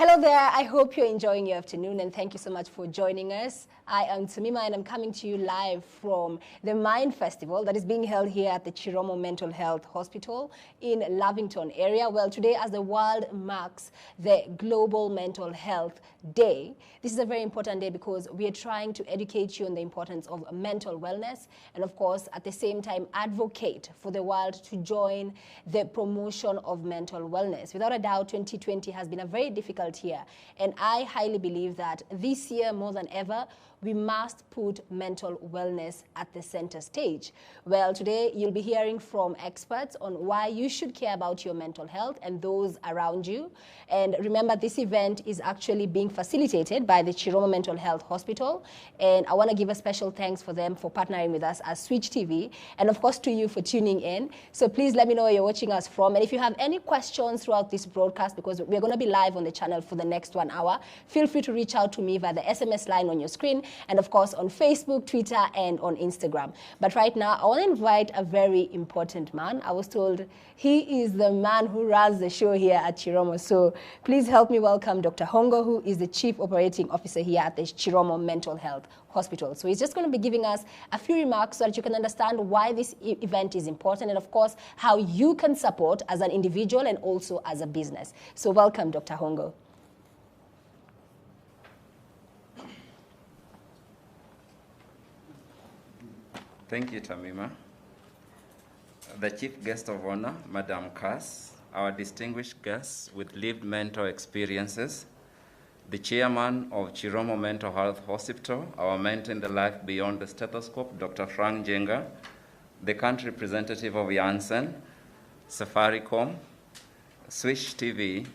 Hello there, I hope you're enjoying your afternoon and thank you so much for joining us. I am Tamima and I'm coming to you live from the Mind Festival that is being held here at the Chiromo Mental Health Hospital in Lavington area. Well, today as the world marks the Global Mental Health Day, this is a very important day because we are trying to educate you on the importance of mental wellness and of course at the same time advocate for the world to join the promotion of mental wellness. Without a doubt, 2020 has been a very difficult year and I highly believe that this year more than ever we must put mental wellness at the center stage. Well, today you'll be hearing from experts on why you should care about your mental health and those around you. And remember, this event is actually being facilitated by the Chiromo Mental Health Hospital. And I want to give a special thanks for them for partnering with us as Switch TV. And of course to you for tuning in. So please let me know where you're watching us from. And if you have any questions throughout this broadcast, because we're going to be live on the channel for the next 1 hour, feel free to reach out to me via the SMS line on your screen. And of course on Facebook, Twitter, and on Instagram. But right now, I want to invite a very important man. I was told he is the man who runs the show here at Chiromo. So please help me welcome Dr. Hongo, who is the Chief Operating Officer here at the Chiromo Mental Health Hospital. So he's just going to be giving us a few remarks so that you can understand why this event is important and of course how you can support as an individual and also as a business. So welcome, Dr. Hongo. Thank you, Tamima. The Chief Guest of Honor, Madam Cass, our distinguished guests with lived mental experiences, the Chairman of Chiromo Mental Health Hospital, our mentor in the life beyond the stethoscope, Dr. Frank Jenga, the country representative of Janssen, Safaricom, Switch TV,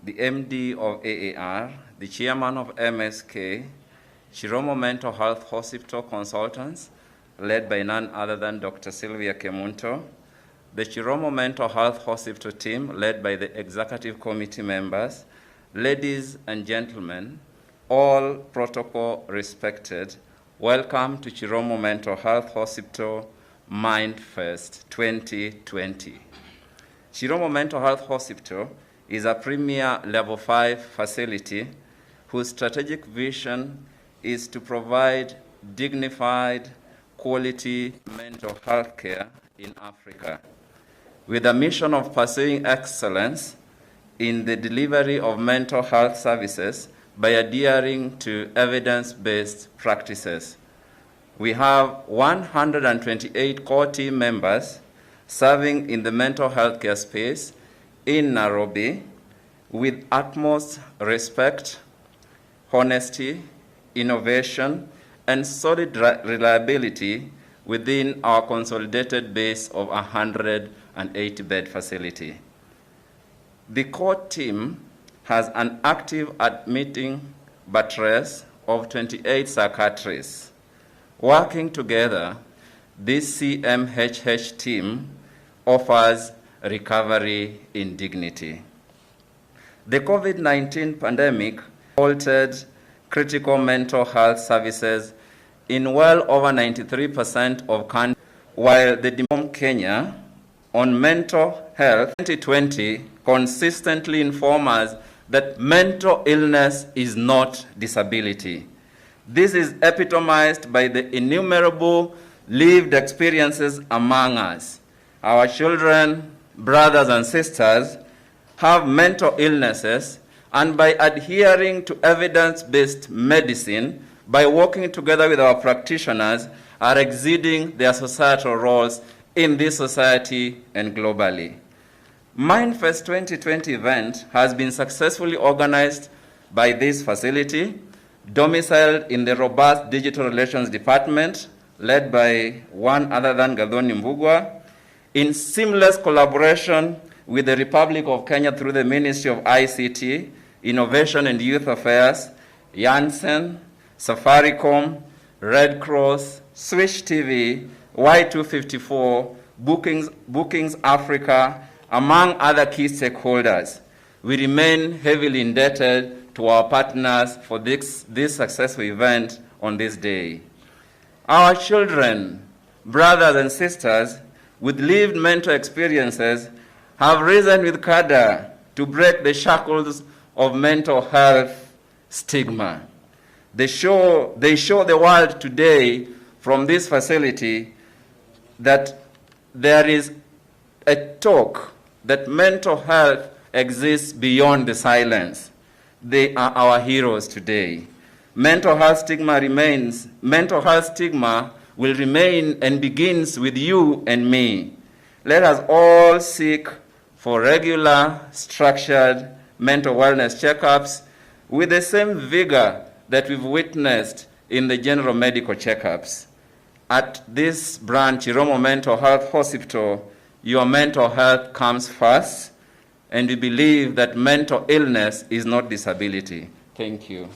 the MD of AAR, the Chairman of MSK, Chiromo Mental Health Hospital Consultants, led by none other than Dr. Sylvia Kemunto, the Chiromo Mental Health Hospital team, led by the executive committee members, ladies and gentlemen, all protocol respected, welcome to Chiromo Mental Health Hospital MindFest 2020. Chiromo Mental Health Hospital is a premier level 5 facility whose strategic vision is to provide dignified, quality mental health care in Africa, with a mission of pursuing excellence in the delivery of mental health services by adhering to evidence-based practices. We have 128 core team members serving in the mental health care space in Nairobi with utmost respect, honesty, innovation, and solid reliability within our consolidated base of 180-bed facility. The core team has an active admitting buttress of 28 psychiatrists. Working together, this CMHH team offers recovery in dignity. The COVID-19 pandemic halted critical mental health services in well over 93% of countries, while the demand from Kenya on mental health 2020 consistently informs us that mental illness is not disability. This is epitomized by the innumerable lived experiences among us. Our children, brothers and sisters have mental illnesses, and by adhering to evidence-based medicine, by working together with our practitioners, are exceeding their societal roles in this society and globally. MindFest 2020 event has been successfully organized by this facility, domiciled in the robust Digital Relations Department, led by one other than Gadhoni Mbugwa, in seamless collaboration with the Republic of Kenya through the Ministry of ICT, Innovation and Youth Affairs, Janssen, Safaricom, Red Cross, Switch TV, Y254, Bookings Africa, among other key stakeholders. We remain heavily indebted to our partners for this successful event on this day. Our children, brothers and sisters with lived mental experiences have risen with cadre to break the shackles of mental health stigma. They show the world today from this facility that there is a talk that mental health exists beyond the silence. They are our heroes today. Mental health stigma will remain and begins with you and me. Let us all seek for regular, structured mental wellness checkups with the same vigor that we've witnessed in the general medical checkups. At this branch, Chiromo Mental Health Hospital, your mental health comes first, and we believe that mental illness is not disability. Thank you.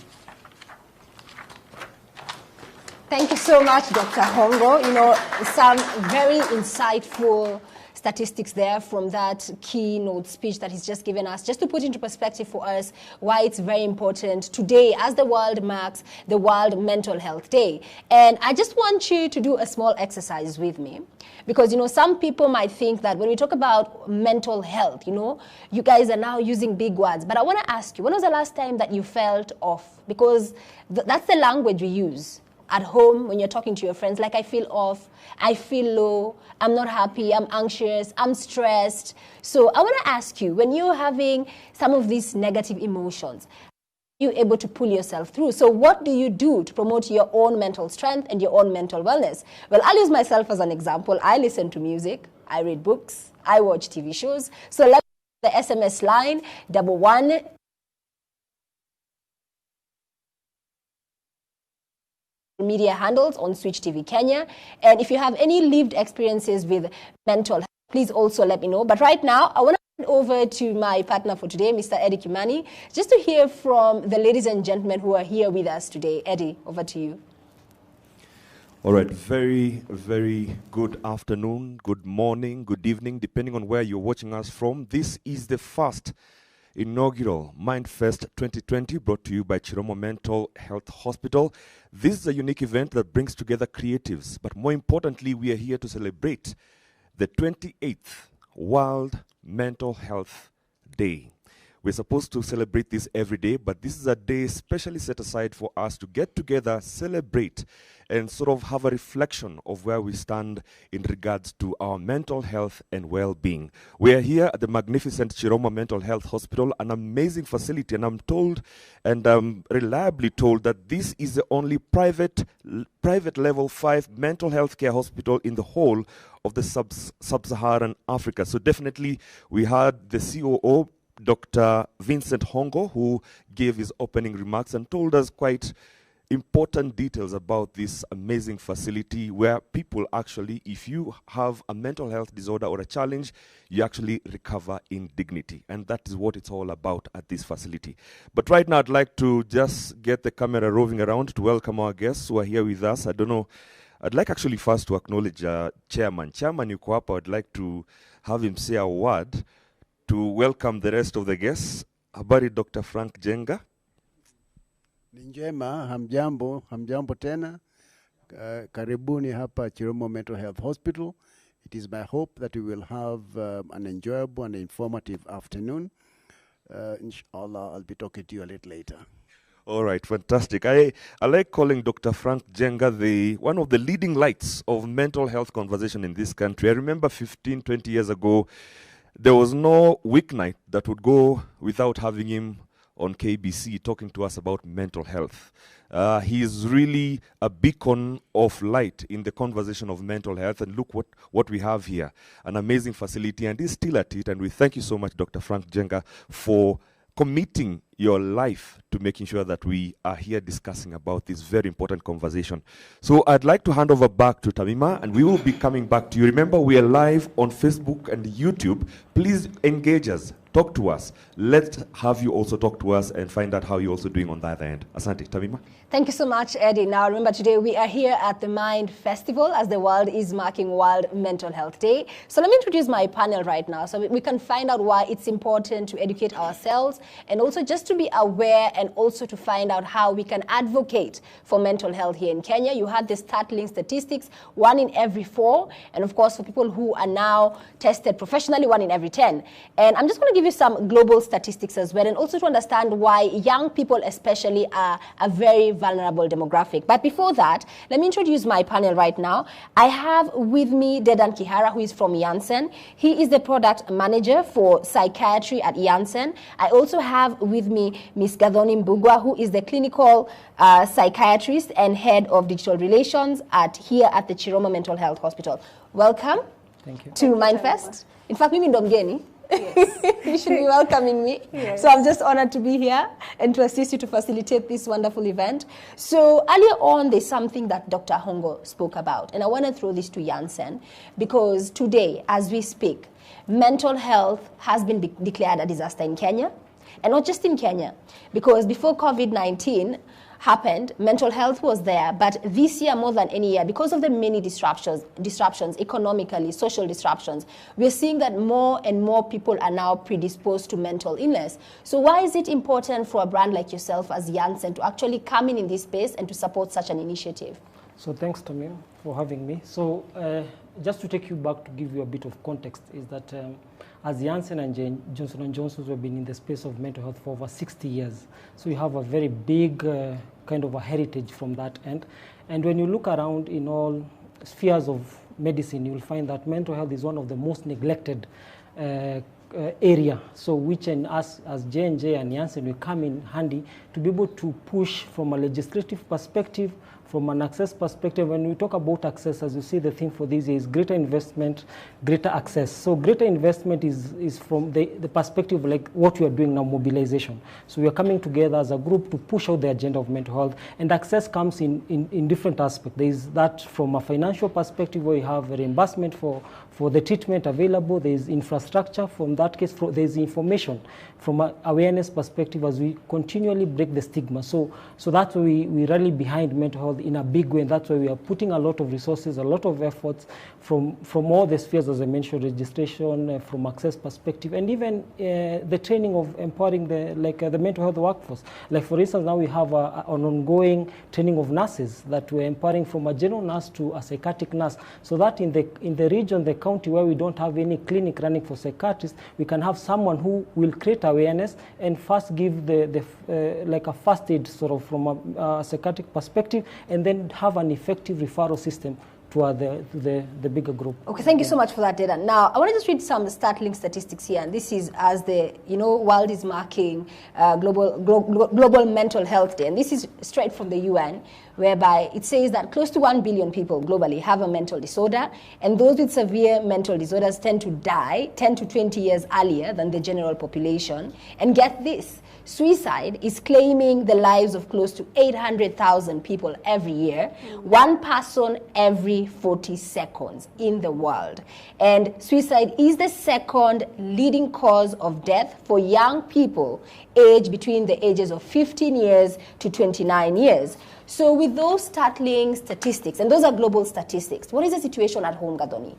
Thank you so much, Dr. Hongo. You know, some very insightful statistics there from that keynote speech that he's just given us, just to put into perspective for us why it's very important today as the world marks the World Mental Health Day. And I just want you to do a small exercise with me, because, you know, some people might think that when we talk about mental health, you know, you guys are now using big words. But I want to ask you, when was the last time that you felt off? Because that's the language we use at home when you're talking to your friends, like, I feel off, I feel low, I'm not happy, I'm anxious, I'm stressed. So I want to ask you, when you're having some of these negative emotions, are you able to pull yourself through? So what do you do to promote your own mental strength and your own mental wellness? Well, I'll use myself as an example. I listen to music, I read books, I watch TV shows. So let's the SMS line, 11 media handles on Switch TV Kenya. And if you have any lived experiences with mental health, please also let me know. But right now, I want to hand over to my partner for today, Mr. Eddie Kimani, just to hear from the ladies and gentlemen who are here with us today. Eddie, over to you. All right, very, very good afternoon, good morning, good evening, depending on where you're watching us from. This is the first inaugural MindFest 2020, brought to you by Chiromo Mental Health Hospital. This is a unique event that brings together creatives, but more importantly, we are here to celebrate the 28th World Mental Health Day. We're supposed to celebrate this every day, but this is a day specially set aside for us to get together, celebrate, and sort of have a reflection of where we stand in regards to our mental health and well-being. We are here at the magnificent Chiromo Mental Health Hospital, an amazing facility, and I'm told, and I'm reliably told, that this is the only private level 5 mental health care hospital in the whole of the sub-Saharan Africa. So definitely we had the COO, Dr. Vincent Hongo, who gave his opening remarks and told us quite important details about this amazing facility where people actually, if you have a mental health disorder or a challenge, you actually recover in dignity. And that is what it's all about at this facility. But right now, I'd like to just get the camera roving around to welcome our guests who are here with us. I don't know, I'd like actually first to acknowledge Chairman. Chairman yuko hapa. I'd like to have him say a word to welcome the rest of the guests. Habari Dr. Frank Jenga. Njema, hamjambo tena. Karibuni hapa Chiromo Mental Health Hospital. It is my hope that we will have an enjoyable and informative afternoon. Inshallah, I'll be talking to you a little later. All right, fantastic. I like calling Dr. Frank Jenga one of the leading lights of mental health conversation in this country. I remember 15, 20 years ago, there was no weeknight that would go without having him on KBC talking to us about mental health. He is really a beacon of light in the conversation of mental health, and look what we have here, an amazing facility, and he's still at it. And we thank you so much, Dr. Frank Jenga, for committing your life to making sure that we are here discussing about this very important conversation. So I'd like to hand over back to Tamima, and we will be coming back to you. Remember, we are live on Facebook and YouTube. Please engage us, talk to us. Let's have you also talk to us and find out how you're also doing on the other end. Asante, Tamima. Thank you so much, Eddie. Now, remember, today we are here at the Mind Festival as the world is marking World Mental Health Day. So let me introduce my panel right now so we can find out why it's important to educate ourselves and also just to be aware and also to find out how we can advocate for mental health here in Kenya. You had the startling statistics, 1 in every 4. And of course, for people who are now tested professionally, 1 in every 10. And I'm just going to give you some global statistics as well, and also to understand why young people especially are a very vulnerable demographic. But before that, let me introduce my panel right now. I have with me Dedan Kihara, who is from Janssen. He is the product manager for psychiatry at Janssen. I also have with me Ms. Gathoni Mbugwa, who is the clinical psychiatrist and head of digital relations here at the Chiromo Mental Health Hospital. Welcome. Thank you. To Mindfest. In fact, mimi ndo mgeni. Yes. You should be welcoming me. Yes. So I'm just honored to be here and to assist you to facilitate this wonderful event. So earlier on, there's something that Dr. Hongo spoke about, and I want to throw this to Janssen because today, as we speak, mental health has been declared a disaster in Kenya, and not just in Kenya, because before COVID-19 happened, mental health was there, but this year more than any year, because of the many disruptions economically, social disruptions, we're seeing that more and more people are now predisposed to mental illness. So why is it important for a brand like yourself as Janssen to actually come in this space and to support such an initiative? So thanks, Tamim, for having me. So just to take you back to give you a bit of context is that as Janssen and Johnson & Johnson have been in the space of mental health for over 60 years. So you have a very big kind of a heritage from that end. And when you look around in all spheres of medicine, you'll find that mental health is one of the most neglected area. So which in us as J&J and Janssen will come in handy to be able to push from a legislative perspective, from an access perspective. When we talk about access, as you see, the theme for this is greater investment, greater access. So greater investment is from the perspective like what we are doing now, mobilization. So we are coming together as a group to push out the agenda of mental health, and access comes in different aspects. There is that from a financial perspective where you have a reimbursement for the treatment available. There is infrastructure from that case. There is information from an awareness perspective as we continually break the stigma. So that's why we rally behind mental health in a big way, and that's why we are putting a lot of resources, a lot of efforts from all the spheres, as I mentioned, registration, from access perspective, and even the training of empowering the mental health workforce. Like for instance, now we have an ongoing training of nurses that we're empowering from a general nurse to a psychiatric nurse, so that in the region, the county where we don't have any clinic running for psychiatrists, we can have someone who will create awareness and first give like a first aid sort of from a psychiatric perspective, and then have an effective referral system to the bigger group. Okay, thank you so much for that, Dedan. Now, I want to just read some startling statistics here, and this is as the world is marking global mental health day, and this is straight from the UN, whereby it says that close to 1 billion people globally have a mental disorder, and those with severe mental disorders tend to die 10 to 20 years earlier than the general population. And get this, suicide is claiming the lives of close to 800,000 people every year, one person every 40 seconds in the world. And suicide is the second leading cause of death for young people aged between the ages of 15 years to 29 years. So with those startling statistics, and those are global statistics, what is the situation at home, Gathoni?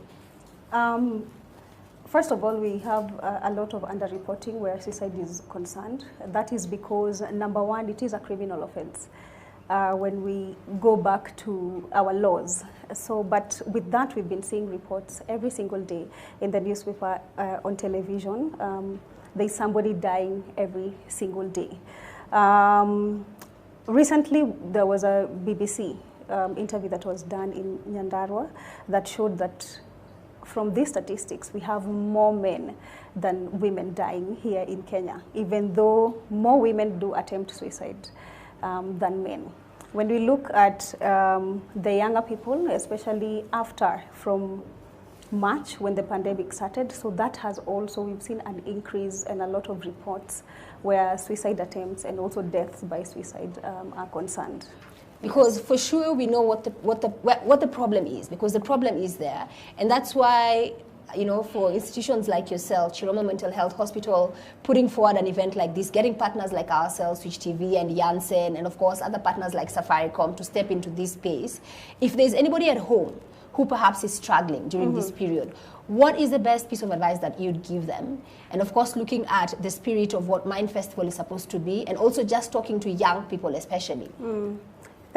First of all, we have a lot of underreporting where suicide is concerned. That is because, number one, it is a criminal offense when we go back to our laws. So, but with that, we've been seeing reports every single day in the newspaper, on television. There's somebody dying every single day. Recently, there was a BBC interview that was done in Nyandarua that showed that from these statistics, we have more men than women dying here in Kenya, even though more women do attempt suicide than men. When we look at the younger people, especially from March when the pandemic started, so that has also, we've seen an increase and a lot of reports where suicide attempts and also deaths by suicide are concerned. Because for sure we know what the problem is, because the problem is there, and that's why, for institutions like yourself, Chiromo Mental Health Hospital, putting forward an event like this, getting partners like ourselves, Switch TV and Janssen, and of course other partners like Safaricom to step into this space. If there's anybody at home who perhaps is struggling during this period, what is the best piece of advice that you'd give them? And of course, looking at the spirit of what Mind Festival is supposed to be, and also just talking to young people especially.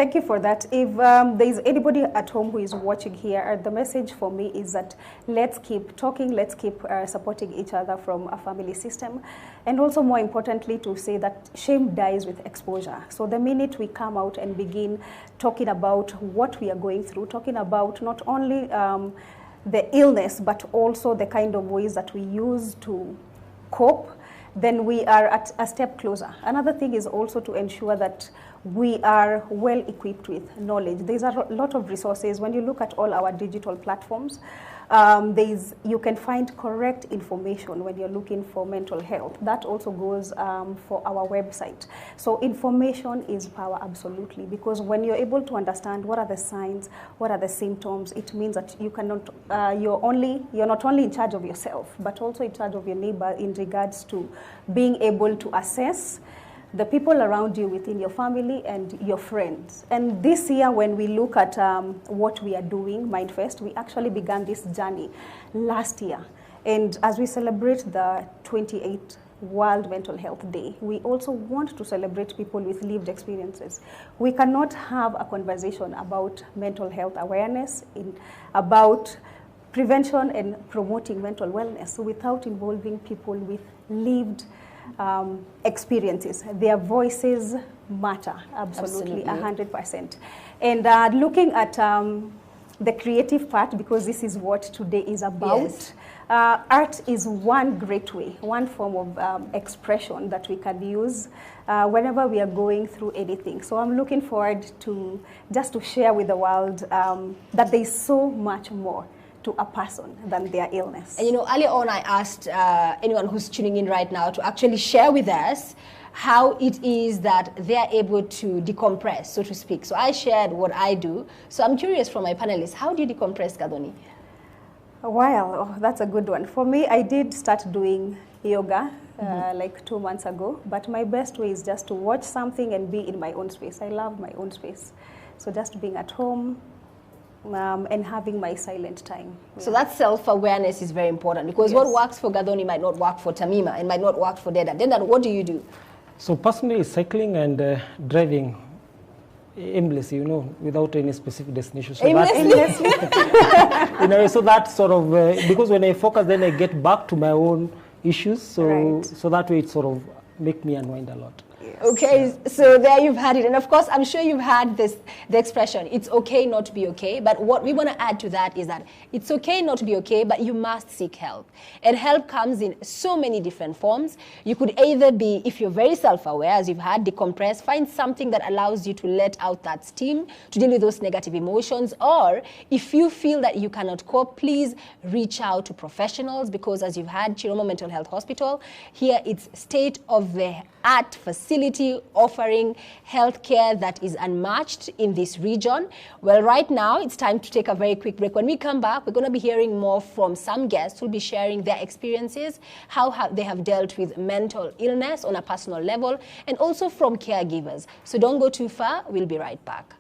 Thank you for that. If there is anybody at home who is watching here, the message for me is that let's keep talking, let's keep supporting each other from a family system. And also more importantly to say that shame dies with exposure. So the minute we come out and begin talking about what we are going through, talking about not only the illness, but also the kind of ways that we use to cope, then we are at a step closer. Another thing is also to ensure that we are well equipped with knowledge. There's a lot of resources. When you look at all our digital platforms, you can find correct information when you're looking for mental health. That also goes for our website. So information is power, absolutely, because when you're able to understand what are the signs, what are the symptoms, it means that you cannot, you're not only in charge of yourself, but also in charge of your neighbor in regards to being able to assess the people around you within your family and your friends. And this year, when we look at what we are doing, MindFest, we actually began this journey last year. And as we celebrate the 28th World Mental Health Day, we also want to celebrate people with lived experiences. We cannot have a conversation about mental health awareness, about prevention and promoting mental wellness without involving people with lived experiences. Their voices matter, absolutely, 100%. And looking at the creative part, because this is what today is about, Yes. Art is one great way, one form of expression that we can use whenever we are going through anything. So I'm looking forward to just to share with the world that there is so much more to a person than their illness. And you know, earlier on I asked anyone who's tuning in right now to actually share with us how it is that they're able to decompress, so to speak. So I shared what I do. So I'm curious from my panelists, how do you decompress, Gathoni? Well, that's a good one. For me, I did start doing yoga like 2 months ago, but my best way is just to watch something and be in my own space. I love my own space. So just being at home, and having my silent time. So that self-awareness is very important, because what works for Gathoni might not work for Tamima and might not work for Deda. Deda, what do you do? So personally, cycling and driving aimlessly, you know, without any specific destination. So Aimlessly? you know, so that sort of, because when I focus, then I get back to my own issues. So, so that way it sort of make me unwind a lot. Okay, so there you've had it. And of course, I'm sure you've had the expression, it's okay not to be okay. But what we want to add to that is that it's okay not to be okay, but you must seek help. And help comes in so many different forms. You could either be, if you're very self-aware, as you've had, decompress, find something that allows you to let out that steam, to deal with those negative emotions. Or if you feel that you cannot cope, please reach out to professionals, because as you've had Chiromo Mental Health Hospital, here it's state-of-the-art facility offering healthcare that is unmatched in this region. Well, right now it's time to take a very quick break. When we come back, we're going to be hearing more from some guests who'll be sharing their experiences, how they have dealt with mental illness on a personal level, and also from caregivers. So don't go too far. We'll be right back.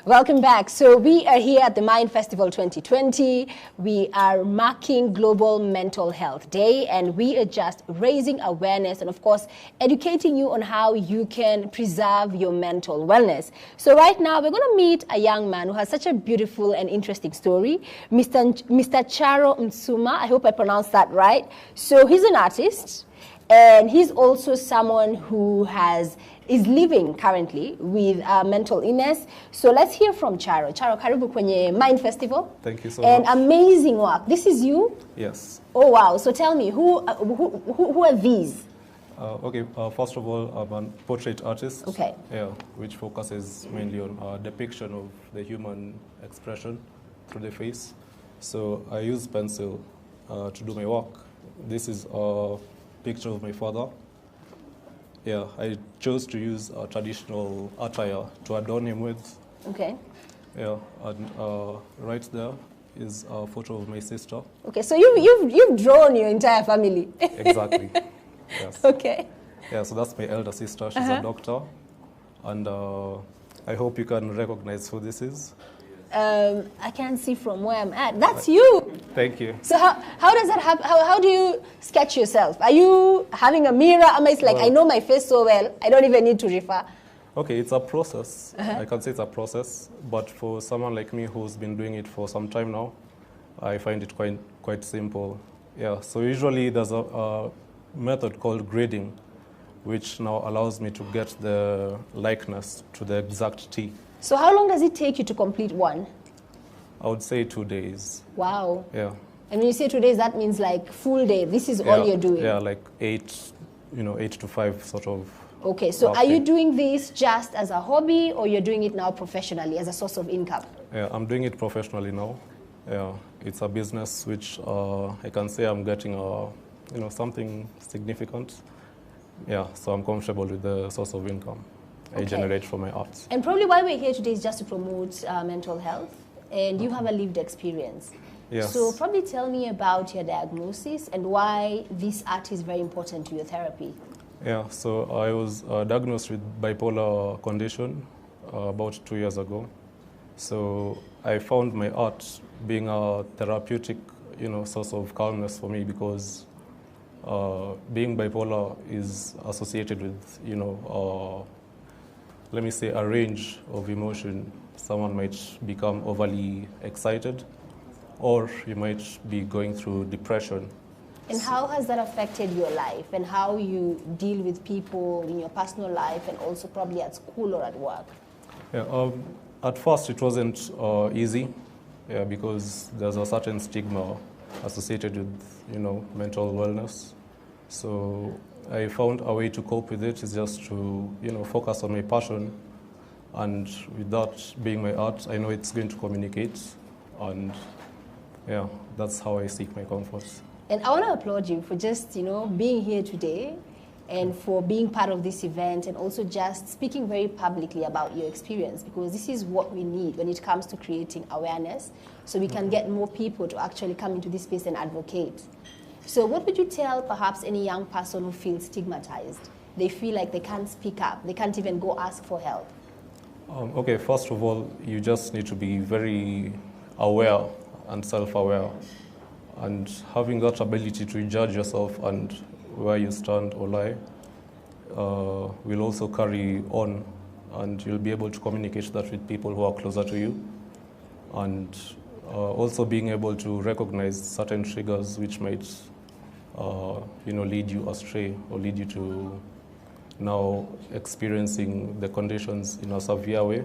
Welcome back. So we are here at the Mind Festival 2020. We are marking Global Mental Health Day, and we are just raising awareness and, of course, educating you on how you can preserve your mental wellness. So right now, we're going to meet a young man who has such a beautiful and interesting story, Mr. Charo Msuma. I hope I pronounced that right. So he's an artist, and he's also someone who is living currently with mental illness. So let's hear from Charo. Charo, karibu kwenye Mind Festival. Thank you so much. And amazing work. This is you? Yes. Oh, wow. So tell me, who are these? First of all, I'm a portrait artist. Okay. Yeah, which focuses mainly on depiction of the human expression through the face. So I use pencil to do my work. This is a picture of my father. Yeah, I chose to use a traditional attire to adorn him with. Okay. Yeah, and right there is a photo of my sister. Okay, so you've drawn your entire family. Exactly. Yes. Okay. Yeah, so that's my elder sister. She's a doctor, and I hope you can recognize who this is. I can't see from where I'm at. That's you. Thank you. So how does that happen? How do you sketch yourself? Are you having a mirror? I know my face so well, I don't even need to refer. Okay, it's a process. I can say it's a process, but for someone like me who's been doing it for some time now, I find it quite simple. Yeah, so usually there's a method called grading, which now allows me to get the likeness to the exact T. So how long does it take you to complete one? I would say 2 days. Wow. Yeah. And when you say 2 days, that means like full day. This is all you're doing. Yeah, like 8 to 5 sort of. Okay, so are you doing this just as a hobby, or you're doing it now professionally as a source of income? Yeah, I'm doing it professionally now. Yeah, it's a business which I can say I'm getting something significant. Yeah, so I'm comfortable with the source of income I generate from my arts. And probably why we're here today is just to promote mental health, and you have a lived experience. Yes. So probably tell me about your diagnosis and why this art is very important to your therapy. Yeah, so I was diagnosed with bipolar condition about 2 years ago. So I found my art being a therapeutic, source of calmness for me, because being bipolar is associated with, let me say, a range of emotion. Someone might become overly excited, or you might be going through depression. And how has that affected your life, and how you deal with people in your personal life, and also probably at school or at work? Yeah, at first it wasn't easy, because there's a certain stigma associated with, mental wellness. So I found a way to cope with it is just to, focus on my passion, and with that being my art, I know it's going to communicate, and yeah, that's how I seek my comfort. And I want to applaud you for just, being here today, and for being part of this event, and also just speaking very publicly about your experience, because this is what we need when it comes to creating awareness, so we can get more people to actually come into this space and advocate. So what would you tell perhaps any young person who feels stigmatized? They feel like they can't speak up, they can't even go ask for help. Okay, first of all, you just need to be very aware and self-aware, and having that ability to judge yourself and where you stand or lie will also carry on, and you'll be able to communicate that with people who are closer to you, and also being able to recognize certain triggers which might lead you astray, or lead you to now experiencing the conditions in a severe way.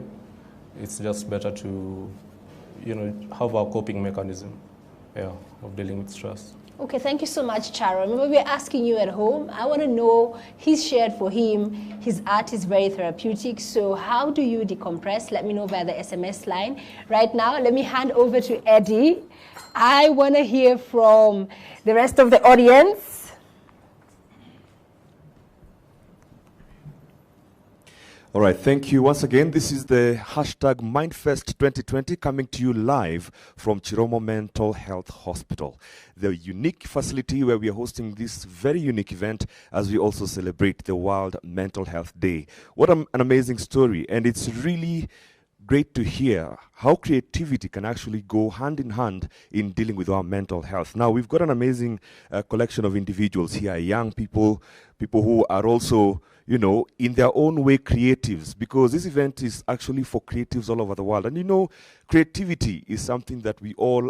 It's just better to have a coping mechanism of dealing with stress. Okay, thank you so much, Charo. Remember, we're asking you at home. I want to know, he's shared for him, his art is very therapeutic. So how do you decompress? Let me know via the SMS line. Right now, let me hand over to Eddie. I want to hear from the rest of the audience. All right, thank you once again. This is the hashtag MindFest 2020 coming to you live from Chiromo Mental Health Hospital, the unique facility where we are hosting this very unique event as we also celebrate the World Mental Health Day. What an amazing story, and it's really great to hear how creativity can actually go hand in hand in dealing with our mental health. Now, we've got an amazing collection of individuals here, young people, people who are also, in their own way creatives, because this event is actually for creatives all over the world. And creativity is something that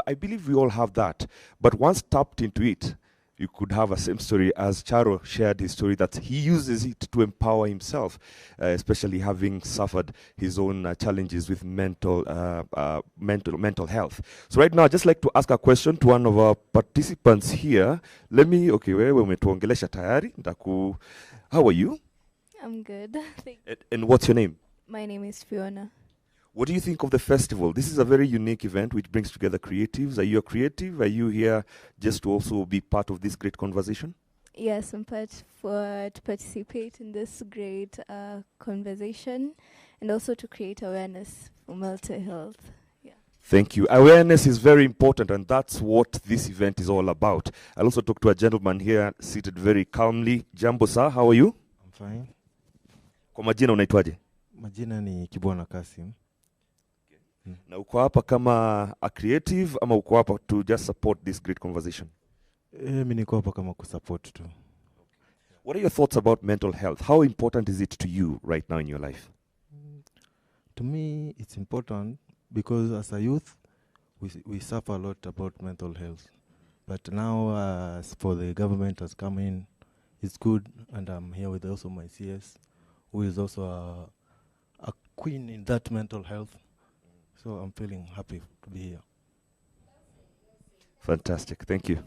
I believe we all have that. But once tapped into it, you could have a same story as Charo shared his story, that he uses it to empower himself, especially having suffered his own challenges with mental health. So right now, I'd just like to ask a question to one of our participants here. Wewe umetuongelesha tayari. How are you? I'm good. And what's your name? My name is Fiona. What do you think of the festival? This is a very unique event which brings together creatives. Are you a creative? Are you here just to also be part of this great conversation? Yes, I'm to participate in this great conversation and also to create awareness for mental health. Yeah. Thank you. Awareness is very important, and that's what this event is all about. I'll also talk to a gentleman here seated very calmly. Jambo sir, how are you? I'm fine. Kwa majina unaitwaje? Majina ni Kibwana Kasim. Na uko hapa kama a creative ama uko hapa to just support this great conversation? Mimi niko hapa kama kusupport tu. What are your thoughts about mental health? How important is it to you right now in your life? To me, it's important because as a youth, we suffer a lot about mental health. But now, as for the government has come in, it's good, and I'm here with also my CS, who is also a queen in that mental health. So I'm feeling happy to be here. Fantastic. Thank you.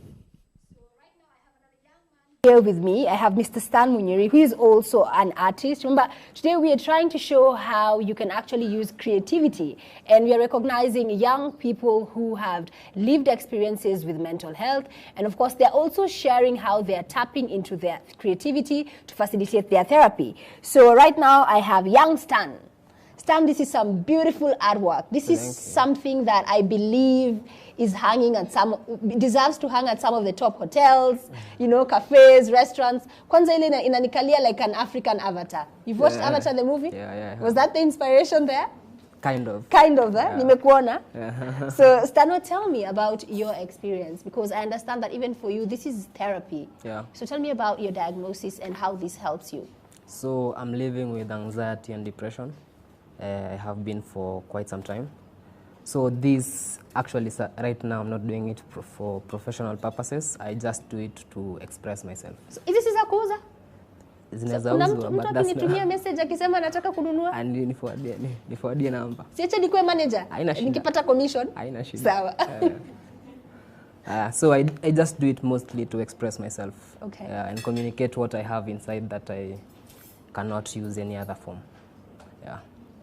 Here with me, I have Mr. Stan Munyiri, who is also an artist. Remember, today we are trying to show how you can actually use creativity, and we are recognizing young people who have lived experiences with mental health, and of course, they're also sharing how they're tapping into their creativity to facilitate their therapy. So right now, I have young Stan. Stan, this is some beautiful artwork. This is something that I believe is deserves to hang at some of the top hotels, cafes, restaurants. Kwanza ile inanikalia like an African avatar. You've watched Avatar the movie? Yeah. Was that the inspiration there? Kind of. Yeah. Nimekuona. Yeah. So, Stano, tell me about your experience, because I understand that even for you, this is therapy. Yeah. So tell me about your diagnosis and how this helps you. So I'm living with anxiety and depression. I have been for quite some time. So this actually, right now, I'm not doing it for professional purposes. I just do it to express myself. So is this a kuuza? Zinaweza uzwa, but that's not. Message akisema anataka kununua. And niforwardie namba. Siache nikuwe manager. Nikipata commission. Haina shida. Sawa. So I just do it mostly to express myself. Okay. And communicate what I have inside that I cannot use any other form. Yeah.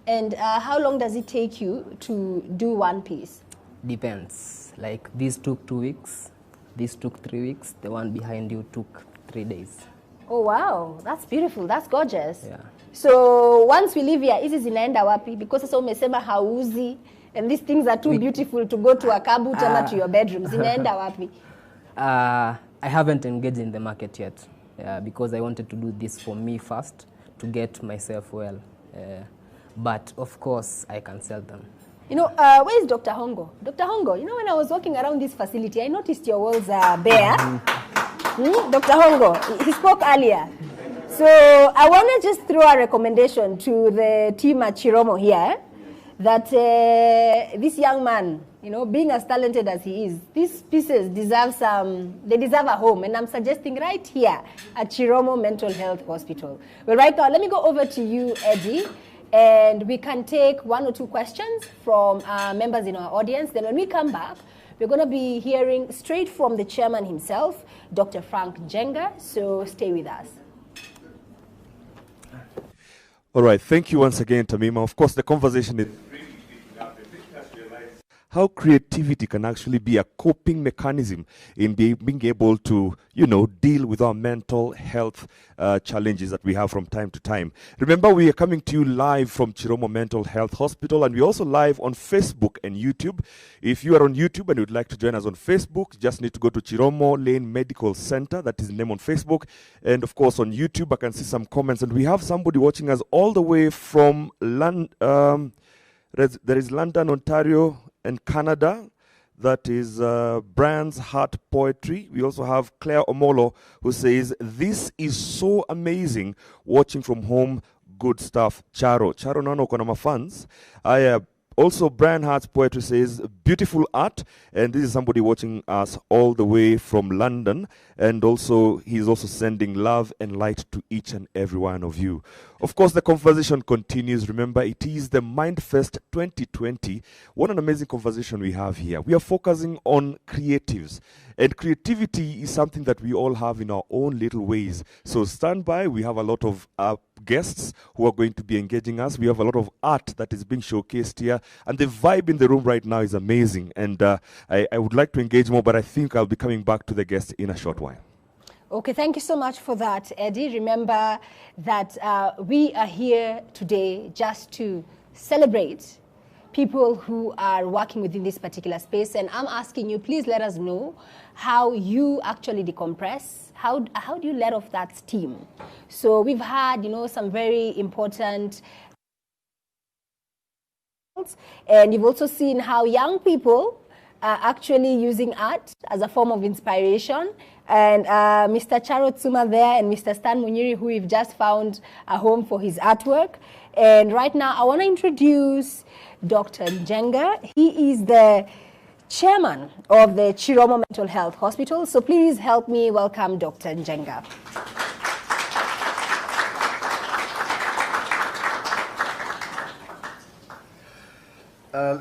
And how long does it take you to do one piece? Depends. Like these took 2 weeks, these took 3 weeks, the one behind you took 3 days. Oh wow, that's beautiful, that's gorgeous. Yeah. So once we leave here, hizi zinaenda wapi? Because sasa umesema hauzi, and these things are too beautiful to go to a kabut ama to your bedroom. Zinaenda wapi? I haven't engaged in the market yet, because I wanted to do this for me first, to get myself well. But of course, I can sell them. Where is Dr. Hongo? Dr. Hongo, when I was walking around this facility, I noticed your walls are bare. Dr. Hongo, he spoke earlier. So I want to just throw a recommendation to the team at Chiromo here, that this young man, being as talented as he is, these pieces deserve they deserve a home. And I'm suggesting right here at Chiromo Mental Health Hospital. Well, right now, let me go over to you, Eddie. And we can take 1 or 2 questions from members in our audience. Then when we come back, we're going to be hearing straight from the chairman himself, Dr. Frank Jenga. So stay with us. All right. Thank you once again, Tamima. Of course, the conversation is how creativity can actually be a coping mechanism in being able to, deal with our mental health challenges that we have from time to time. Remember, we are coming to you live from Chiromo Mental Health Hospital, and we're also live on Facebook and YouTube. If you are on YouTube and you'd like to join us on Facebook, you just need to go to Chiromo Lane Medical Center. That is the name on Facebook. And of course, on YouTube, I can see some comments. And we have somebody watching us all the way from There is London, Ontario, and Canada. That is Brian's Heart Poetry. We also have Claire Omolo, who says, "This is so amazing, watching from home, good stuff." Charo nano kona fans. Also, Brian Hart's Poetry says, "Beautiful art." And this is somebody watching us all the way from London. And also, he's also sending love and light to each and every one of you. Of course, the conversation continues. Remember, it is the MindFest 2020. What an amazing conversation we have here. We are focusing on creatives. And creativity is something that we all have in our own little ways. So stand by. We have a lot of guests who are going to be engaging us. We have a lot of art that is being showcased here. And the vibe in the room right now is amazing. And I would like to engage more, but I think I'll be coming back to the guests in a short while. Okay, thank you so much for that, Eddie. Remember that we are here today just to celebrate people who are working within this particular space. And I'm asking you, please let us know how you actually decompress. How do you let off that steam? So we've had, some very important, and you've also seen how young people are actually using art as a form of inspiration. And Mr. Charo Tsuma there and Mr. Stan Munyiri, who we've just found a home for his artwork. And right now, I want to introduce Dr. Njenga. He is the chairman of the Chiromo Mental Health Hospital. So please help me welcome Dr. Njenga.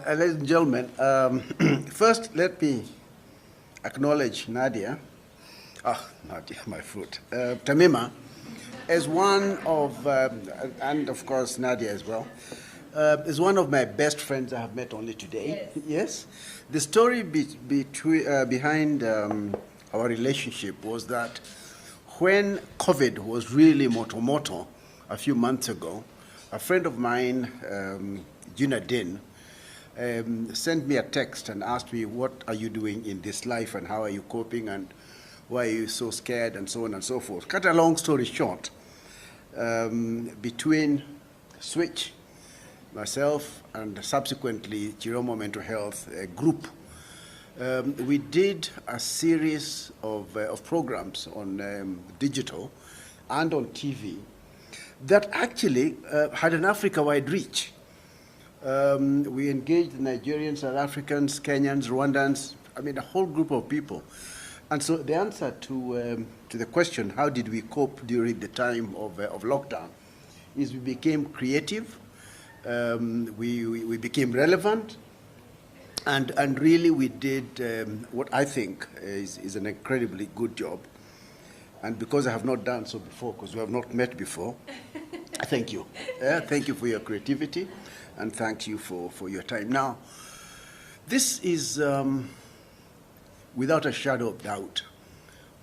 Ladies and gentlemen, first let me acknowledge Nadia. Nadia, my foot. Tamima, as one of, and of course Nadia as well, is one of my best friends I have met only today. Yes. The story behind our relationship was that when COVID was really moto a few months ago, a friend of mine, Gina Din, sent me a text and asked me, "What are you doing in this life and how are you coping and why are you so scared?" and so on and so forth. Cut a long story short, between Switch, myself, and subsequently Chiromo Mental Health group, we did a series of programs on digital and on TV that actually had an Africa-wide reach. We engaged Nigerians, South Africans, Kenyans, Rwandans, a whole group of people. And so the answer to the question, how did we cope during the time of lockdown, is we became creative, we became relevant, and really we did what I think is an incredibly good job. And because I have not done so before, because we have not met before, thank you. Thank you for your creativity, and thank you for your time. Now, this is, without a shadow of doubt,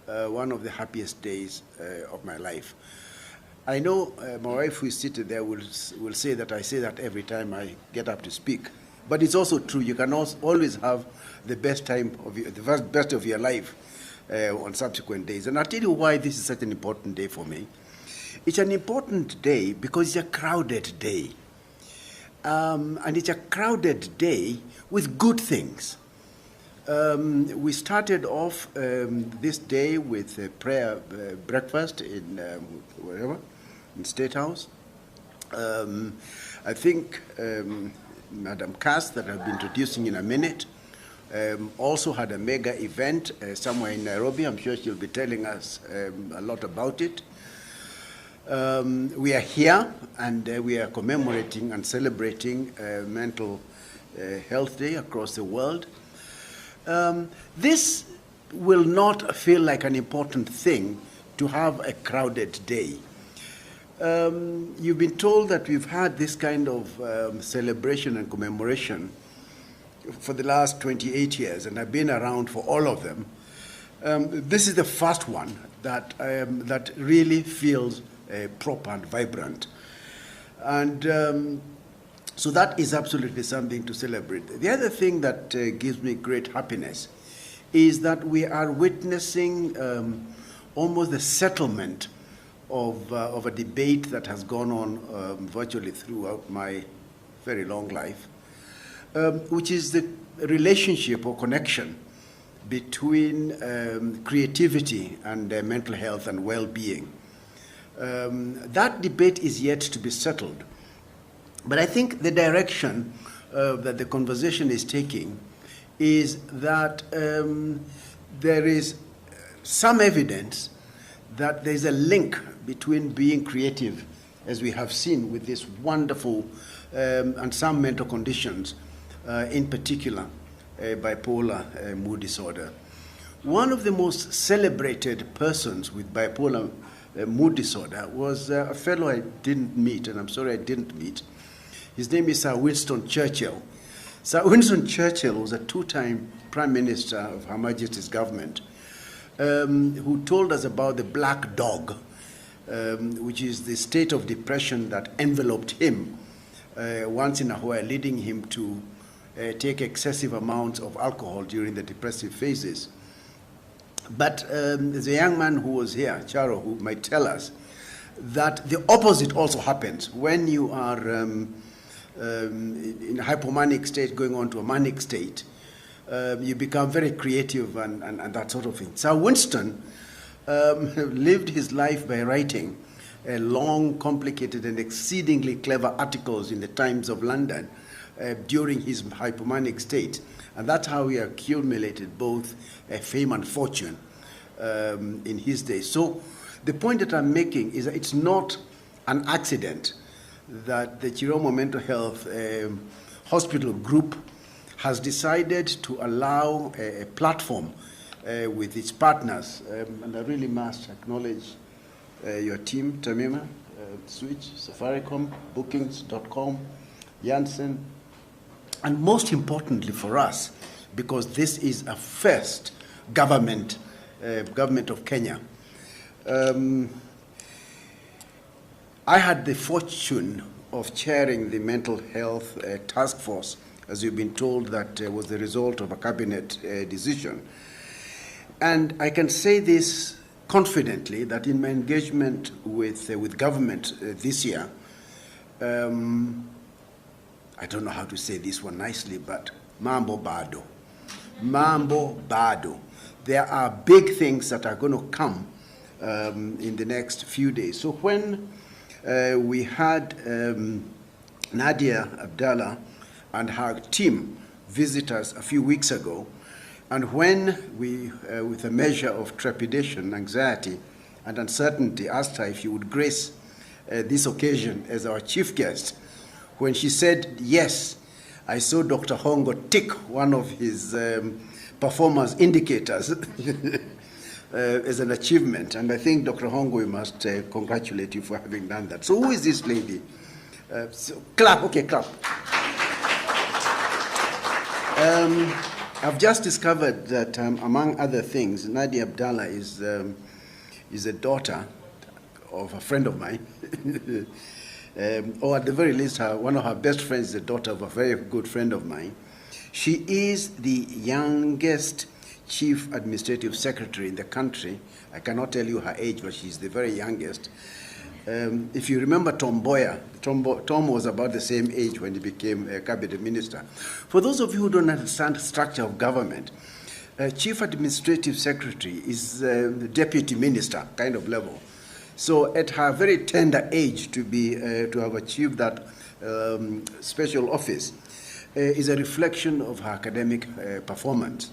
one of the happiest days of my life. I know my wife, who is seated there, will say that I say that every time I get up to speak. But it's also true. You can always have the best time of the best of your life on subsequent days. And I'll tell you why this is such an important day for me. It's an important day because it's a crowded day. And it's a crowded day with good things. We started off this day with a prayer breakfast in in State House. I think Madam Cass, that I'll be introducing in a minute, also had a mega event somewhere in Nairobi. I'm sure she'll be telling us a lot about it. We are here and we are commemorating and celebrating Mental Health Day across the world. This will not feel like an important thing to have a crowded day. You've been told that we've had this kind of celebration and commemoration for the last 28 years, and I've been around for all of them. This is the first one that, that really feels proper and vibrant. And so that is absolutely something to celebrate. The other thing that gives me great happiness is that we are witnessing almost the settlement of a debate that has gone on virtually throughout my very long life which is the relationship or connection between creativity and mental health and well-being. That debate is yet to be settled. But I think the direction that the conversation is taking is that there is some evidence that there's a link between being creative, as we have seen with this wonderful and some mental conditions, in particular bipolar mood disorder. One of the most celebrated persons with bipolar mood disorder was a fellow I didn't meet, and I'm sorry I didn't meet. His name is Sir Winston Churchill. Sir Winston Churchill was a two-time Prime Minister of Her Majesty's government, who told us about the black dog, which is the state of depression that enveloped him once in a while, leading him to take excessive amounts of alcohol during the depressive phases. But there's a young man who was here, Charo, who might tell us that the opposite also happens. When you are in a hypomanic state going on to a manic state, you become very creative and that sort of thing. Sir Winston lived his life by writing long, complicated, and exceedingly clever articles in the Times of London during his hypomanic state. And that's how he accumulated both fame and fortune in his day. So the point that I'm making is that it's not an accident that the Chiromo Mental Health Hospital Group has decided to allow a platform with its partners. And I really must acknowledge your team, Tamima, Switch, Safaricom, Bookings.com, Janssen, and most importantly for us, because this is a first government of Kenya. I had the fortune of chairing the mental health task force, as you've been told, that was the result of a cabinet decision. And I can say this confidently, that in my engagement with government this year, I don't know how to say this one nicely, but mambo bado. Mambo bado. There are big things that are going to come in the next few days. So when we had Nadia Abdallah and her team visit us a few weeks ago, and when we, with a measure of trepidation, anxiety, and uncertainty, asked her if she would grace this occasion as our chief guest, when she said yes, I saw Dr. Hongo tick one of his performance indicators as an achievement. And I think, Dr. Hongo, we must congratulate you for having done that. So who is this lady? So, clap, okay, clap. I've just discovered that, among other things, Nadia Abdallah is a daughter of a friend of mine. Or at the very least, one of her best friends is the daughter of a very good friend of mine. She is the youngest chief administrative secretary in the country. I cannot tell you her age, but she's the very youngest. If you remember Tom Boyer, Tom was about the same age when he became a cabinet minister. For those of you who don't understand the structure of government, chief administrative secretary is the deputy minister kind of level. So at her very tender age to have achieved that special office is a reflection of her academic performance.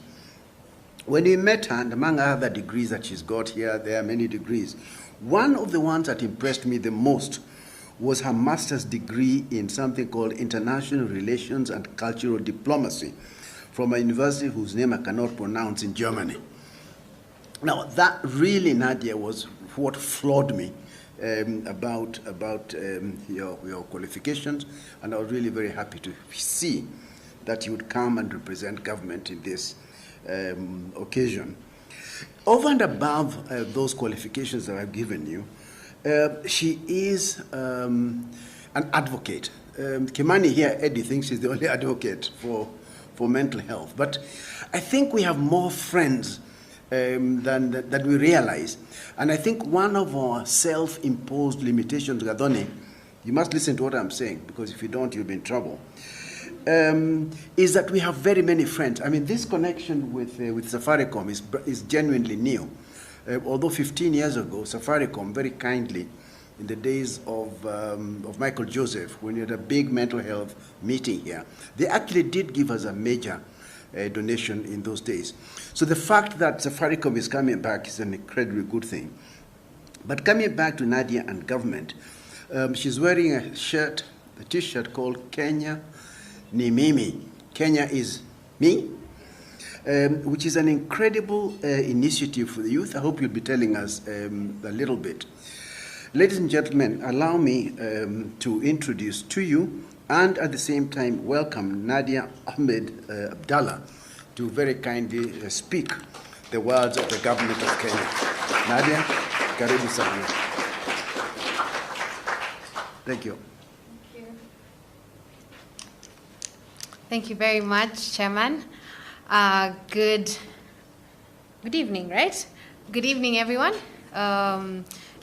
When we met her, and among other degrees that she's got here, there are many degrees, one of the ones that impressed me the most was her master's degree in something called International Relations and Cultural Diplomacy from a university whose name I cannot pronounce in Germany. Now, that really, Nadia, was what floored me about your qualifications, and I was really very happy to see that you would come and represent government in this occasion. Over and above those qualifications that I've given you, she is an advocate. Kimani here, Eddie, thinks she's the only advocate for mental health. But I think we have more friends than we realize. And I think one of our self-imposed limitations, Gadone, you must listen to what I'm saying, because if you don't, you'll be in trouble. is that we have very many friends. I mean, this connection with Safaricom is genuinely new. Although 15 years ago, Safaricom very kindly, in the days of Michael Joseph, when we had a big mental health meeting here, they actually did give us a major donation in those days. So the fact that Safaricom is coming back is an incredibly good thing. But coming back to Nadia and government, she's wearing a shirt, a t-shirt called Kenya Ni Mimi. Kenya is me, which is an incredible initiative for the youth. I hope you'll be telling us a little bit. Ladies and gentlemen, allow me to introduce to you and at the same time welcome Nadia Ahmed Abdallah to very kindly speak the words of the government of Kenya. Nadia, karibu sana. Thank you. Thank you very much, Chairman. Good evening, right? Good evening, everyone.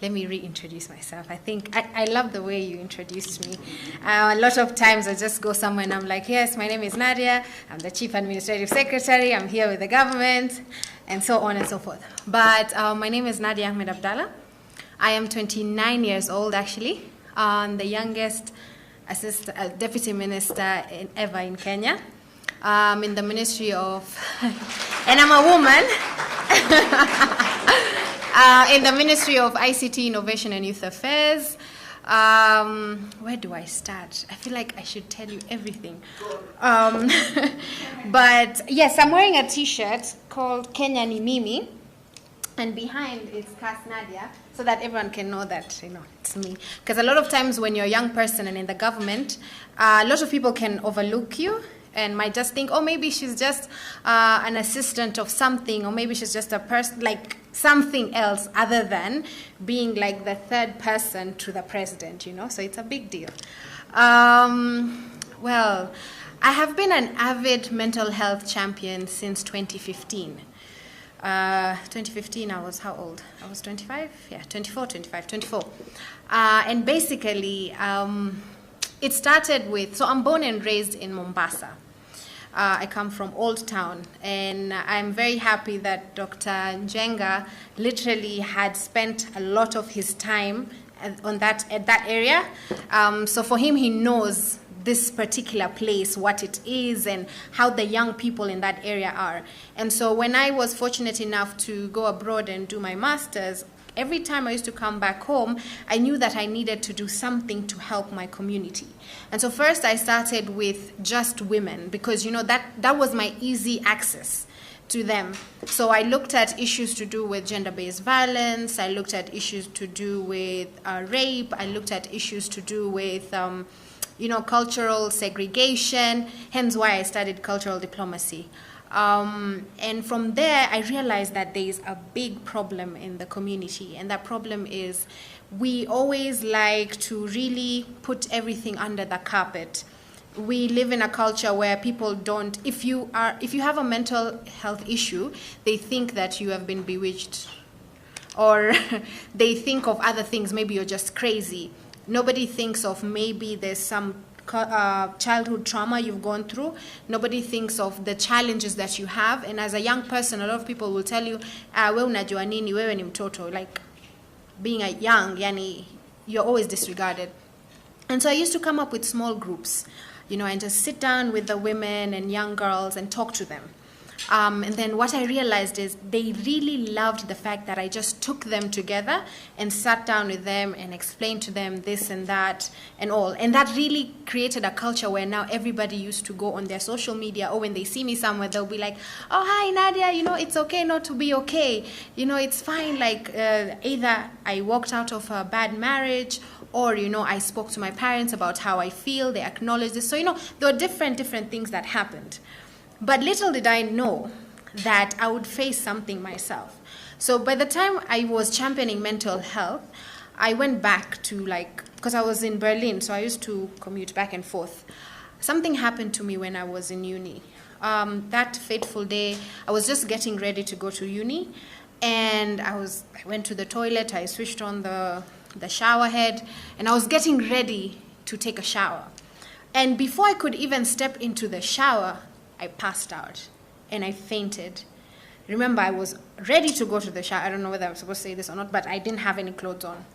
Let me reintroduce myself. I think I love the way you introduced me. A lot of times I just go somewhere and I'm like, yes, my name is Nadia. I'm the Chief Administrative Secretary. I'm here with the government, and so on and so forth. But my name is Nadia Ahmed Abdallah. I am 29 years old, actually. I'm the youngest Deputy Minister ever in Kenya. In the Ministry of, and I'm a woman, in the Ministry of ICT, Innovation and Youth Affairs. Where do I start? I feel like I should tell you everything. But yes, I'm wearing a t-shirt called Kenya Ni Mimi, and behind is Kas Nadia, so that everyone can know that, it's me. Because a lot of times when you're a young person and in the government, a lot of people can overlook you and might just think, oh, maybe she's just an assistant of something, or maybe she's just a person, like something else other than being like the third person to the president, so it's a big deal. Well, I have been an avid mental health champion since 2015. 2015, I was how old? I was 25? Yeah, 24. And basically, it started with, so I'm born and raised in Mombasa. I come from Old Town, and I'm very happy that Dr. Njenga literally had spent a lot of his time at that area. So for him, he knows this particular place, what it is, and how the young people in that area are. And so when I was fortunate enough to go abroad and do my master's, every time I used to come back home, I knew that I needed to do something to help my community. And so first I started with just women, because that was my easy access to them. So I looked at issues to do with gender-based violence, I looked at issues to do with rape, I looked at issues to do with cultural segregation, hence why I studied cultural diplomacy. And from there, I realized that there is a big problem in the community, and that problem is we always like to really put everything under the carpet. We live in a culture where people don't, if you have a mental health issue, they think that you have been bewitched, or they think of other things, maybe you're just crazy. Nobody thinks of maybe there's some childhood trauma you've gone through. Nobody thinks of the challenges that you have. And as a young person, a lot of people will tell you, we unajua nini, wewe ni mtoto. Like, being a young, you're always disregarded. And so I used to come up with small groups, and just sit down with the women and young girls and talk to them. And then what I realized is they really loved the fact that I just took them together and sat down with them and explained to them this and that and all. And that really created a culture where now everybody used to go on their social media, or when they see me somewhere, they'll be like, oh, hi, Nadia, it's okay not to be okay. It's fine. Like, either I walked out of a bad marriage, or, I spoke to my parents about how I feel. They acknowledged this. So, there were different things that happened. But little did I know that I would face something myself. So by the time I was championing mental health, I went back to, because I was in Berlin, so I used to commute back and forth. Something happened to me when I was in uni. That fateful day, I was just getting ready to go to uni, and I went to the toilet, I switched on the shower head, and I was getting ready to take a shower. And before I could even step into the shower, I passed out and I fainted. Remember, I was ready to go to the shower. I don't know whether I'm supposed to say this or not, but I didn't have any clothes on.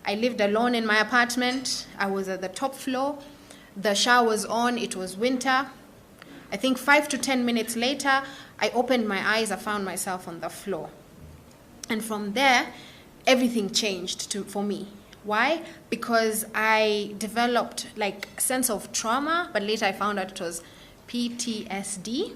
I lived alone in my apartment. I was at the top floor. The shower was on. It was winter. I think 5 to 10 minutes later, I opened my eyes. I found myself on the floor. And from there, everything changed for me. Why? Because I developed like a sense of trauma, but later I found out it was PTSD.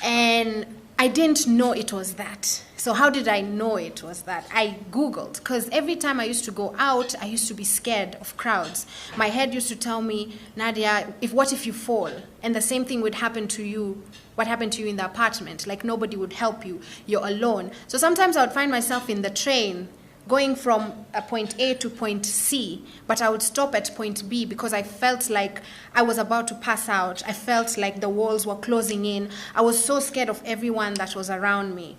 And I didn't know it was that. So how did I know it was that? I Googled, because every time I used to go out, I used to be scared of crowds. My head used to tell me, Nadia, what if you fall? And the same thing would happen to you, what happened to you in the apartment. Like nobody would help you, you're alone. So sometimes I would find myself in the train, going from a point A to point C, but I would stop at point B because I felt like I was about to pass out. I felt like the walls were closing in. I was so scared of everyone that was around me.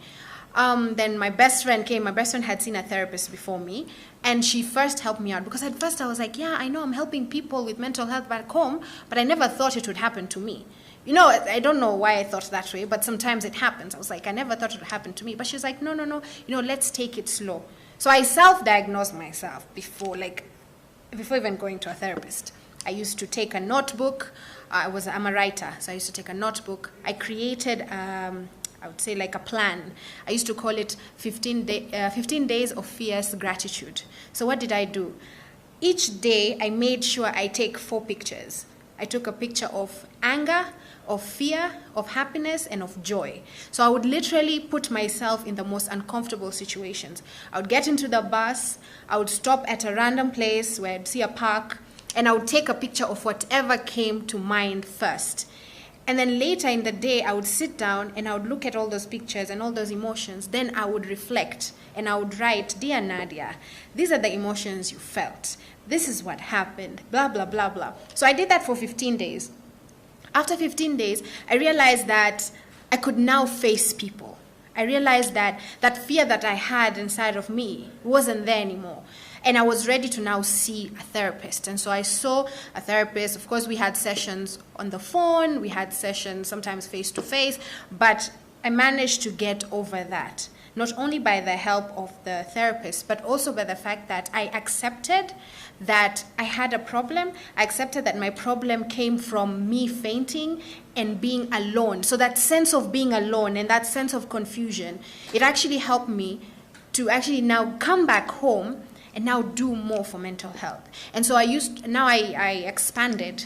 Then my best friend came. My best friend had seen a therapist before me, and she first helped me out because at first I was like, yeah, I know I'm helping people with mental health back home, but I never thought it would happen to me. You know, I don't know why I thought that way, but sometimes it happens. I was like, I never thought it would happen to me. But she's like, no, let's take it slow. So I self-diagnosed myself before even going to a therapist. I used to take a notebook. I'm a writer, so I used to take a notebook. I created, I would say like a plan. I used to call it 15 days of fierce gratitude. So what did I do? Each day, I made sure I take 4 pictures. I took a picture of anger, of fear, of happiness, and of joy. So I would literally put myself in the most uncomfortable situations. I would get into the bus, I would stop at a random place where I'd see a park, and I would take a picture of whatever came to mind first. And then later in the day, I would sit down and I would look at all those pictures and all those emotions. Then I would reflect and I would write, Dear Nadia, these are the emotions you felt. This is what happened, blah, blah, blah, blah. So I did that for 15 days. After 15 days, I realized that I could now face people. I realized that that fear that I had inside of me wasn't there anymore. And I was ready to now see a therapist. And so I saw a therapist. Of course, we had sessions on the phone. We had sessions sometimes face-to-face. But I managed to get over that, not only by the help of the therapist, but also by the fact that I accepted that I had a problem. I accepted that my problem came from me fainting and being alone. So that sense of being alone and that sense of confusion, it actually helped me to actually now come back home and now do more for mental health. And so I expanded,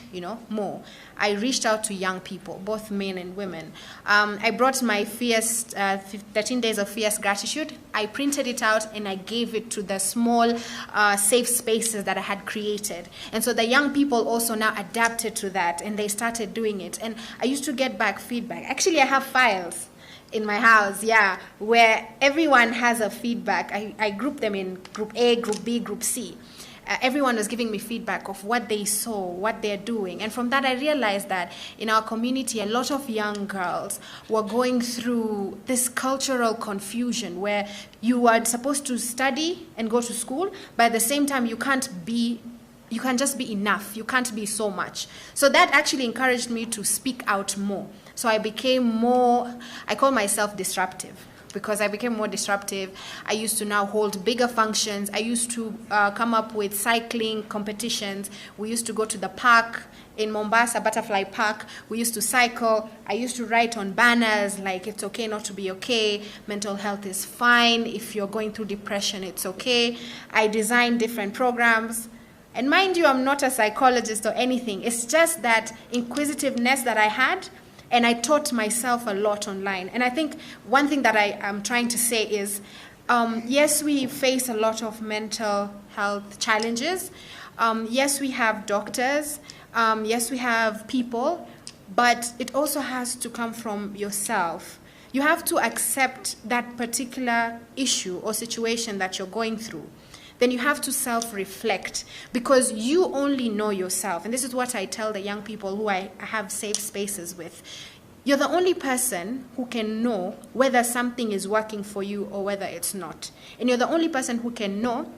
more. I reached out to young people, both men and women. I brought my 13 days of fierce gratitude. I printed it out and I gave it to the small safe spaces that I had created. And so the young people also now adapted to that and they started doing it. And I used to get back feedback. Actually, I have files in my house, where everyone has a feedback. I group them in group A, group B, group C. Everyone was giving me feedback of what they saw, what they're doing. And from that, I realized that in our community, a lot of young girls were going through this cultural confusion where you are supposed to study and go to school, but at the same time, you can't just be enough. You can't be so much. So that actually encouraged me to speak out more. So I became I call myself disruptive because I became more disruptive. I used to now hold bigger functions. I used to come up with cycling competitions. We used to go to the park in Mombasa, Butterfly Park. We used to cycle. I used to write on banners like, it's okay not to be okay. Mental health is fine. If you're going through depression, it's okay. I designed different programs. And mind you, I'm not a psychologist or anything. It's just that inquisitiveness that I had, and I taught myself a lot online. And I think one thing that I am trying to say is, yes, we face a lot of mental health challenges. Yes, we have doctors. Yes, we have people. But it also has to come from yourself. You have to accept that particular issue or situation that you're going through. Then you have to self-reflect because you only know yourself. And this is what I tell the young people who I have safe spaces with. You're the only person who can know whether something is working for you or whether it's not. And you're the only person who can know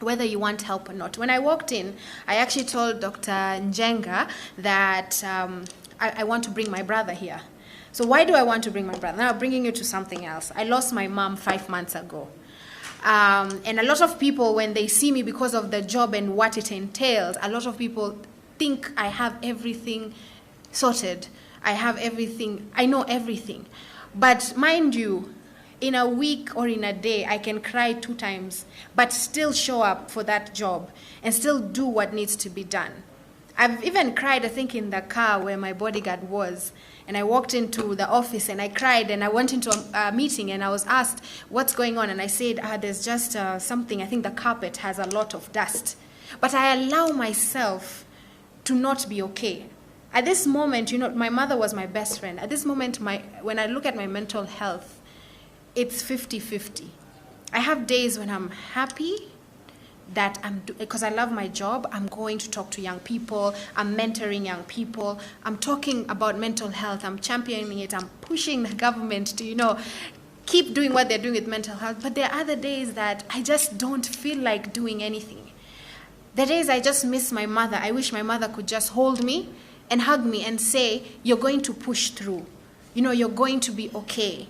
whether you want help or not. When I walked in, I actually told Dr. Njenga that I want to bring my brother here. So why do I want to bring my brother? Now I'm bringing you to something else. I lost my mom 5 months ago. And a lot of people, when they see me because of the job and what it entails, a lot of people think I have everything sorted. I have everything, I know everything. But mind you, in a week or in a day, I can cry 2 times, but still show up for that job and still do what needs to be done. I've even cried, I think, in the car where my bodyguard was. And I walked into the office and I cried, and I went into a meeting and I was asked, what's going on? And I said, there's just something, I think the carpet has a lot of dust. But I allow myself to not be okay. At this moment, my mother was my best friend. At this moment, when I look at my mental health, it's 50-50. I have days when I'm happy that because I love my job, I'm going to talk to young people, I'm mentoring young people, I'm talking about mental health, I'm championing it, I'm pushing the government to, keep doing what they're doing with mental health. But there are other days that I just don't feel like doing anything. The days I just miss my mother. I wish my mother could just hold me and hug me and say, you're going to push through. You're going to be okay.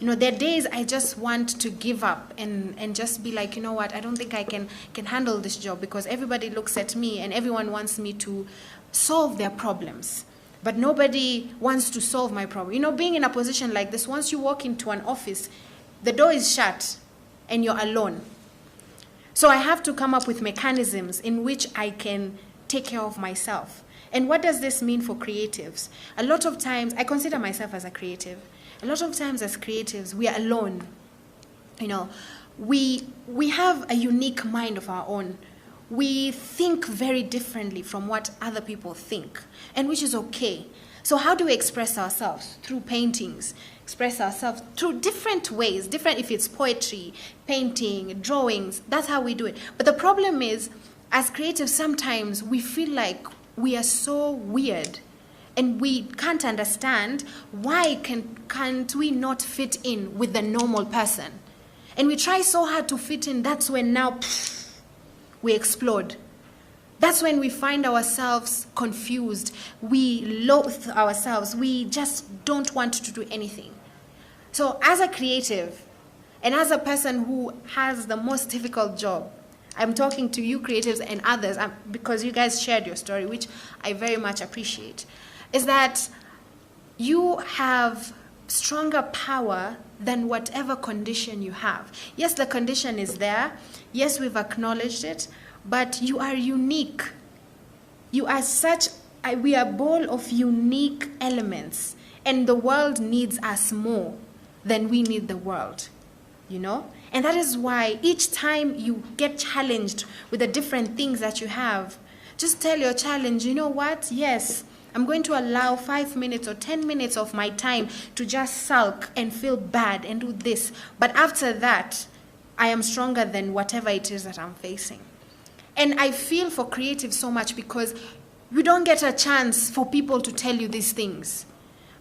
There are days I just want to give up and just be like, what, I don't think I can handle this job because everybody looks at me and everyone wants me to solve their problems. But nobody wants to solve my problem. Being in a position like this, once you walk into an office, the door is shut and you're alone. So I have to come up with mechanisms in which I can take care of myself. And what does this mean for creatives? A lot of times, I consider myself as a creative. A lot of times as creatives, we are alone. We have a unique mind of our own. We think very differently from what other people think, and which is okay. So how do we express ourselves? Through paintings, express ourselves through different ways, different if it's poetry, painting, drawings, that's how we do it. But the problem is, as creatives, sometimes we feel like we are so weird and we can't understand why can't we not fit in with the normal person. And we try so hard to fit in, that's when now we explode. That's when we find ourselves confused. We loathe ourselves. We just don't want to do anything. So as a creative, and as a person who has the most difficult job, I'm talking to you creatives and others because you guys shared your story, which I very much appreciate, is that you have stronger power than whatever condition you have. Yes, the condition is there. Yes, we've acknowledged it, but you are unique. You are we are a ball of unique elements, and the world needs us more than we need the world, And that is why each time you get challenged with the different things that you have, just tell your challenge, you know what? Yes, I'm going to allow 5 minutes or 10 minutes of my time to just sulk and feel bad and do this. But after that, I am stronger than whatever it is that I'm facing. And I feel for creatives so much because you don't get a chance for people to tell you these things.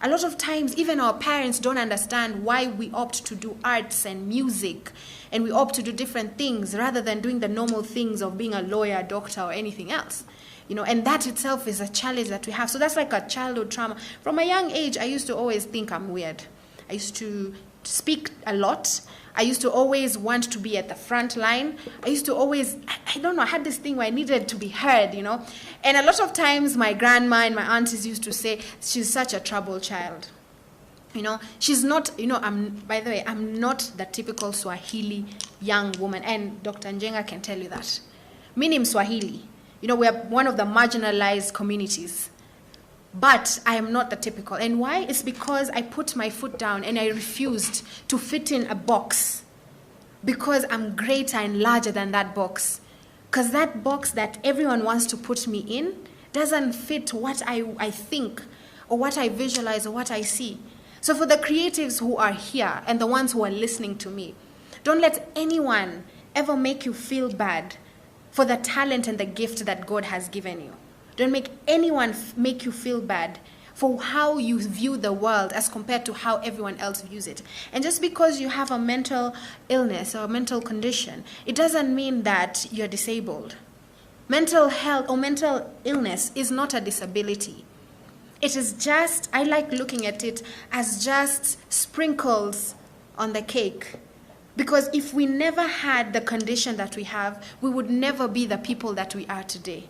A lot of times, even our parents don't understand why we opt to do arts and music, and we opt to do different things rather than doing the normal things of being a lawyer, doctor, or anything else. And that itself is a challenge that we have. So that's like a childhood trauma. From a young age, I used to always think I'm weird. I used to speak a lot. I used to always want to be at the front line. I used to always, I don't know, I had this thing where I needed to be heard, And a lot of times my grandma and my aunties used to say, she's such a troubled child. She's not, by the way, I'm not the typical Swahili young woman. And Dr. Njenga can tell you that. Minim Swahili. We are one of the marginalized communities. But I am not the typical. And why? It's because I put my foot down and I refused to fit in a box because I'm greater and larger than that box. Because that box that everyone wants to put me in doesn't fit what I think or what I visualize or what I see. So for the creatives who are here and the ones who are listening to me, don't let anyone ever make you feel bad for the talent and the gift that God has given you. Don't make anyone make you feel bad for how you view the world as compared to how everyone else views it. And just because you have a mental illness or a mental condition, it doesn't mean that you're disabled. Mental health or mental illness is not a disability. It is just, I like looking at it as just sprinkles on the cake. Because if we never had the condition that we have, we would never be the people that we are today.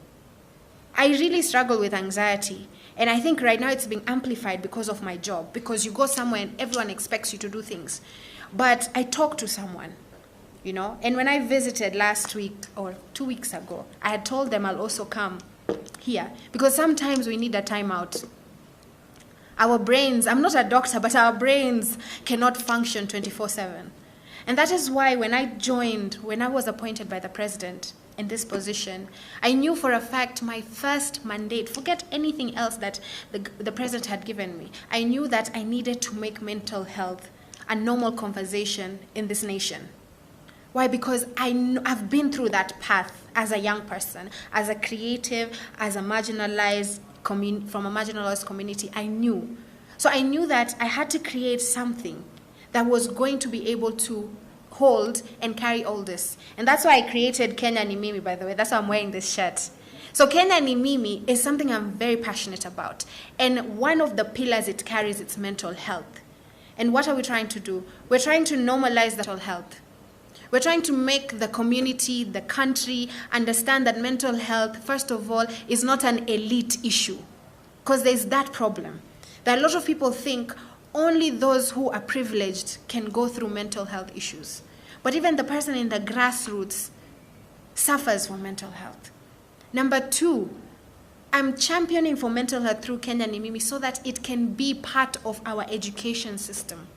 I really struggle with anxiety. And I think right now it's being amplified because of my job. Because you go somewhere and everyone expects you to do things. But I talk to someone, you know. And when I visited last week or 2 weeks ago, I had told them I'll also come here. Because sometimes we need a timeout. Our brains, I'm not a doctor, but our brains cannot function 24/7. And that is why when I was appointed by the president in this position, I knew for a fact my first mandate, forget anything else that the president had given me, I knew that I needed to make mental health a normal conversation in this nation. Why? Because I've been through that path as a young person, as a creative, as a marginalized from a marginalized community. I knew. So I knew that I had to create something that was going to be able to hold and carry all this. And that's why I created Kenya ni Mimi, by the way. That's why I'm wearing this shirt. So Kenya ni Mimi is something I'm very passionate about. And one of the pillars it carries is mental health. And what are we trying to do? We're trying to normalize mental health. We're trying to make the community, the country, understand that mental health, first of all, is not an elite issue. Because there's that problem. That a lot of people think only those who are privileged can go through mental health issues. But even the person in the grassroots suffers from mental health. Number two, I'm championing for mental health through Kenya ni Mimi so that it can be part of our education system.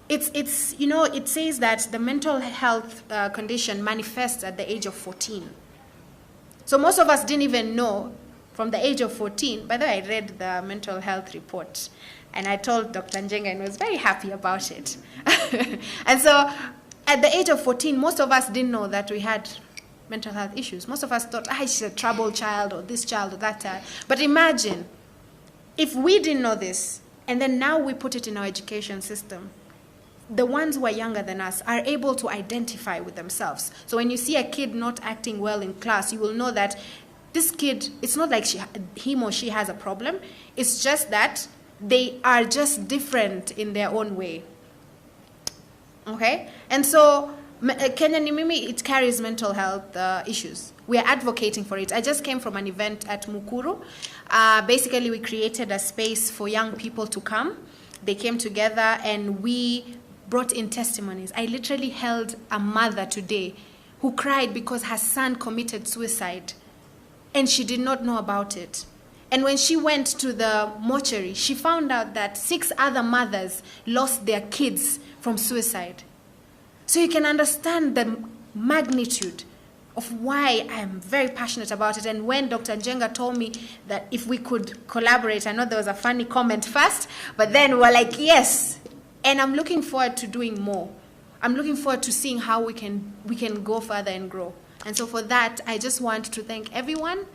It's you know, it says that the mental health condition manifests at the age of 14. So most of us didn't even know from the age of 14. By the way, I read the mental health report, and I told Dr. Njenga and was very happy about it. And so at the age of 14, most of us didn't know that we had mental health issues. Most of us thought, she's a troubled child, or this child, or that child. But imagine, if we didn't know this, and then now we put it in our education system, the ones who are younger than us are able to identify with themselves. So when you see a kid not acting well in class, you will know that this kid, it's not like him or she has a problem. It's just that they are just different in their own way. Okay? And so Kenya ni Mimi, it carries mental health issues. We are advocating for it. I just came from an event at Mukuru. Basically, we created a space for young people to come. They came together and we brought in testimonies. I literally held a mother today who cried because her son committed suicide and she did not know about it. And when she went to the mortuary, she found out that 6 other mothers lost their kids from suicide. So you can understand the magnitude of why I'm very passionate about it. And when Dr. Njenga told me that if we could collaborate, I know there was a funny comment first, but then we were like, yes. And I'm looking forward to doing more. I'm looking forward to seeing how we can go further and grow. And so for that, I just want to thank everyone.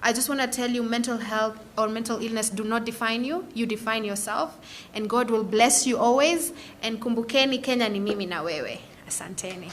I just want to tell you, mental health or mental illness do not define you. You define yourself. And God will bless you always. And kumbukeni, Kenya ni mimi na wewe. Asanteni.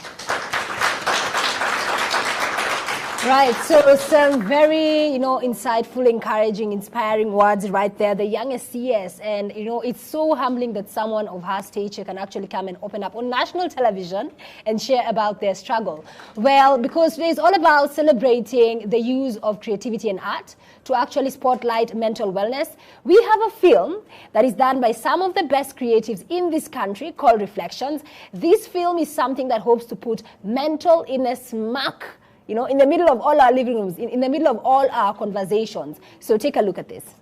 Right, so some very, insightful, encouraging, inspiring words right there. The youngest CS, and, it's so humbling that someone of her stature can actually come and open up on national television and share about their struggle. Well, because today is all about celebrating the use of creativity and art to actually spotlight mental wellness, we have a film that is done by some of the best creatives in this country called Reflections. This film is something that hopes to put mental illness smack in the middle of all our living rooms, in the middle of all our conversations. So take a look at this. Let's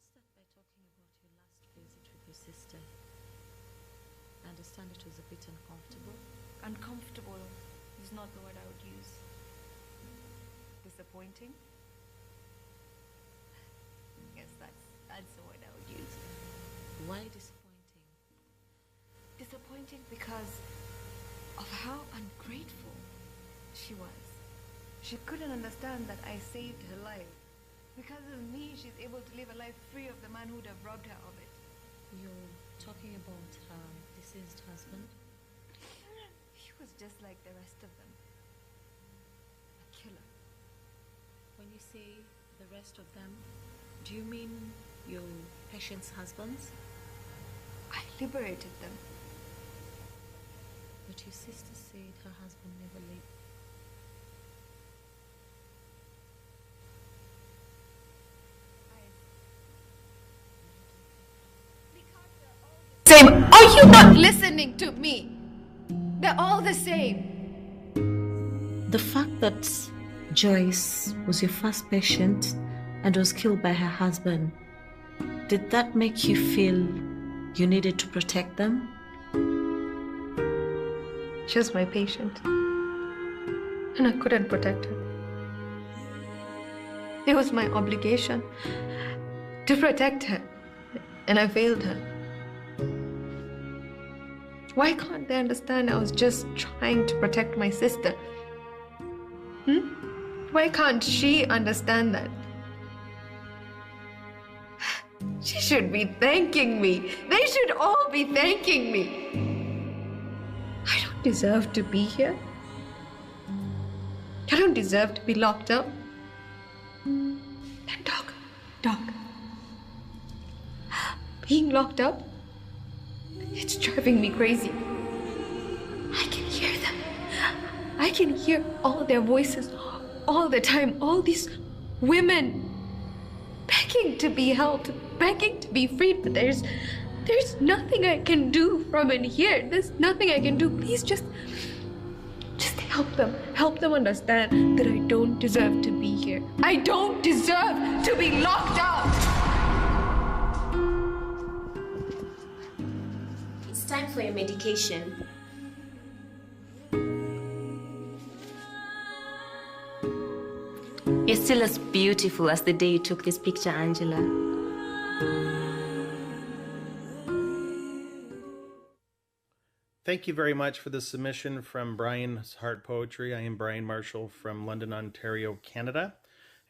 start by talking about your last visit with your sister. I understand it was a bit uncomfortable. Uncomfortable is not the word I would use. Disappointing? Yes, that's the word I would use. Why disappointing? Disappointing because of how ungrateful she she was. She couldn't understand that I saved her life. Because of me, she's able to live a life free of the man who would have robbed her of it. You're talking about her deceased husband? He was just like the rest of them. A killer. When you say the rest of them, do you mean your patient's husbands? I liberated them. But your sister said her husband never lived. Same. Are you not listening to me? They're all the same. The fact that Joyce was your first patient and was killed by her husband, did that make you feel you needed to protect them? She was my patient, and I couldn't protect her. It was my obligation to protect her, and I failed her. Why can't they understand I was just trying to protect my sister? Why can't she understand that? She should be thanking me. They should all be thanking me. I don't deserve to be here. I don't deserve to be locked up. That dog. Being locked up, it's driving me crazy. I can hear them. I can hear all their voices all the time. All these women begging to be helped, begging to be freed, but there's nothing I can do from in here. There's nothing I can do. Please just help them. Help them understand that I don't deserve to be here. I don't deserve to be locked up. It's time for your medication. You're still as beautiful as the day you took this picture, Angela. Thank you very much for the submission from Brian's Heart Poetry. I am Brian Marshall from London, Ontario, Canada,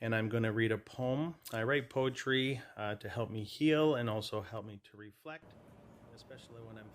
and I'm going to read a poem. I write poetry to help me heal and also help me to reflect, especially when I'm...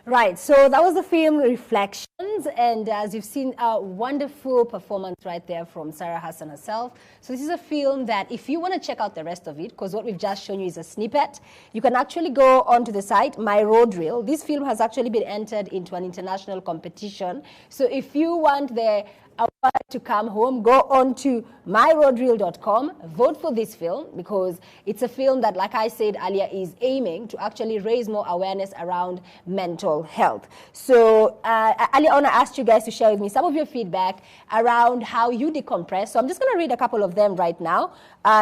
Right, so that was the film Reflections, and as you've seen, a wonderful performance right there from Sarah Hassan herself. So this is a film that if you want to check out the rest of it, because what we've just shown you is a snippet, you can actually go onto the site, My Road Reel. This film has actually been entered into an international competition. So if you want the award to come home, go on to myroadreel.com, vote for this film, because it's a film that, like I said earlier, is aiming to actually raise more awareness around mental health. So earlier on, I asked you guys to share with me some of your feedback around how you decompress. So I'm just going to read a couple of them right now.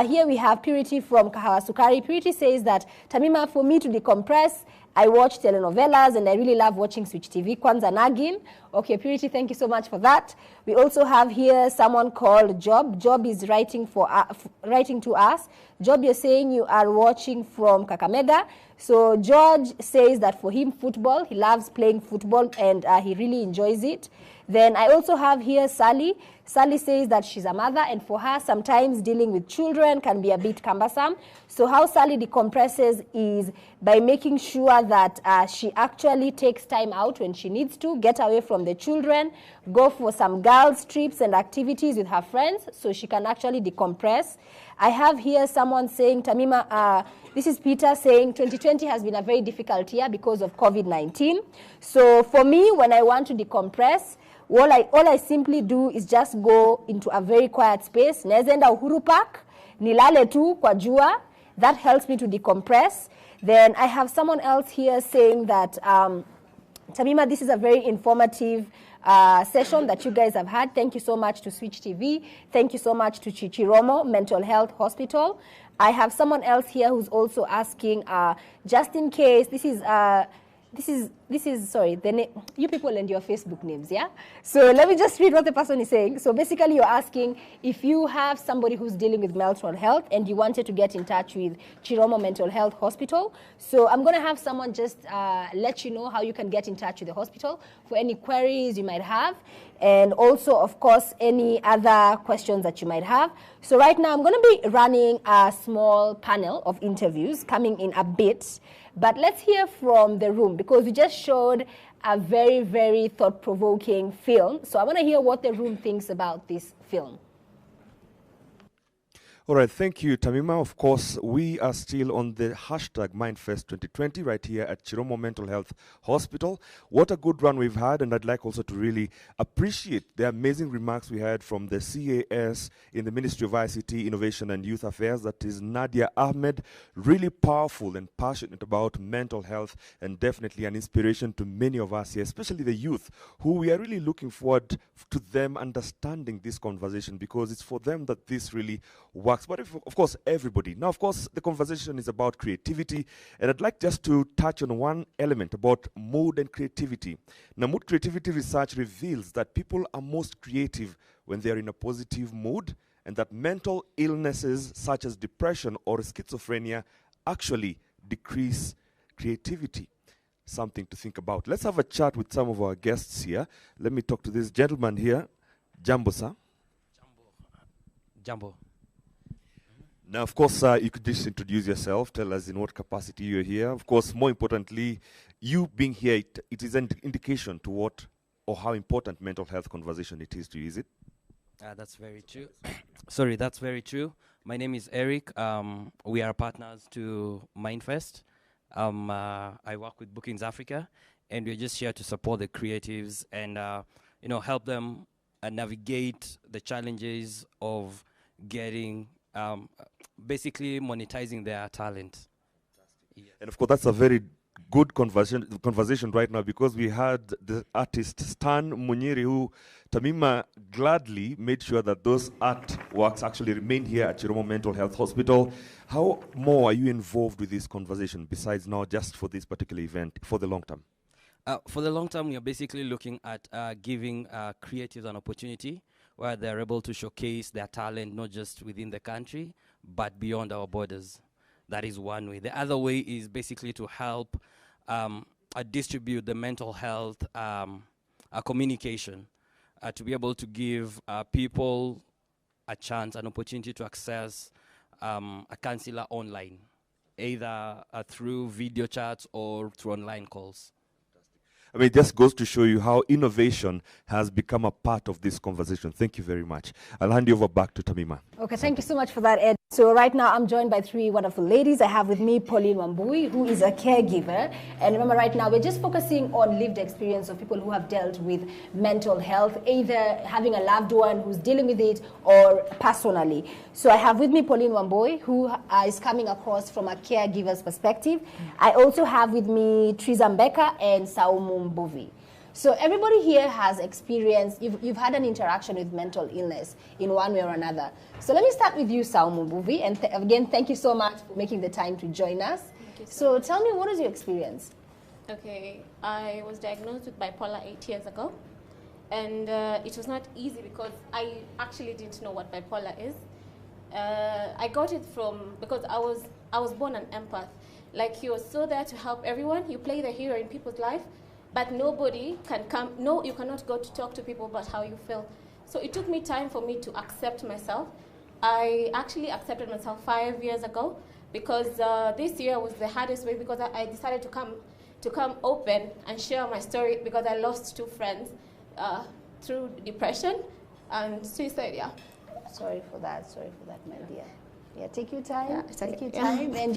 Here we have Purity from Kahawa Sukari. Purity says that, Tamima, for me to decompress, I watch telenovelas and I really love watching Switch TV, Kwanza Nagin. Okay, Purity, thank you so much for that. We also have here someone called Job. Job is writing to us. Job, you're saying you are watching from Kakamega. So George says that for him, football, he loves playing football and he really enjoys it. Then I also have here Sally. Sally says that she's a mother, and for her, sometimes dealing with children can be a bit cumbersome. So how Sally decompresses is by making sure that she actually takes time out when she needs to, get away from the children, go for some girls' trips and activities with her friends so she can actually decompress. I have here someone saying, Tamima, this is Peter saying 2020 has been a very difficult year because of COVID-19. So for me, when I want to decompress, all I simply do is just go into a very quiet space. Naezenda Uhuru Park, nilale tu kwa jua. That helps me to decompress. Then I have someone else here saying that, Tamima, this is a very informative session that you guys have had. Thank you so much to Switch TV. Thank you so much to Chichiromo Mental Health Hospital. I have someone else here who's also asking, just in case, this is this is sorry, you people and your Facebook names, yeah? So let me just read what the person is saying. So basically you're asking if you have somebody who's dealing with mental health and you wanted to get in touch with Chiromo Mental Health Hospital. So I'm going to have someone just let you know how you can get in touch with the hospital for any queries you might have, and also, of course, any other questions that you might have. So right now I'm going to be running a small panel of interviews coming in a bit. But let's hear from the room, because we just showed a very, very thought-provoking film. So I want to hear what the room thinks about this film. All right, thank you, Tamima. Of course, we are still on the hashtag MindFest 2020 right here at Chiromo Mental Health Hospital. What a good run we've had, and I'd like also to really appreciate the amazing remarks we had from the CAS in the Ministry of ICT, Innovation and Youth Affairs, that is Nadia Ahmed, really powerful and passionate about mental health, and definitely an inspiration to many of us here, especially the youth, who we are really looking forward to them understanding this conversation, because it's for them that this really works. But of course, everybody. Now, of course, the conversation is about creativity, and I'd like just to touch on one element about mood and creativity. Now, mood creativity research reveals that people are most creative when they are in a positive mood, and that mental illnesses such as depression or schizophrenia actually decrease creativity. Something to think about. Let's have a chat with some of our guests here. Let me talk to this gentleman here. Jambo, sir. Jambo. Now, of course, you could just introduce yourself, tell us in what capacity you're here. Of course, more importantly, you being here, it is an indication to what or how important mental health conversation it is to you, is it? That's very true. Sorry, that's very true. My name is Eric. We are partners to MindFest. I work with Bookings Africa, and we're just here to support the creatives and help them navigate the challenges of getting basically monetizing their talent. And of course, that's a very good conversation right now, because we had the artist Stan Munyiri, who Tamima gladly made sure that those artworks actually remain here at Chiromo Mental Health Hospital. How more are you involved with this conversation besides now just for this particular event for the long term? For the long term, we are basically looking at giving creatives an opportunity where they're able to showcase their talent, not just within the country, but beyond our borders. That is one way. The other way is basically to help distribute the mental health communication, to be able to give people a chance, an opportunity to access a counselor online, either through video chats or through online calls. I mean, it just goes to show you how innovation has become a part of this conversation. Thank you very much. I'll hand you over back to Tamima. Okay, thank you so much for that, Ed. So right now I'm joined by three wonderful ladies. I have with me Pauline Wambui, who is a caregiver. And remember, right now we're just focusing on lived experience of people who have dealt with mental health, either having a loved one who's dealing with it or personally. So I have with me Pauline Wambui, who is coming across from a caregiver's perspective. I also have with me Triza Mbeka and Saumu Mbuvi. So everybody here has experienced, you've had an interaction with mental illness in one way or another. So let me start with you, Saumu Mbuvi, and again, thank you so much for making the time to join us. So tell me, what is your experience? Okay, I was diagnosed with bipolar 8 years ago, and it was not easy because I actually didn't know what bipolar is. I got it because I was born an empath. Like, you're so there to help everyone, you play the hero in people's life, but nobody can come, you cannot go to talk to people about how you feel. So it took me time for me to accept myself. I actually accepted myself 5 years ago, because this year was the hardest way, because I decided to come open and share my story, because I lost 2 friends through depression and suicide, yeah. Sorry for that, my dear. Yeah, take your time, yeah, take your time. And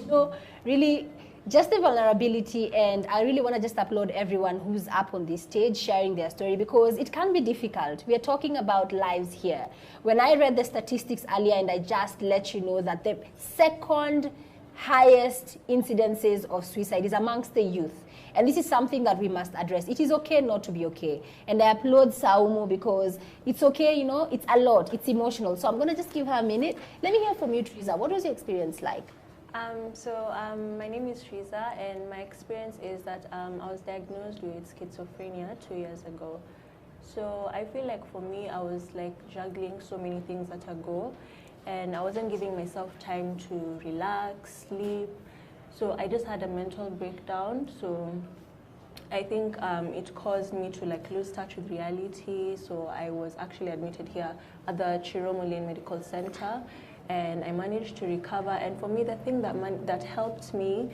really, just the vulnerability, and I really want to just applaud everyone who's up on this stage sharing their story, because it can be difficult. We are talking about lives here. When I read the statistics earlier, and I just let you know that the second highest incidences of suicide is amongst the youth. And this is something that we must address. It is okay not to be okay. And I applaud Saumu, because it's okay, it's a lot, it's emotional. So I'm going to just give her a minute. Let me hear from you, Teresa. What was your experience like? My name is Shriza, and my experience is that I was diagnosed with schizophrenia 2 years ago. So I feel like for me, I was like juggling so many things at a go, and I wasn't giving myself time to relax, sleep. So I just had a mental breakdown. So I think it caused me to like lose touch with reality. So I was actually admitted here at the Chiromo Lane Medical Center, and I managed to recover. And for me, the thing that helped me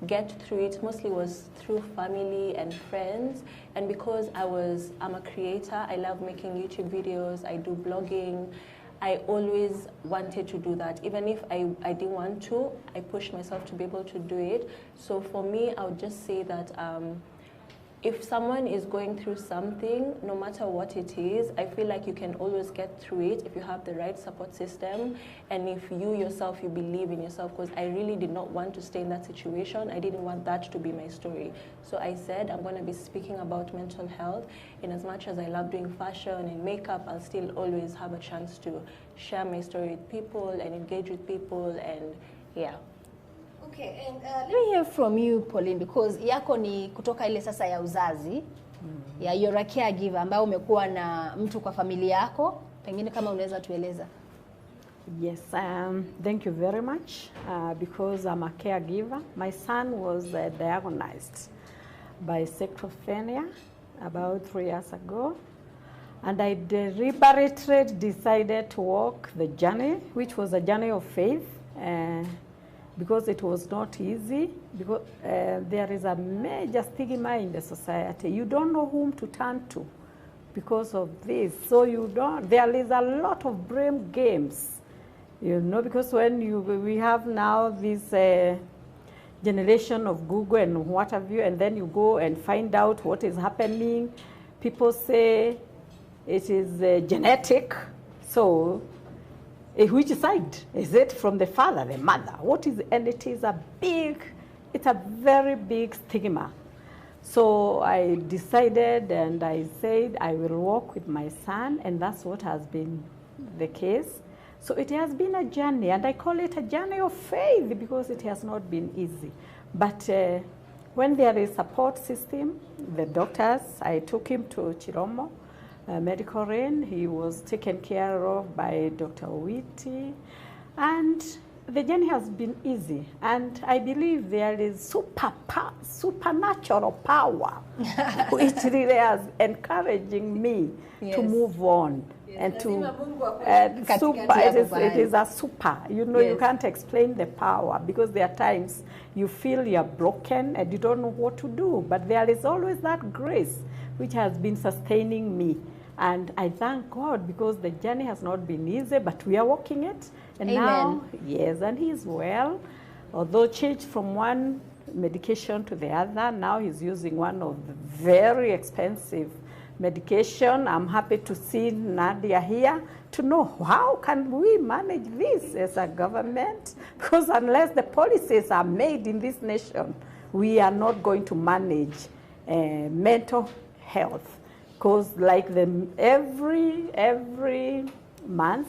get through it mostly was through family and friends. And because I'm a creator, I love making YouTube videos, I do blogging. I always wanted to do that. Even if I didn't want to, I pushed myself to be able to do it. So for me, I would just say that if someone is going through something, no matter what it is, I feel like you can always get through it if you have the right support system and if you yourself, you believe in yourself, because I really did not want to stay in that situation. I didn't want that to be my story. So I said, I'm going to be speaking about mental health. And as much as I love doing fashion and makeup, I'll still always have a chance to share my story with people and engage with people, and yeah. Okay, and let me hear from you, Pauline, because yako ni kutoka ile sasa ya uzazi, ya you're a caregiver ambao umekuwa na mtu kwa familia yako, pengine kama unaweza tueleza. Yes, thank you very much, because I'm a caregiver. My son was diagnosed by schizophrenia about 3 years ago, and I deliberately decided to walk the journey, which was a journey of faith, because it was not easy, because there is a major stigma in the society. You don't know whom to turn to because of this. So there is a lot of blame games, you know, because when we have now this generation of Google and what have you, and then you go and find out what is happening. People say it is genetic, so which side? Is it from the father, the mother? What is, and it is it's a very big stigma. So I decided and I said I will walk with my son, and that's what has been the case. So it has been a journey, and I call it a journey of faith because it has not been easy. But when there is support system, the doctors, I took him to Chiromo Medical Lane. He was taken care of by Dr. Owiti, and the journey has been easy. And I believe there is supernatural power, which really is encouraging me to move on. And to it is a super, you know, you can't explain the power, because there are times you feel you're broken and you don't know what to do, but there is always that grace which has been sustaining me. And I thank God, because the journey has not been easy, but we are walking it. And Amen. now, yes, and he's well, although changed from one medication to the other. Now he's using one of the very expensive medication. I'm happy to see Nadia here to know how can we manage this as a government, because unless the policies are made in this nation, we are not going to manage mental health. Because like every month,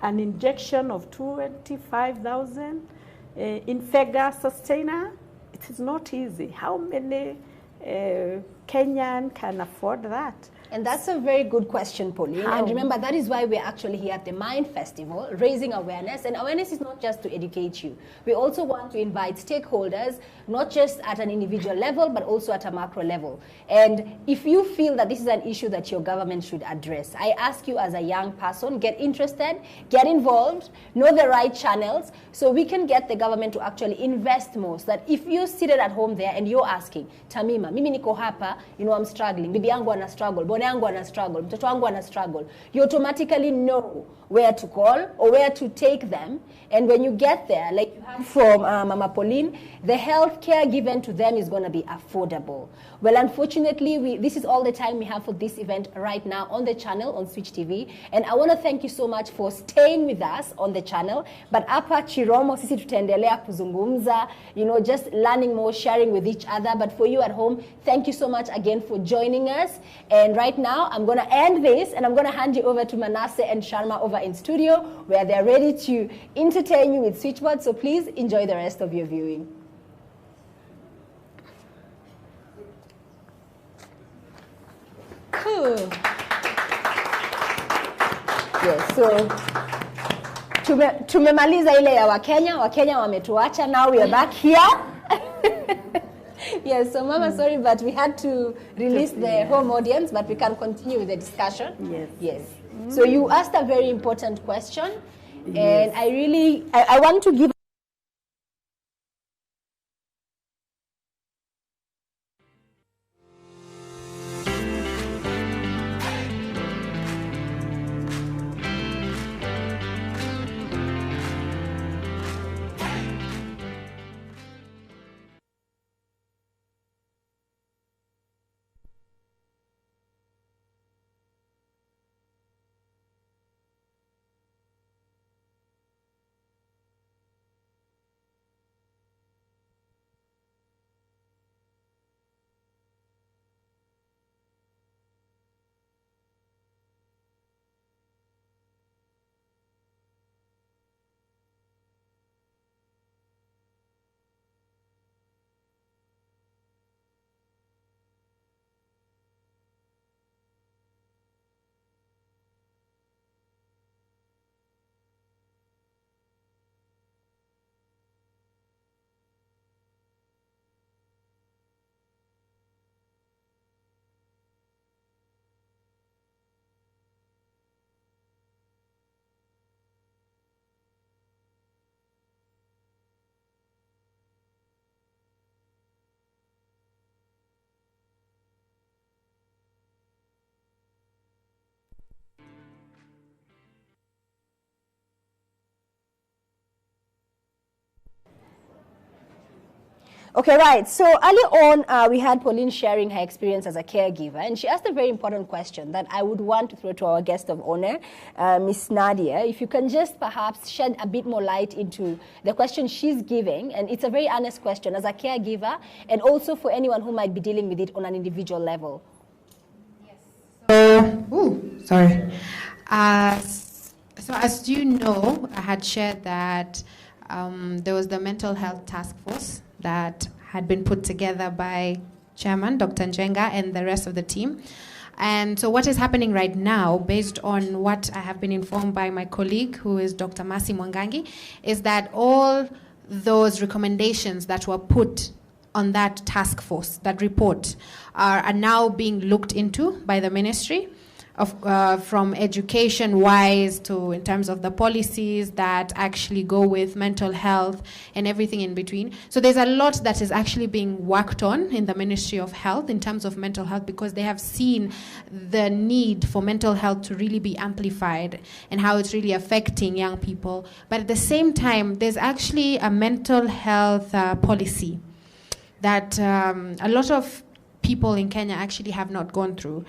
an injection of 25,000 in Fega sustainer, it is not easy. How many Kenyan can afford that? And that's a very good question, Pauline. How? And remember, that is why we're actually here at the Mind Festival, raising awareness. And awareness is not just to educate you. We also want to invite stakeholders, not just at an individual level, but also at a macro level. And if you feel that this is an issue that your government should address, I ask you as a young person, get interested, get involved, know the right channels, so we can get the government to actually invest more. So that if you're seated at home there and you're asking, Tamima, mimi niko hapa, you know, I'm struggling, bibi yangu ana struggle, bwana yangu ana struggle, mtoto wangu ana struggle, you automatically know where to call or where to take them. And when you get there, like you heard from Mama Pauline, the health care given to them is going to be affordable. Well, unfortunately, this is all the time we have for this event right now on the channel, on Switch TV. And I want to thank you so much for staying with us on the channel. But hapa Chiromo, sisi tutaendelea kuzungumza, you know, just learning more, sharing with each other. But for you at home, thank you so much again for joining us. And right right now, I'm going to end this, and I'm going to hand you over to Manasseh and Sharma over in studio, where they're ready to entertain you with Switchboard. So please enjoy the rest of your viewing. Cool. Yes, so tumemaliza ile ya Wakenya wametuacha, now we are back here. Yes, so Mama, sorry, but we had to release the home audience, but we can continue with the discussion. Yes. Yes. So you asked a very important question, and I want to give Okay, right. So early on, we had Pauline sharing her experience as a caregiver, and she asked a very important question that I would want to throw to our guest of honor, Miss Nadia. If you can just perhaps shed a bit more light into the question she's giving, and it's a very honest question as a caregiver, and also for anyone who might be dealing with it on an individual level. Sorry. So as you know, I had shared that there was the mental health task force that had been put together by Chairman Dr. Njenga and the rest of the team. And so what is happening right now, based on what I have been informed by my colleague, who is Dr. Masi Mwangangi, is that all those recommendations that were put on that task force, that report, are now being looked into by the ministry. From education-wise to in terms of the policies that actually go with mental health and everything in between. So there's a lot that is actually being worked on in the Ministry of Health in terms of mental health, because they have seen the need for mental health to really be amplified and how it's really affecting young people. But at the same time, there's actually a mental health policy that a lot of people in Kenya actually have not gone through,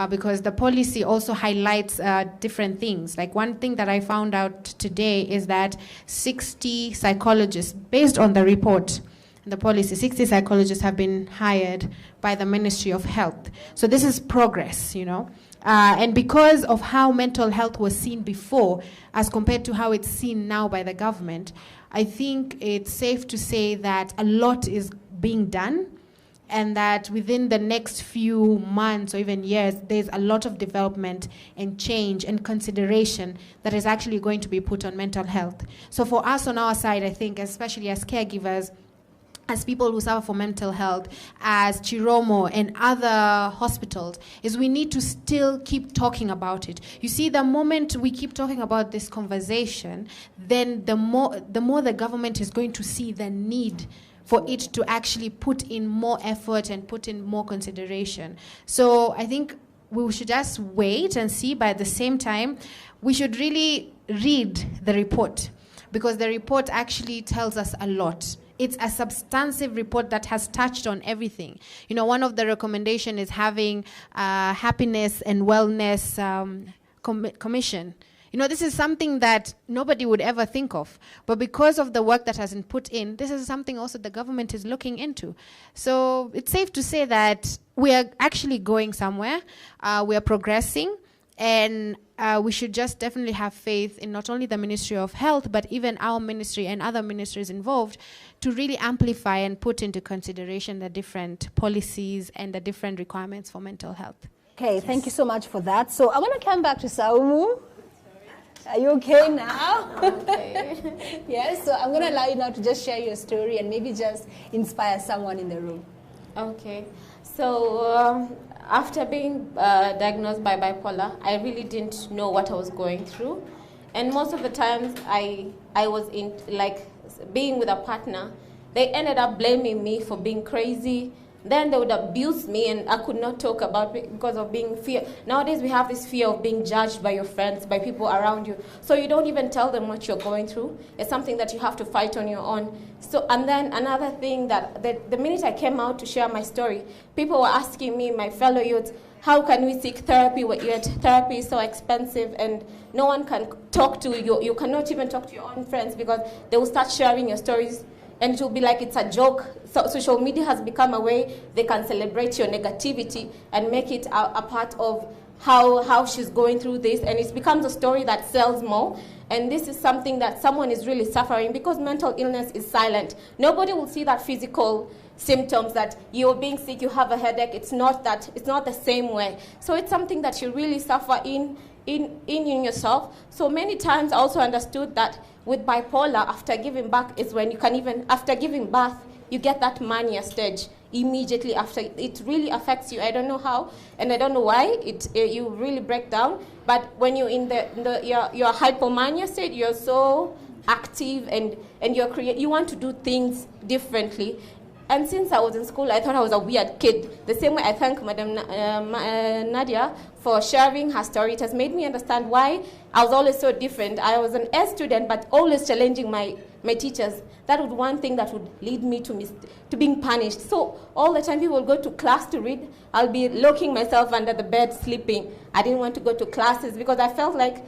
because the policy also highlights different things. Like one thing that I found out today is that 60 psychologists, based on the report, the policy, 60 psychologists have been hired by the Ministry of Health. So this is progress, you know. And because of how mental health was seen before as compared to how it's seen now by the government, I think it's safe to say that a lot is being done, and that within the next few months or even years, there's a lot of development and change and consideration that is actually going to be put on mental health. So for us on our side, I think, especially as caregivers, as people who suffer from mental health, as Chiromo and other hospitals, is we need to still keep talking about it. You see, the moment we keep talking about this conversation, then the more the government is going to see the need for it to actually put in more effort and put in more consideration. So I think we should just wait and see, but at the same time, we should really read the report, because the report actually tells us a lot. It's a substantive report that has touched on everything. You know, one of the recommendations is having happiness and wellness commission. You know, this is something that nobody would ever think of. But because of the work that has been put in, this is something also the government is looking into. So it's safe to say that we are actually going somewhere. We are progressing. And we should just definitely have faith in not only the Ministry of Health, but even our ministry and other ministries involved to really amplify and put into consideration the different policies and the different requirements for mental health. Okay, thank you so much for that. So I want to come back to Saumu. Are you okay now? Okay. Yes, so I'm going to allow you now to just share your story and maybe just inspire someone in the room. Okay. So after being diagnosed by bipolar, I really didn't know what I was going through. And most of the times I was in, like, being with a partner, they ended up blaming me for being crazy. Then they would abuse me and I could not talk about it because of being fear. Nowadays we have this fear of being judged by your friends, by people around you. So you don't even tell them what you're going through. It's something that you have to fight on your own. So, and then another thing that the minute I came out to share my story, people were asking me, my fellow youths, how can we seek therapy when yet therapy is so expensive and no one can talk to you. You cannot even talk to your own friends because they will start sharing your stories and it will be like it's a joke. So social media has become a way they can celebrate your negativity and make it a part of how she's going through this, and it becomes a story that sells more. And this is something that someone is really suffering because mental illness is silent. Nobody will see that physical symptoms that you're being sick, you have a headache. It's not the same way. So it's something that you really suffer in yourself. So many times I also understood that with bipolar, after giving birth is when you can even, after giving birth, you get that mania stage immediately after. It really affects you. I don't know how, and I don't know why. You really break down. But when you're in your hypomania state, you're so active and you want to do things differently. And since I was in school, I thought I was a weird kid. The same way I thank Madam Nadia for sharing her story. It has made me understand why I was always so different. I was an S student, but always challenging my teachers. That was one thing that would lead me to being punished. So all the time people would go to class to read, I'll be locking myself under the bed, sleeping. I didn't want to go to classes because I felt like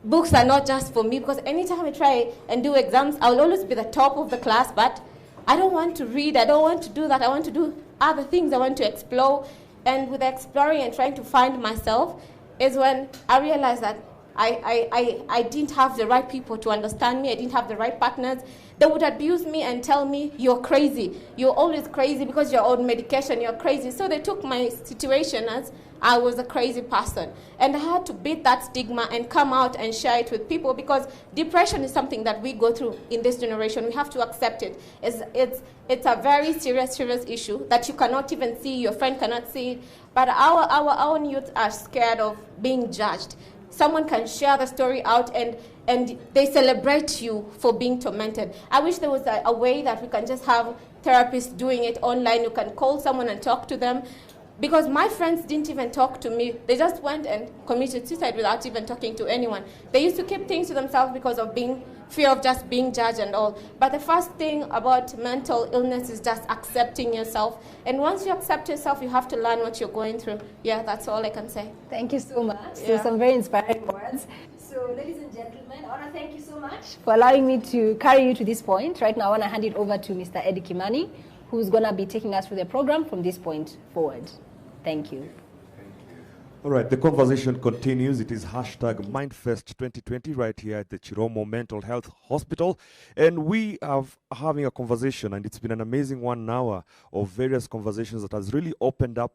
books are not just for me, because anytime I try and do exams, I will always be the top of the class, but I don't want to read, I don't want to do that, I want to do other things, I want to explore. And with exploring and trying to find myself is when I realized that I didn't have the right people to understand me, I didn't have the right partners. They would abuse me and tell me, you're crazy, you're always crazy because you're on medication, you're crazy. So they took my situation as I was a crazy person. And I had to beat that stigma and come out and share it with people, because depression is something that we go through in this generation. We have to accept it. It's a very serious issue that you cannot even see, your friend cannot see it. But our own youth are scared of being judged. Someone can share the story out and they celebrate you for being tormented. I wish there was a way that we can just have therapists doing it online. You can call someone and talk to them. Because my friends didn't even talk to me. They just went and committed suicide without even talking to anyone. They used to keep things to themselves because of fear of just being judged and all. But the first thing about mental illness is just accepting yourself. And once you accept yourself, you have to learn what you're going through. Yeah, that's all I can say. Thank you so much. Yeah. So some very inspiring words. So ladies and gentlemen, I want to thank you so much for allowing me to carry you to this point. Right now, I want to hand it over to Mr. Eddie Kimani, who's going to be taking us through the program from this point forward. Thank you. All right, the conversation continues. It is hashtag Mindfest 2020 right here at the Chiromo Mental Health Hospital. And we are having a conversation, and it's been an amazing 1 hour of various conversations that has really opened up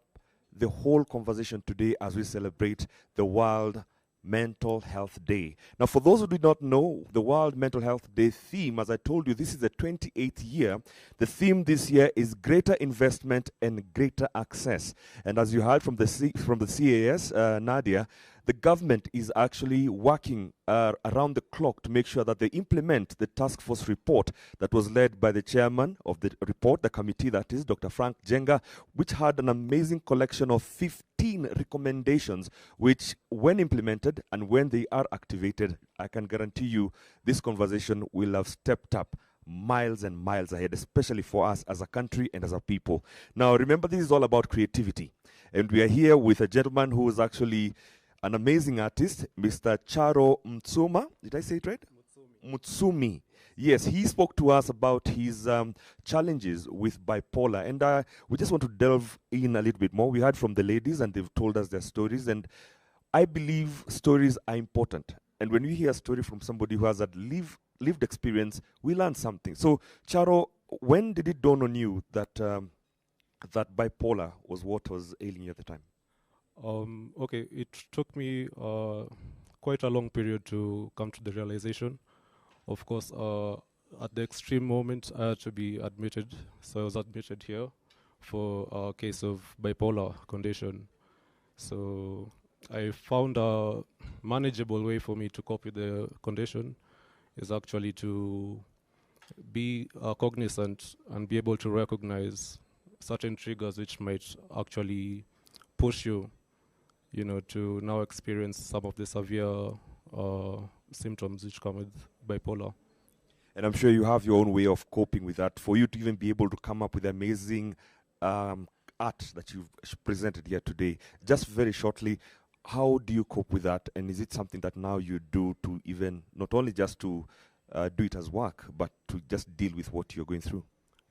the whole conversation today as we celebrate the World Mental Health Day. Now, for those who do not know, the World Mental Health Day theme, as I told you, this is the 28th year. The theme this year is greater investment and greater access. And as you heard from the CAS, Nadia, the government is actually working around the clock to make sure that they implement the task force report that was led by the chairman of the report, the committee that is, Dr. Frank Jenga, which had an amazing collection of 15 recommendations, which when implemented and when they are activated, I can guarantee you this conversation will have stepped up miles and miles ahead, especially for us as a country and as a people. Now, remember, this is all about creativity. And we are here with a gentleman who is actually an amazing artist, Mr. Charo Mtsuma. Did I say it right? Mutsumi. Yes, he spoke to us about his challenges with bipolar, and we just want to delve in a little bit more. We heard from the ladies, and they've told us their stories, and I believe stories are important. And when we hear a story from somebody who has a lived experience, we learn something. So, Charo, when did it dawn on you that that bipolar was what was ailing you at the time? Okay, it took me quite a long period to come to the realization. Of course, at the extreme moment, I had to be admitted. So I was admitted here for a case of bipolar condition. So I found a manageable way for me to cope with the condition is actually to be cognizant and be able to recognize certain triggers which might actually push you, to now experience some of the severe symptoms which come with bipolar. And I'm sure you have your own way of coping with that. For you to even be able to come up with amazing art that you've presented here today, just very shortly, how do you cope with that? And is it something that now you do to even, not only just to do it as work, but to just deal with what you're going through?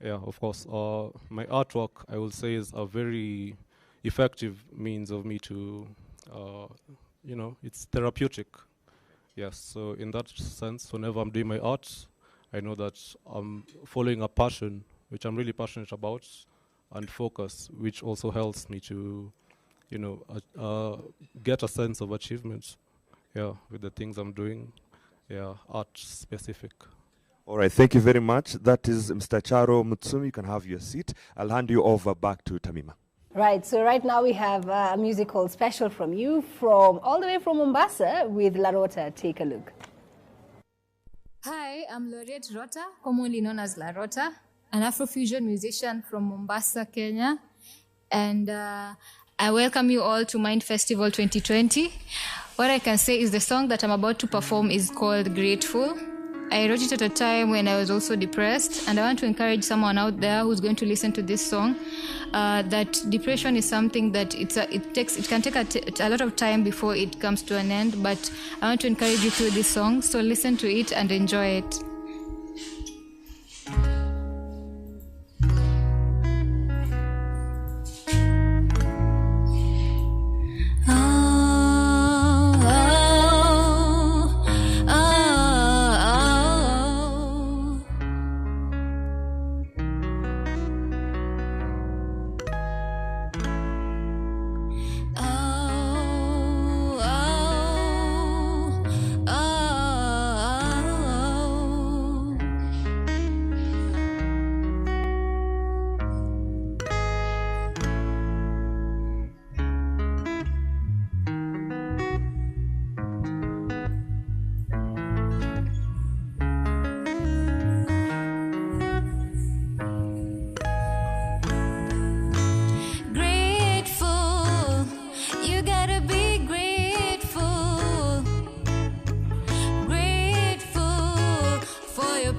Yeah, of course. My artwork, I will say, is a very effective means of me to, it's therapeutic. Yes, so in that sense, whenever I'm doing my art, I know that I'm following a passion, which I'm really passionate about, and focus, which also helps me to, get a sense of achievement, with the things I'm doing, art specific. All right, thank you very much. That is Mr. Charo Mutsumi. You can have your seat. I'll hand you over back to Tamima. Right, so right now we have a musical special from you, from all the way from Mombasa with La Rota. Take a look. Hi, I'm Laureate Rota, commonly known as La Rota, an Afrofusion musician from Mombasa, Kenya. And I welcome you all to Mind Festival 2020. What I can say is the song that I'm about to perform is called Grateful. I wrote it at a time when I was also depressed, and I want to encourage someone out there who's going to listen to this song that depression is something that it can take a lot of time before it comes to an end, but I want to encourage you through this song, so listen to it and enjoy it.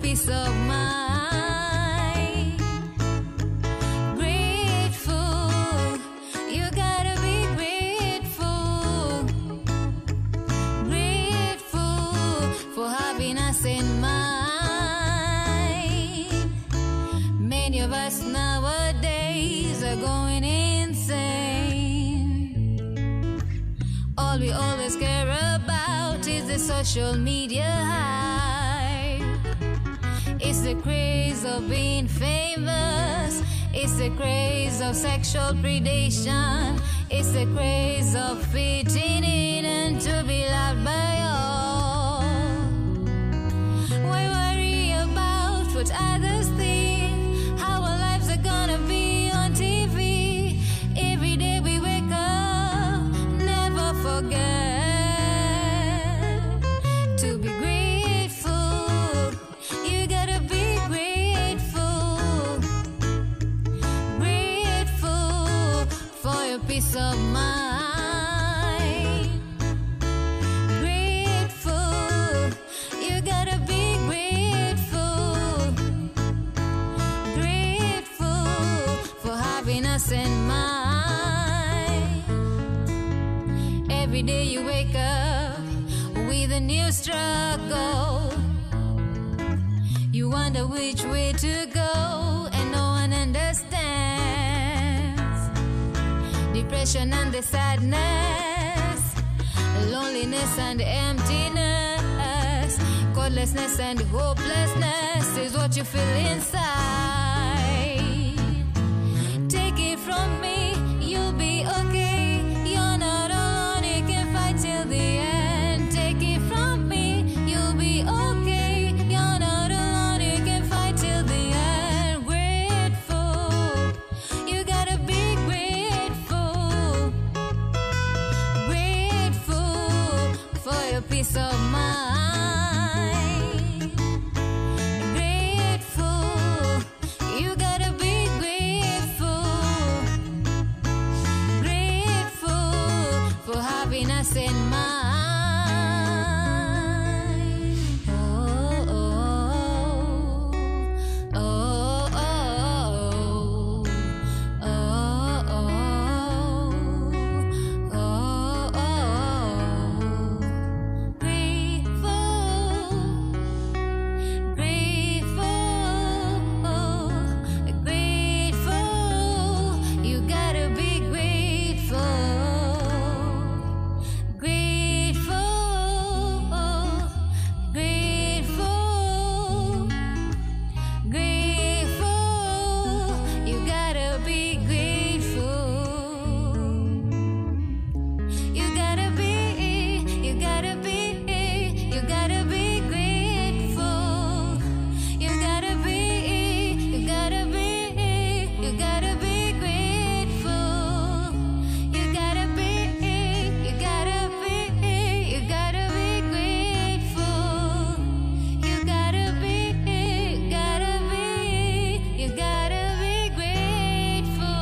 Peace of mind. Grateful, you gotta be grateful. Grateful for having us in mind. Many of us nowadays are going insane. All we always care about is the social media hype. It's the craze of being famous. It's the craze of sexual predation. It's the craze of fitting in and to be loved by all. Why worry about what others think? How our lives are gonna be on TV. Every day we wake up, never forget to be grateful. You gotta be grateful. Grateful for your peace of mind. Grateful. You gotta be grateful. Grateful for having us in mind. Every day you wake up with a new struggle. You wonder which way to go, and no one understands. Depression and the sadness, loneliness and emptiness, godlessness and hopelessness is what you feel inside. Take it from me, you'll be okay. You're not alone, you can fight till the end. Take it from me, you'll be okay. You're not alone, you can fight till the end. Grateful, you gotta be grateful. Grateful for your peace of mind. Grateful, you gotta be grateful. Grateful for happiness in mind. Oh, oh, oh, oh, oh, oh, oh, oh. Grateful, grateful, grateful. You gotta be grateful. Grateful, grateful, grateful. You gotta be grateful. You gotta be, you gotta be, you gotta be grateful. You gotta be, you gotta be, you gotta be grateful. You gotta be, you gotta be, you gotta be grateful. You gotta be, you gotta be, you gotta be grateful.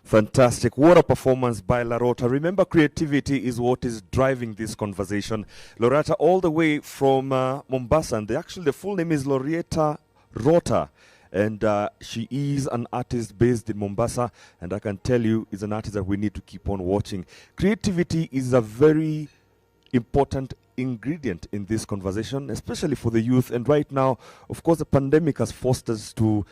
Fantastic. What a performance by Loretta. Remember, creativity is what is driving this conversation. Loretta, all the way from Mombasa, and the full name is Loretta Rota. And she is an artist based in Mombasa, and I can tell you, is an artist that we need to keep on watching. Creativity is a very important ingredient in this conversation, especially for the youth. And right now, of course, the pandemic has forced us to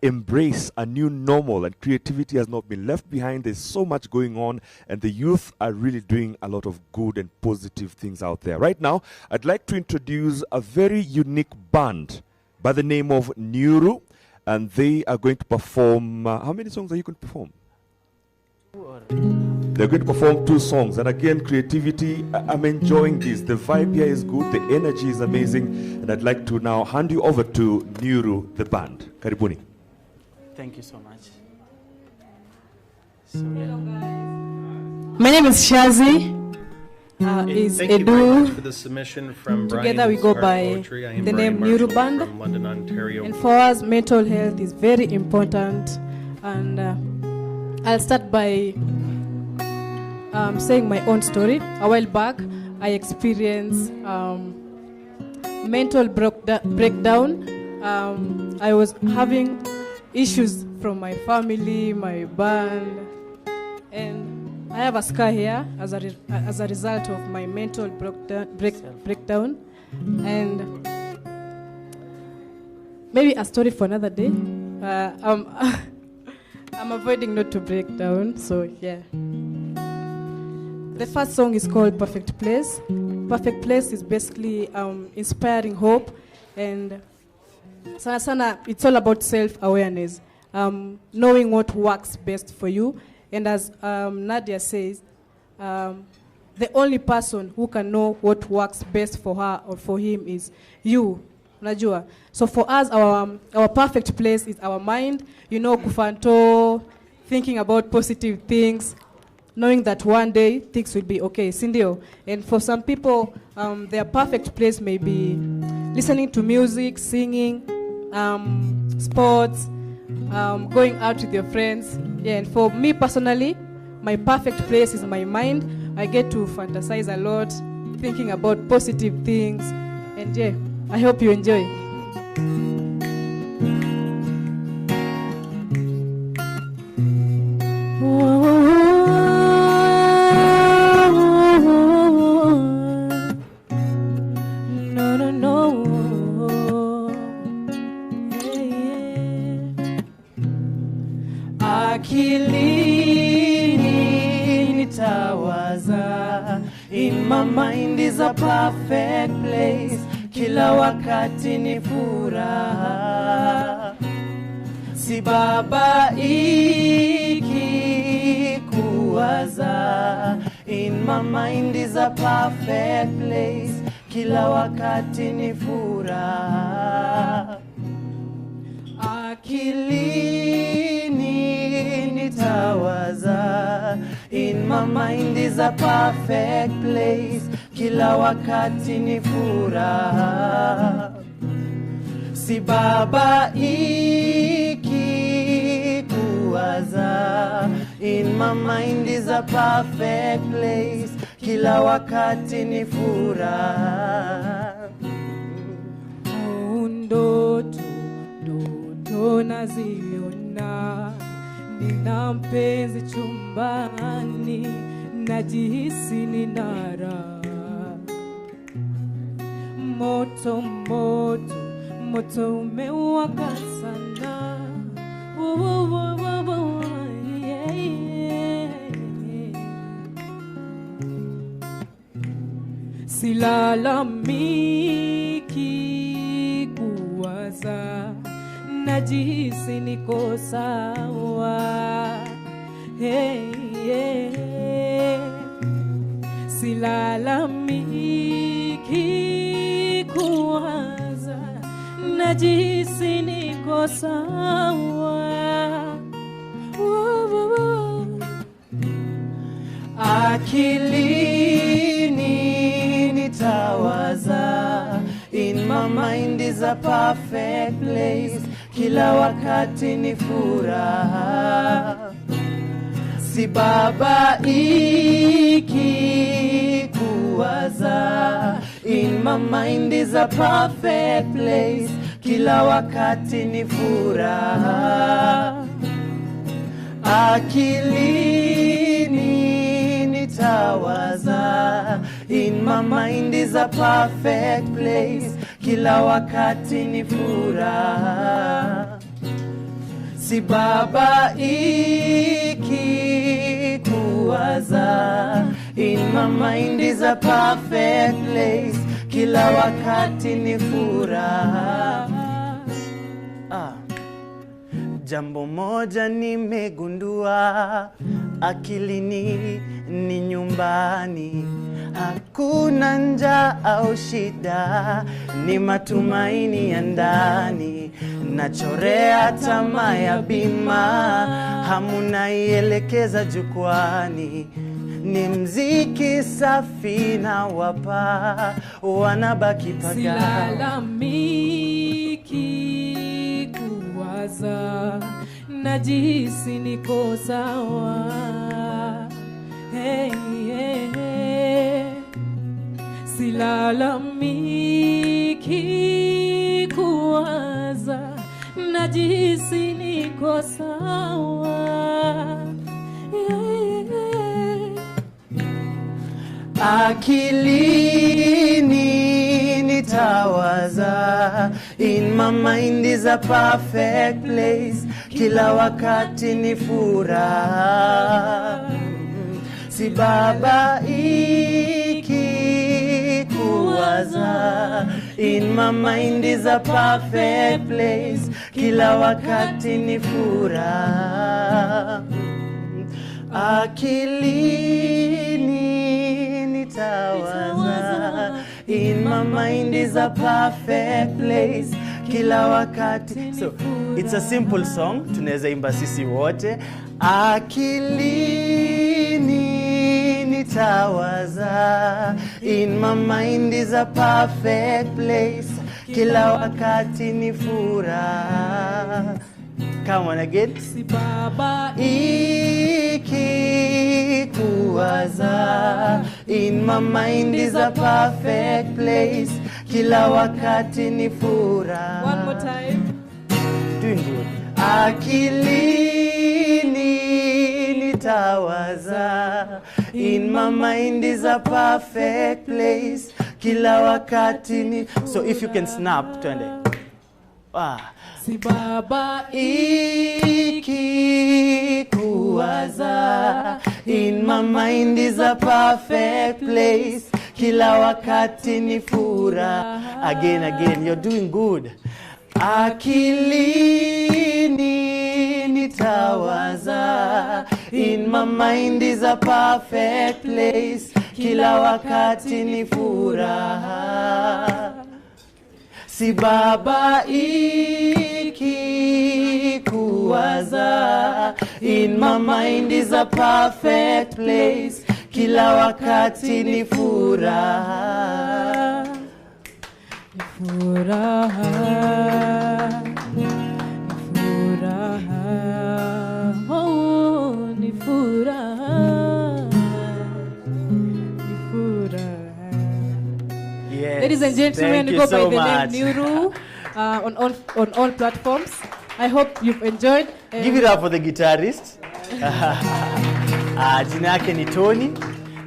embrace a new normal, and creativity has not been left behind. There's so much going on, and the youth are really doing a lot of good and positive things out there. Right now, I'd like to introduce a very unique band by the name of Nyuru, and they are going to perform. How many songs are you going to perform? They're going to perform 2 songs, and again, creativity. I'm enjoying this. The vibe here is good, the energy is amazing, and I'd like to now hand you over to Nyuru, the band. Karibuni. Thank you so much. My name is Shazi. Is Thank you very Edu. much for the submission from Together we Brian's go Art by Poetry. I am the Brian name Nyuru Marshall Band. from London, Ontario. And for us, mental health is very important. And I'll start by saying my own story. A while back, I experienced mental breakdown. I was having issues from my family, my band, and I have a scar here as a result of my mental breakdown. And maybe a story for another day. I'm avoiding not to break down, so yeah. The first song is called Perfect Place. Perfect Place is basically inspiring hope, and sana it's all about self-awareness, knowing what works best for you. And as Nadia says, the only person who can know what works best for her or for him is you. Unajua. So for us, our perfect place is our mind. You know, kufanto, thinking about positive things, knowing that one day things will be okay, sindio. And for some people, their perfect place may be listening to music, singing, sports, going out with your friends. Yeah, and for me personally, my perfect place is my mind. I get to fantasize a lot, thinking about positive things. And yeah, I hope you enjoy. Akilini nitawaza, in my mind is a perfect place, kila wakati ni furaha, sibabaiki kuwaza, in my mind is a perfect place, kila wakati ni furaha. Akilini nitawaza, in my mind is a perfect place, kila wakati ni furaha, sibabaiki kuwaza, in my mind is a perfect place, kila wakati ni furaha. Ndoto naziona, nina mpenzi chumbani, najihisi nina raha. Moto moto moto umewaka sana, yeah, yeah. Silalamiki kuwaza, najihisi niko sawa, hey, yeah. Silalamiki kuwaza, najihisi niko sawa. Akilini nitawaza, in my mind is a perfect place, kila wakati ni furaha, sibabaiki kuwaza, in my mind is a perfect place, kila wakati ni furaha. Akilini nitawaza, in my mind is a perfect place, kila wakati ni furaha, sibabaiki kuwaza, in my mind is a perfect place, kila wakati ni furaha. Jambo moja nimegundua, akilini ni nyumbani, hakuna njaa au shida, ni matumaini ya ndani, nachorea tamaa ya bima, hamunaielekeza jukwani, ni mziki safi na wapa, wanabaki pagani. Silalamiki kuwaza, najihisi niko sawa, hey, yeah. Silalamiki kuwaza, najihisi niko sawa, yeah. Akilini nitawaza, in my mind is a perfect place, kila wakati ni furaha, sibabaiki kuwaza, in my mind is a perfect place, kila wakati ni furaha. Akilini nitawaza, in my mind is a perfect place, kila wakati. So it's a simple song, tunaweza imba sisi wote. Akilini nitawaza. In my mind is a perfect place. Kila wakati ni furaha. Come on again. Si baba ikikuwaza. In my mind is a perfect place. Kila wakati ni furaha. One more time. Doing good. Akilini nitawaza. In my mind is a perfect place. Kila wakati ni. So if you can snap, twende. Si baba ikikuwaza. In my mind is a perfect place. Kila wakati ni furaha. Again, you're doing good. Akilini nitawaza. In my mind is a perfect place. Kila wakati ni furaha. Si baba ikikuwaza. In my mind is a perfect place. Kila wakati ni furaha. Furaha, furaha, oh, ni furaha, ni furaha. Yes. Ladies and gentlemen, we go so by the much. name Nuru on all platforms. I hope you've enjoyed. Give it up for the guitarist. Jina yake ni Tony,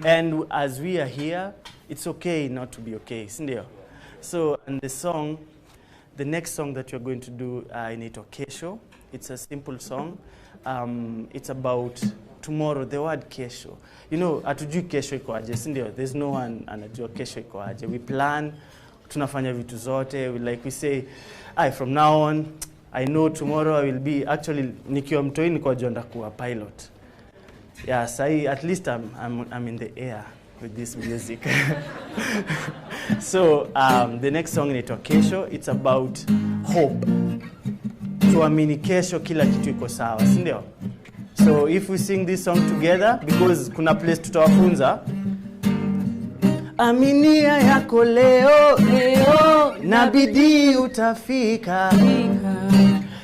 and as we are here, it's okay not to be okay, sindio? So, and the next song that we're going to do inaitwa Kesho. It's a simple song. It's about tomorrow, the word kesho. You know, hatujui kesho iko aje, sindio? There's no one anajua kesho iko aje. We plan, tunafanya vitu zote. We say, from now on, I know tomorrow I will be, actually, nikiwa mtoi niko jonda kuwa pilot. Yeah, at least I'm in the air with this music. So, the next song inaitwa Kesho. It's about hope. Tuamini kesho kila kitu iko sawa, si ndio? So, if we sing this song together, because kuna place tutawafunza. Aminia yako leo, na bidii utafika.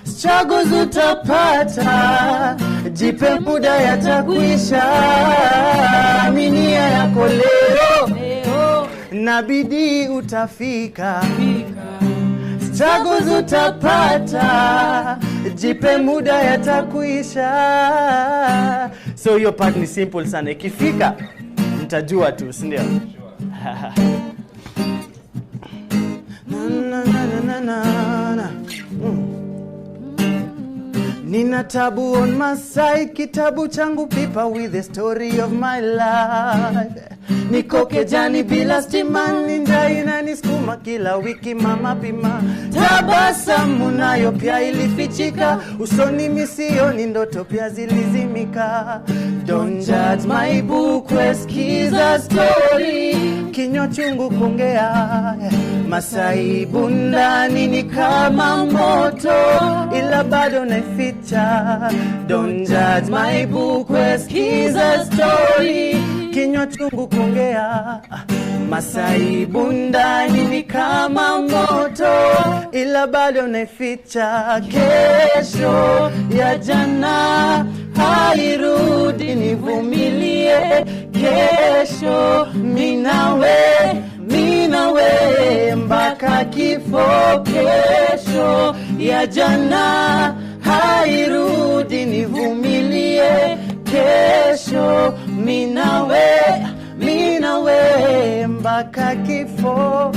Struggles utapata, jipe muda yatakwisha. Aminia yako leo, na bidii utafika. Struggles utapata, jipe muda yatakwisha. So your part ni simple sana. Ikifika, mtajua tu, si ndio? Nina tabu on my side, kitabu changu pipa with the story of my life. Niko kejani bila stima, ninja inanisukuma kila wiki mama pima. Tabasamu nayo pia ilifichika, usoni misioni ndoto pia zilizimika. Don't judge my book, wesikiza story. Kinywa chungu kuongea, masaibu ndani ni kama moto, ila bado naificha. Don't judge my book, wesikiza story. Kinywa chungu kuongea, masaibu ndani ni kama moto, ila bado naificha. Kesho ya jana hairudi, nivumilie. Kesho minawe mpaka kifo. Kesho ya jana hairudi, nivumilie. Kesho minawe mpaka kifo.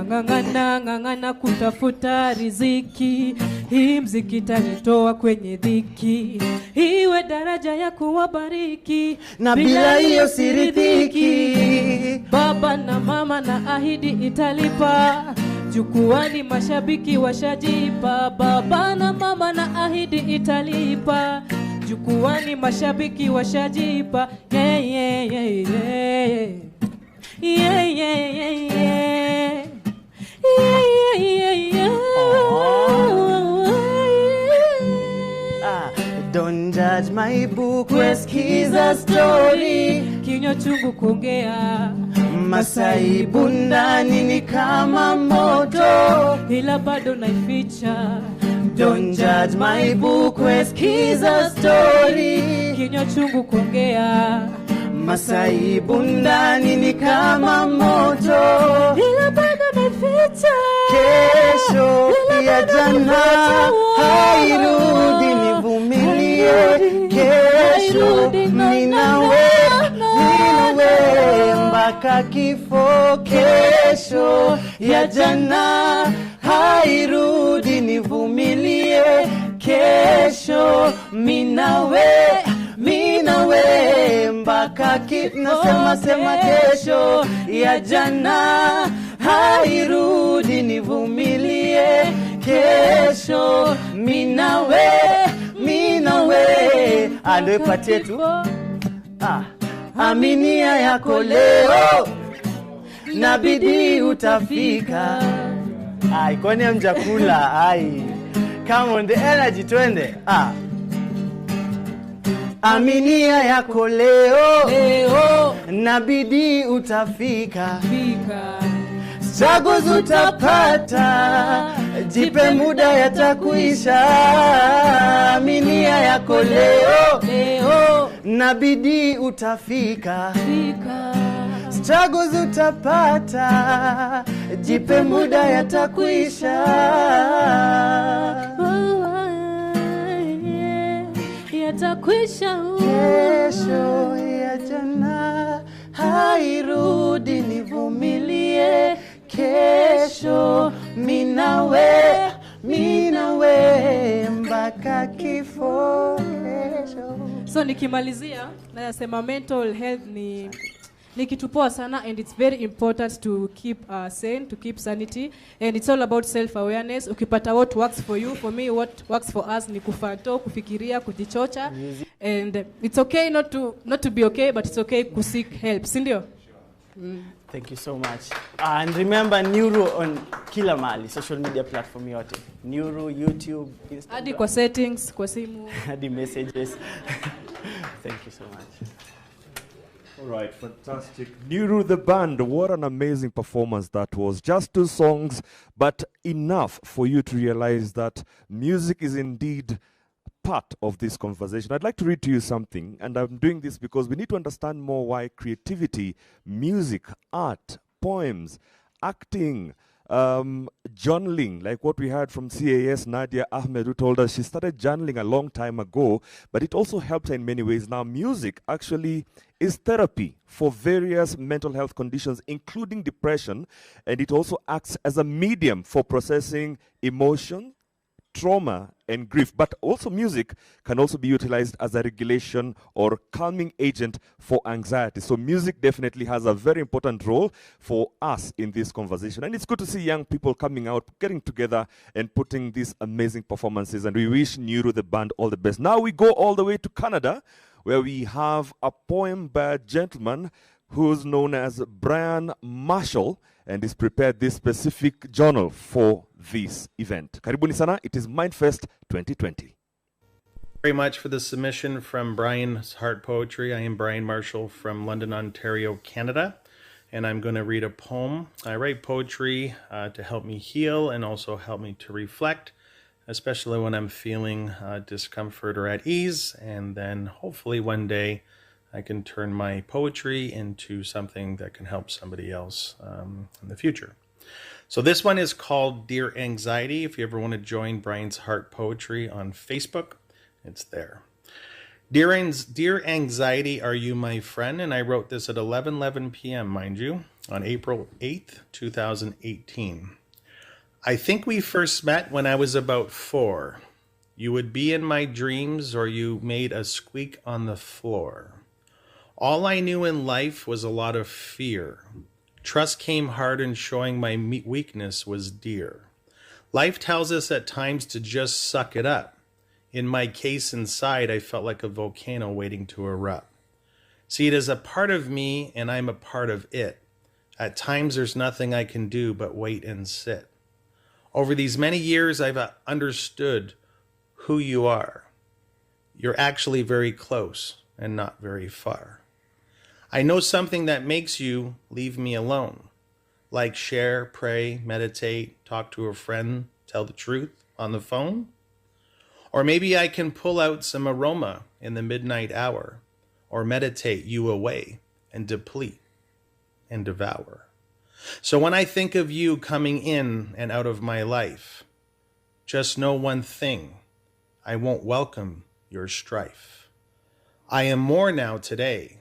Ng'ang'ana kutafuta riziki, hii mziki tanitoa kwenye dhiki, iwe daraja ya kuwabariki, na bila hiyo siridhiki. Baba na mama na ahidi italipa, jukwani mashabiki washajipa. Baba na mama na ahidi italipa, jukwani mashabiki washajipa. Yeah, yeah, yeah, yeah. Yeah, yeah, yeah, yeah. Yeah, yeah, yeah, yeah. Don't judge my aibu kusikiza story, kinywa chungu kuongea, masaibu ndani ni kama moto, ila bado naificha. Don't judge my book, kusikiza story, kinywa chungu kuongea, masaibu ndani ni kama moto, ila bado naificha. Kesho ya jana hairudi, nivumilie. Kesho ninawe mpaka kifo. Kesho ya jana hairudi, nivumilie. Kesho minawe mpaka kifo. Nasema kesho ya jana hairudi, nivumilie. Kesho minawe ando ipatie tu. Aminia yako leo na bidii utafika. Kwani hamjakula? Come on, the energy, twende. Aminia yako leo na bidii utafika. Struggles utapata, jipe muda yatakuisha. Aminia yako leo na bidii utafika. Struggles utapata, jipe muda yatakuisha. Yatakwisha. Kesho ya jana hairudi, nivumilie. Kesho minawe mpaka kifo. Kesho. So nikimalizia nasema mental health ni kitu poa sana, and it's very important to keep sane, to keep sanity, and it's all about self awareness. Ukipata what works for you, for me what works for us ni kufato, kufikiria, kujichocha, and it's okay not to be okay, but it's okay to seek help, si ndio? Thank you so much. And remember Neuro on kila mahali, social media platform yote. Neuro, YouTube, Instagram. Hadi kwa settings, kwa simu. Hadi messages. Thank you so much. All right, fantastic. Nuru the band, what an amazing performance that was. Just 2 songs, but enough for you to realize that music is indeed part of this conversation. I'd like to read to you something, and I'm doing this because we need to understand more why creativity, music, art, poems, acting, journaling, like what we heard from CAS Nadia Ahmed, who told us she started journaling a long time ago, but it also helped her in many ways. Now, music actually is therapy for various mental health conditions, including depression, and it also acts as a medium for processing emotion, trauma, and grief. But also music can also be utilized as a regulation or calming agent for anxiety. So music definitely has a very important role for us in this conversation. And it's good to see young people coming out, getting together and putting these amazing performances. And we wish Nuru the band all the best. Now we go all the way to Canada, where we have a poem by a gentleman who's known as Brian Marshall, and he's prepared this specific journal for this event. Karibuni sana, it is Mindfest 2020. Very much for the submission from Brian's Heart Poetry. I am Brian Marshall from London, Ontario, Canada, and I'm going to read a poem. I write poetry to help me heal and also help me to reflect, especially when I'm feeling discomfort or at ease, and then hopefully one day I can turn my poetry into something that can help somebody else in the future. So this one is called Dear Anxiety. If you ever want to join Brian's Heart Poetry on Facebook, it's there. Dear Anxiety, are you my friend? And I wrote this at 11:11 p.m., mind you, on April 8th, 2018. I think we first met when I was about 4. You would be in my dreams, or you made a squeak on the floor. All I knew in life was a lot of fear. Trust came hard, and showing my weakness was dear. Life tells us at times to just suck it up. In my case inside, I felt like a volcano waiting to erupt. See, it is a part of me, and I'm a part of it. At times, there's nothing I can do but wait and sit. Over these many years, I've understood who you are. you're actually very close and not very far. I know something that makes you leave me alone, like share, pray, meditate, talk to a friend, tell the truth on the phone. Or maybe I can pull out some aroma in the midnight hour, or meditate you away and deplete and devour. So when I think of you coming in and out of my life, just know one thing, I won't welcome your strife. I am more now today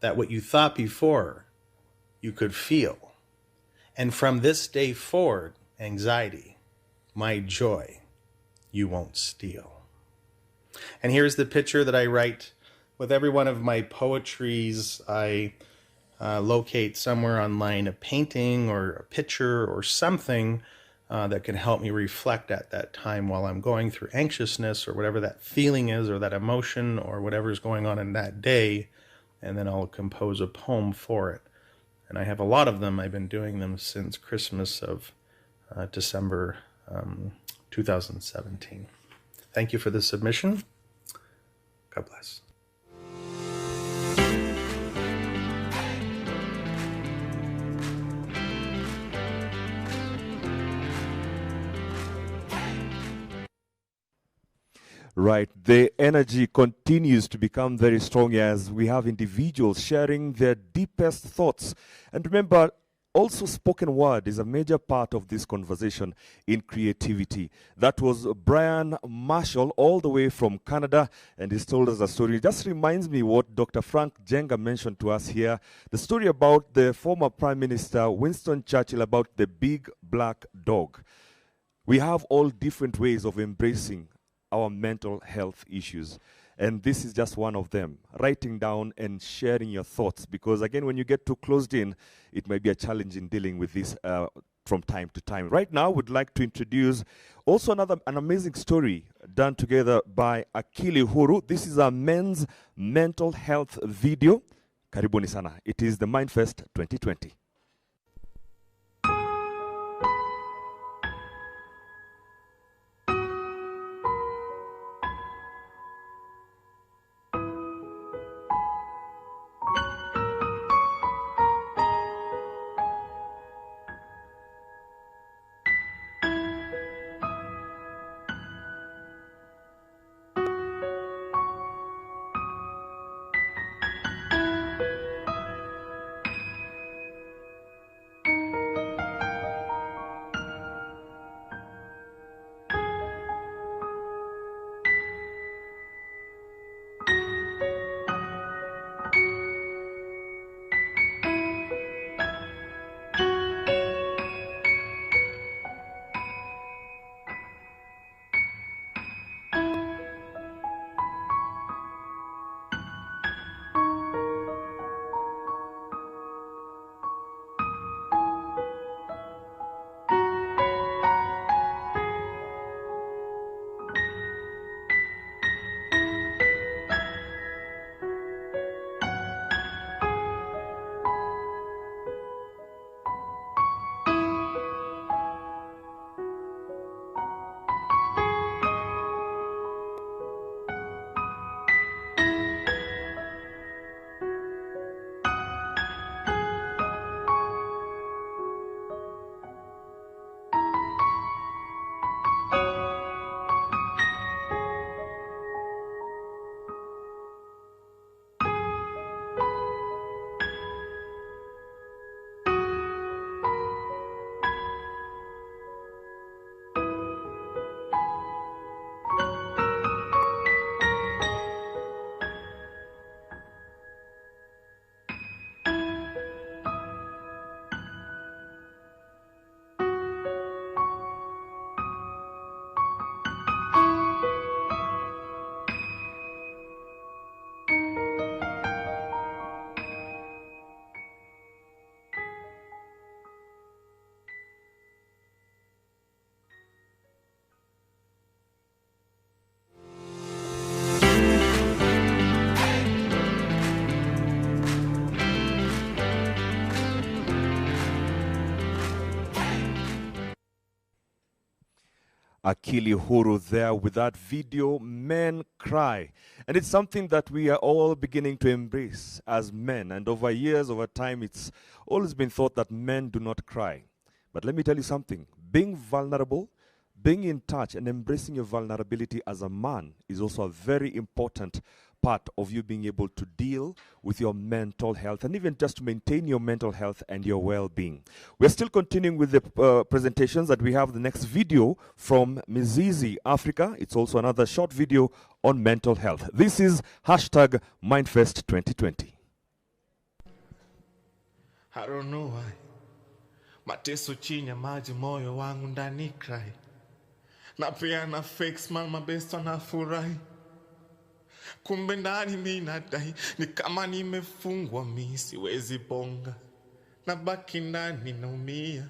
that what you thought before you could feel. And from this day forward, anxiety, my joy, you won't steal. And here's the picture that I write with every one of my poetries. I locate somewhere online a painting or a picture or something that can help me reflect at that time while I'm going through anxiousness or whatever that feeling is or that emotion or whatever is going on in that day, and then I'll compose a poem for it. And I have a lot of them. I've been doing them since Christmas of December 2017. Thank you for the submission. God bless. Right. The energy continues to become very strong as we have individuals sharing their deepest thoughts. And remember, also spoken word is a major part of this conversation in creativity. That was Brian Marshall all the way from Canada, and he's told us a story. It just reminds me what Dr. Frank Jenga mentioned to us here, the story about the former Prime Minister Winston Churchill about the big black dog. We have all different ways of embracing our mental health issues. And this is just one of them, writing down and sharing your thoughts. Because again, when you get too closed in, it might be a challenge in dealing with this from time to time. Right now, we'd like to introduce also an amazing story done together by Akili Huru. This is a men's mental health video. Karibuni sana. It is the Mindfest 2020. Akili Huru there with that video, Men Cry. And it's something that we are all beginning to embrace as men. And over years, over time, it's always been thought that men do not cry. But let me tell you something. Being vulnerable, being in touch and embracing your vulnerability as a man is also a very important part of you being able to deal with your mental health and even just to maintain your mental health and your well-being. We're still continuing with the presentations that we have the next video from Mizizi Africa. It's also another short video on mental health. This is hashtag Mindfest 2020. I don't know why. Mateso chini ya maji moyo wangu ndani cry. Na pia na fake smile mabesto na furahi. Kumbe ndani mimi nadai ni kama nimefungwa mimi siwezi bonga. Na baki ndani naumia.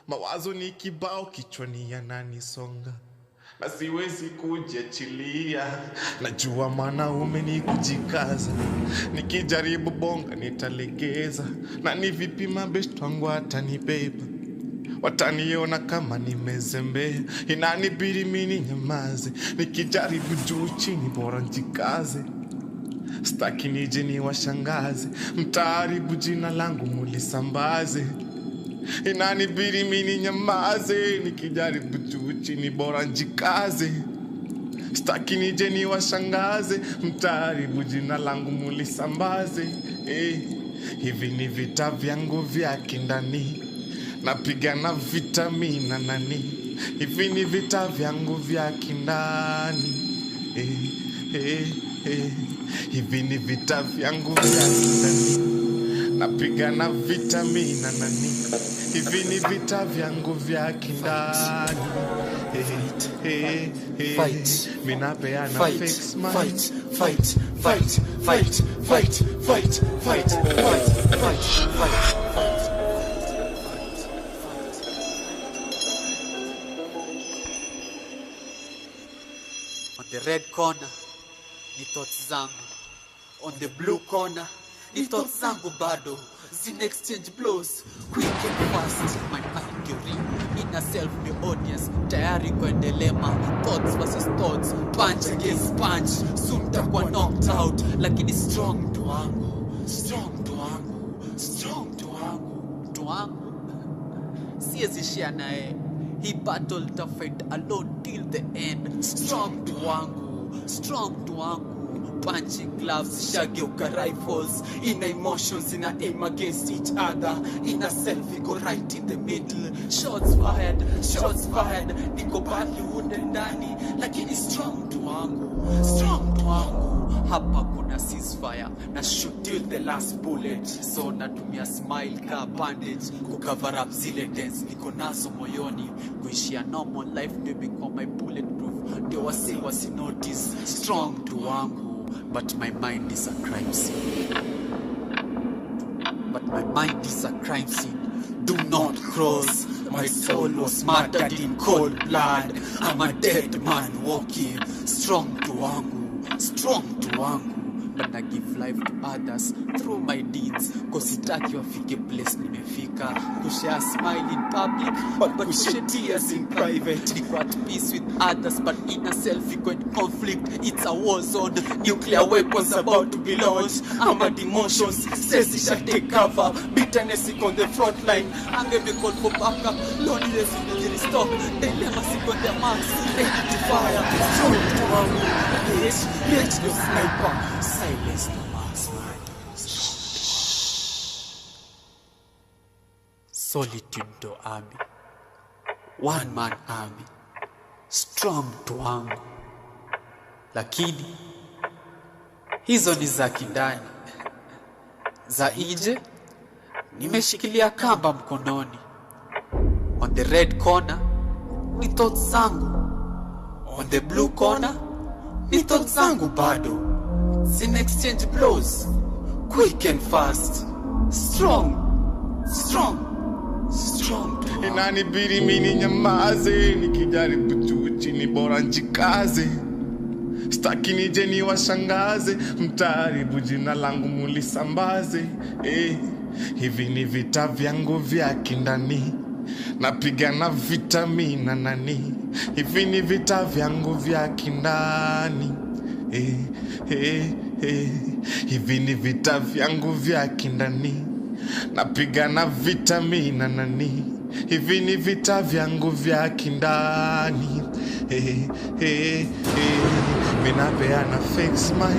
Mawazo ni kibao kichwani yananisonga. Na siwezi kujiachilia. Najua mwanaume ni kujikaza. Nikijaribu bonga nitalegeza. Na ni vipi mabesto wangu watanibeba. Wataniona kama nimezembea. Inanibidi mimi nyamaze. Nikijaribu juu chini bora njikaze. Staki nije niwashangaze. Mtaharibu jina langu mulisambaze. Inanibidi mimi nyamaze. Nikijaribu juu chini bora njikaze. Staki nije niwashangaze. Mtaharibu jina langu mulisambaze. Hivi ni vita vyangu vya kindani. Napigana vitamina nani. Hivi ni vita vyangu vya kindani. Hivi ni vita vyangu vya kindani. Napigana vitamina nani. Hivi ni vita vyangu vya kindani. Fight. Minapeana Fight. fake smile. Fight. Fight. Fight. Fight. Fight. Fight. Fight. Fight. Fight. Fight. On the red corner, ni thoughts zangu. On the blue corner, ni thoughts zangu bado. Zina exchange blows, quick and fast. My mind ring, inner self the audience. Tayari kuendelema, thoughts versus thoughts. Punch against punch, soon takuwa knocked out. Lakini strong to wangu, strong to wangu, strong to wangu, to wangu. Siezi share nae. He battled to fight alone till the end. Strong to wangu, strong to wangu. Punching gloves, shageuka rifles. Inner emotions in a aim against each other. Inner self go right in the middle. Shots fired, niko badly wounded ndani. Lakini strong to wangu, strong to wangu. Hapa kuna ceasefire, na shoot till the last bullet. So natumia smile ka bandage, kucover up zile dents niko nazo moyoni. Kuishia normal life ndio become my bulletproof. Ndio wasi notice, strong to wangu. But my mind is a crime scene. But my mind is a crime scene. Do not cross. My soul was murdered in cold blood. I'm a dead man walking. Strong to wangu, strong to wangu. But I give life to others through my deeds. Cause sitaki wafike place nimefika. Kushare smile in public, but kushe tears in private. Niko at peace with others, but inner self iko in conflict. It's a war zone, nuclear weapons about to be launched. I'm at emotions, stress isha take cover. Bitterness iko on the front line. Anger me call for backup, loneliness in the restock. Dilemma iko on their marks, ready to fire. Strong to wangu, reach the sniper. Silence the mass murders. Solitude to army. One man army. Strong to wangu. Lakini hizo ni za kindani. Za nje nimeshikilia kamba mkononi. On the red corner ni thoughts zangu. On the blue corner ni thoughts zangu bado. Sin exchange blows, quick and fast. Strong, strong, strong. Inanibidi mimi nyamaze. Nikijaribu juu chini bora njikaze. Staki nije niwashangaze. Mtaharibu jina langu mulisambaze. Hivi ni vita vyangu vya kindani. napigana vitamina nani, hivi ni vita vyangu vya kindani. Hivi ni vita vyangu vya kindani, napigana vitamina nani, hivi ni vita vyangu vya kindani. Minapeana fix my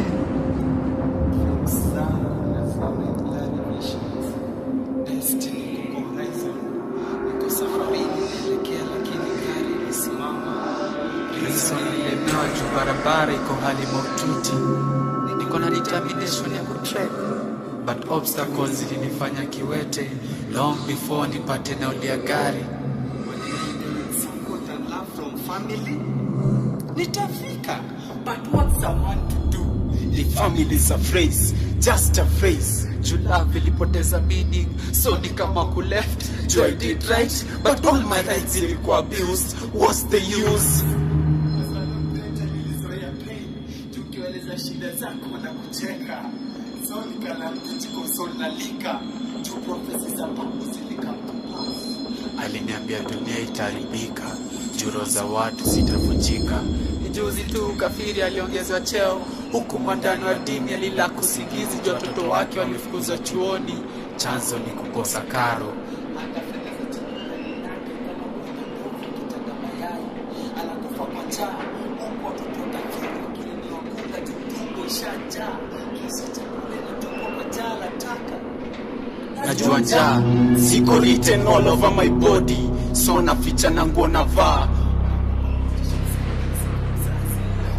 barabara iko hali maututi, niko na determination ya kutrek, but obstacles zilinifanya kiwete long before nipate nauli ya gari. Support and love from family, nitafika, but what's someone to do? The family's a phrase, just a phrase. Love ilipoteza meaning, so ni kama ku left. I did right, but all my rights ilikuwa abused. What's the use? Shida zako na kucheka, zoni kala mtiko sonalika, tu prophecies za Mungu zilikampa. Aliniambia dunia itaribika, juro za watu zitavunjika. Juzi tu kafiri aliongezwa cheo, huku mwandani wa dini alila kusigizi, watoto wake walifukuzwa chuoni, chanzo ni kukosa karo. Anakufa kwa njaa, huku watoto kafiri najua njaa, siko written all over my body, so naficha na nguo navaa.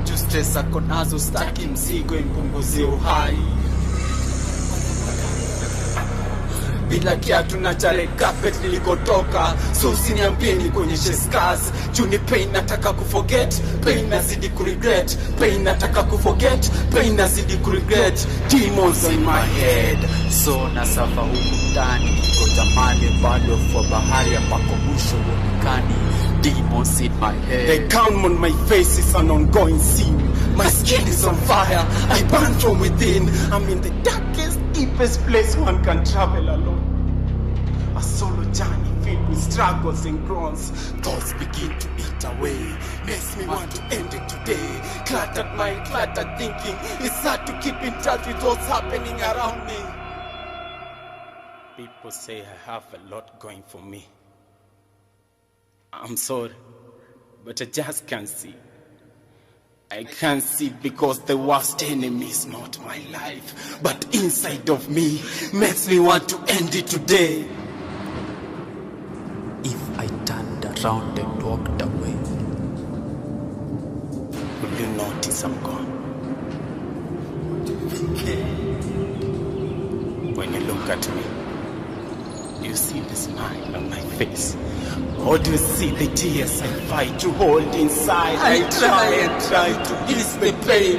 Just stress ako nazo, staki mzigo impunguzie uhai. Bila kiatu na chale carpet nilikotoka, so usiniambie nikuonyeshe scars. Juni pain nataka kuforget, pain nazidi kuregret, pain nataka kuforget, pain nazidi kuregret. Demons in my head, so nasafa huku ndani, kikoja male bado kwa bahari ambako mwisho uonekani. Demons in my head, the calm on my face is an ongoing scene. My skin is on fire, I burn from within. I'm in the darkest, deepest place one can travel alone. A solo journey filled with struggles and groans. Thoughts begin to eat away, makes me want to end it today. Cluttered mind, cluttered thinking. It's hard to keep in touch with what's happening around me. People say I have a lot going for me. I'm sorry, but I just can't see. I can't see because the worst enemy is not my life, but inside of me makes me want to end it today. If I turned around and walked away, will you notice I'm gone? When you look at me, do you see the smile on my face? Or do you see the tears I fight to hold inside? I try to ease the pain.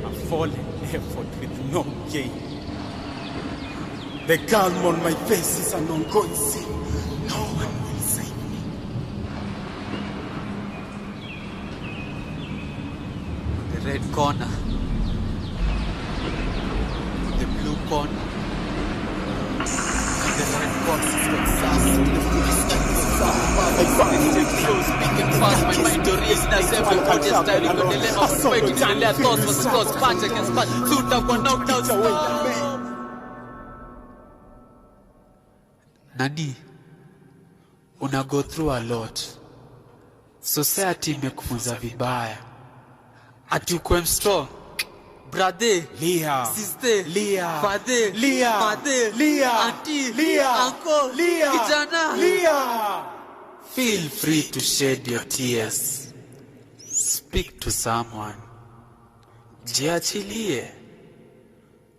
A fallen effort with no gain. The calm on my face is an ongoing sin. No one will save me. The red corner, the blue corner, and the red corner is got sass. I find close, making fast, my mind to race. That's every audience diary, got dilemma, but fight to turn their thoughts was the cause, patch against patch, suit up one knocked out, Nani, una go through a lot. Society imekufunza vibaya. Ati ukwe mstrong. Brother, Lia, sister, Lia, father, Lia, mother, Lia, auntie, Lia, uncle, Lia, kijana, Lia. Feel free to shed your tears. Speak to someone. Jiachilie.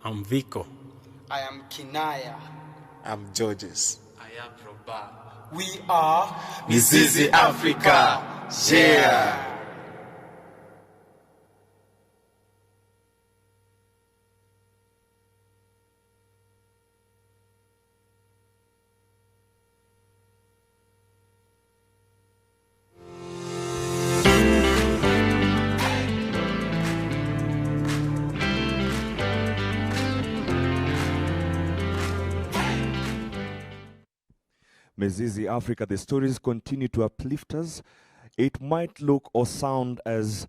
I'm Vico. I am Kinaya. I'm Georges. I am Robert. We are Mizizi Africa. Yeah. Mezizi Africa, the stories continue to uplift us. It might look or sound as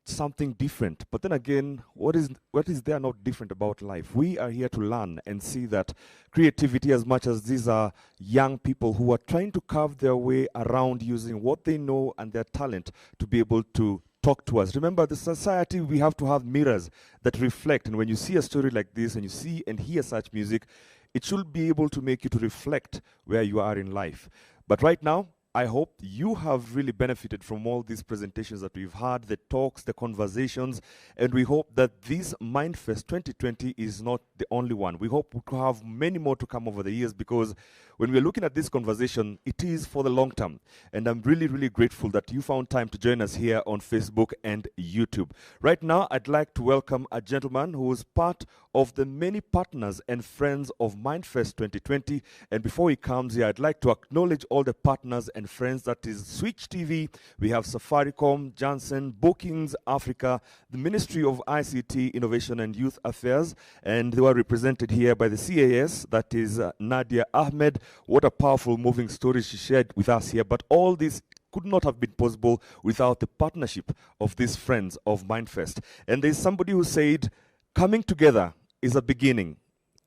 something different, but then again, what is there not different about life? We are here to learn and see that creativity, as much as these are young people who are trying to carve their way around using what they know and their talent to be able to talk to us. Remember, the society, we have to have mirrors that reflect, and when you see a story like this and you see and hear such music, it should be able to make you to reflect where you are in life. But right now, I hope you have really benefited from all these presentations that we've had, the talks, the conversations, and we hope that this Mindfest 2020 is not the only one. We hope to have many more to come over the years, because when we're looking at this conversation, it is for the long term. And I'm really, really grateful that you found time to join us here on Facebook and YouTube. Right now, I'd like to welcome a gentleman who is part of the many partners and friends of Mindfest 2020. And before he comes here, I'd like to acknowledge all the partners and friends. That is Switch TV, we have Safaricom, Janssen, Bookings Africa, the Ministry of ICT, Innovation and Youth Affairs, and they were represented here by the CAS, that is Nadia Ahmed. What a powerful, moving story she shared with us here. But all this could not have been possible without the partnership of these friends of Mindfest. And there's somebody who said, coming together is a beginning,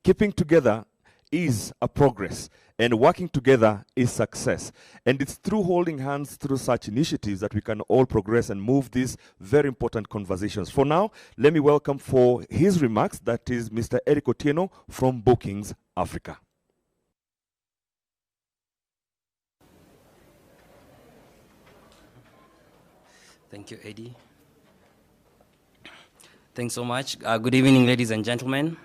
keeping together is a progress, and working together is success. And it's through holding hands through such initiatives that we can all progress and move these very important conversations. For now, let me welcome for his remarks, that is Mr. Eric Otieno from Bookings Africa. Thank you, Eddie. Thanks so much. Good evening, ladies and gentlemen.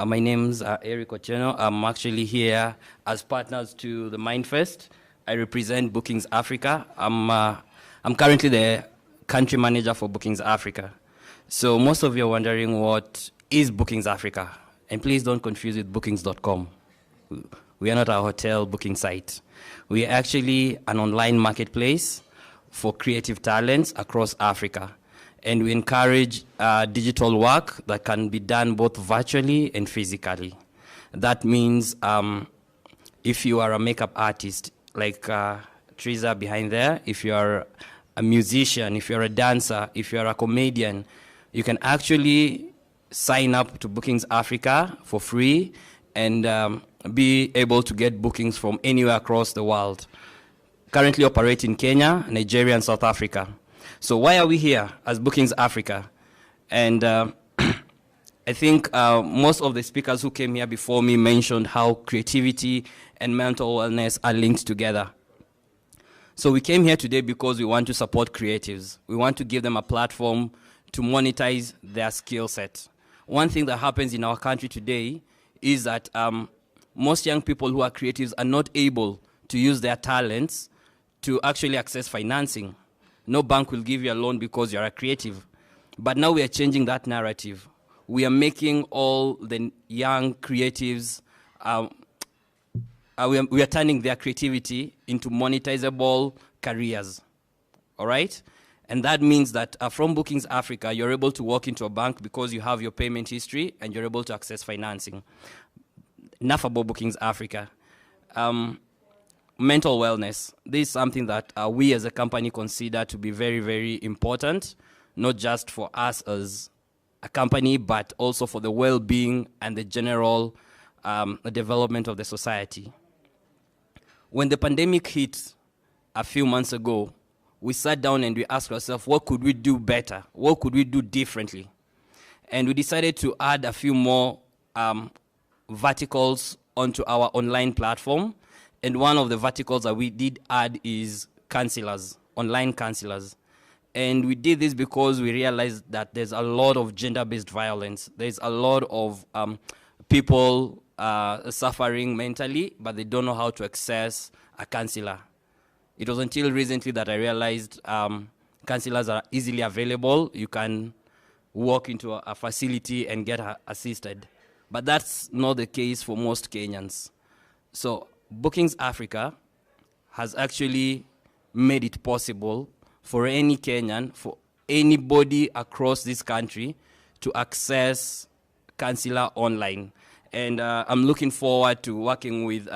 My name's Eric Otieno. I'm actually here as partners to the Mindfest. I represent Bookings Africa. I'm currently the country manager for Bookings Africa. So most of you are wondering, what is Bookings Africa? And please don't confuse with bookings.com. We are not a hotel booking site. We are actually an online marketplace for creative talents across Africa. And we encourage digital work that can be done both virtually and physically. That means if you are a makeup artist, like Teresa behind there, if you are a musician, if you're a dancer, if you're a comedian, you can actually sign up to Bookings Africa for free and be able to get bookings from anywhere across the world. Currently operate in Kenya, Nigeria, and South Africa. So why are we here as Bookings Africa? And I think most of the speakers who came here before me mentioned how creativity and mental wellness are linked together. So we came here today because we want to support creatives. We want to give them a platform to monetize their skill set. One thing that happens in our country today is that most young people who are creatives are not able to use their talents to actually access financing. No bank will give you a loan because you're a creative. But now we are changing that narrative. We are making all the young creatives, we are turning their creativity into monetizable careers, all right? And that means that from Bookings Africa, you're able to walk into a bank because you have your payment history and you're able to access financing. Enough about Bookings Africa. Mental wellness. This is something that we as a company consider to be very, very important, not just for us as a company, but also for the well-being and the general development of the society. When the pandemic hit a few months ago, we sat down and we asked ourselves, what could we do better? What could we do differently? And we decided to add a few more verticals onto our online platform. And one of the verticals that we did add is counselors, online counselors. And we did this because we realized that there's a lot of gender-based violence. There's a lot of people suffering mentally, but they don't know how to access a counselor. It was until recently that I realized counselors are easily available. You can walk into a facility and get assisted. But that's not the case for most Kenyans. So Bookings Africa has actually made it possible for any Kenyan, for anybody across this country to access counselor online. And I'm looking forward to working with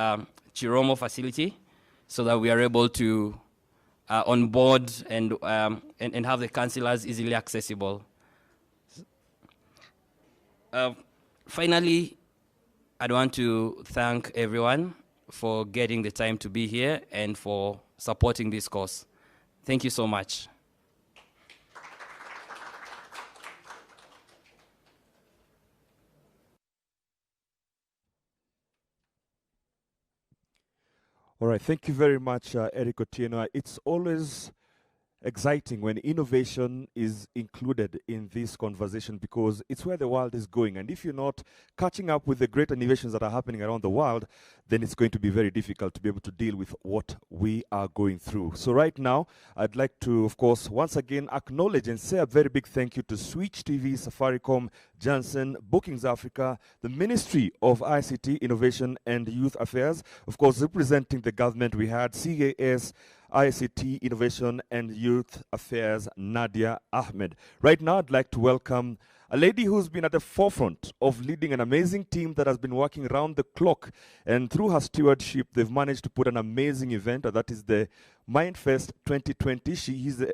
Chiromo facility so that we are able to onboard and have the counselors easily accessible. Finally, I'd want to thank everyone for getting the time to be here and for supporting this course. Thank you so much. All right, thank you very much, Eric Otieno. It's always exciting when innovation is included in this conversation because it's where the world is going. And if you're not catching up with the great innovations that are happening around the world, then it's going to be very difficult to be able to deal with what we are going through. So right now, I'd like to, of course, once again acknowledge and say a very big thank you to Switch TV, Safaricom, Janssen, Bookings Africa, the Ministry of ICT, Innovation and Youth Affairs, of course, representing the government, we had CAS, ICT, Innovation and Youth Affairs, Nadia Ahmed. Right now, I'd like to welcome a lady who's been at the forefront of leading an amazing team that has been working around the clock. And through her stewardship, they've managed to put an amazing event, and that is the MindFest 2020. She is the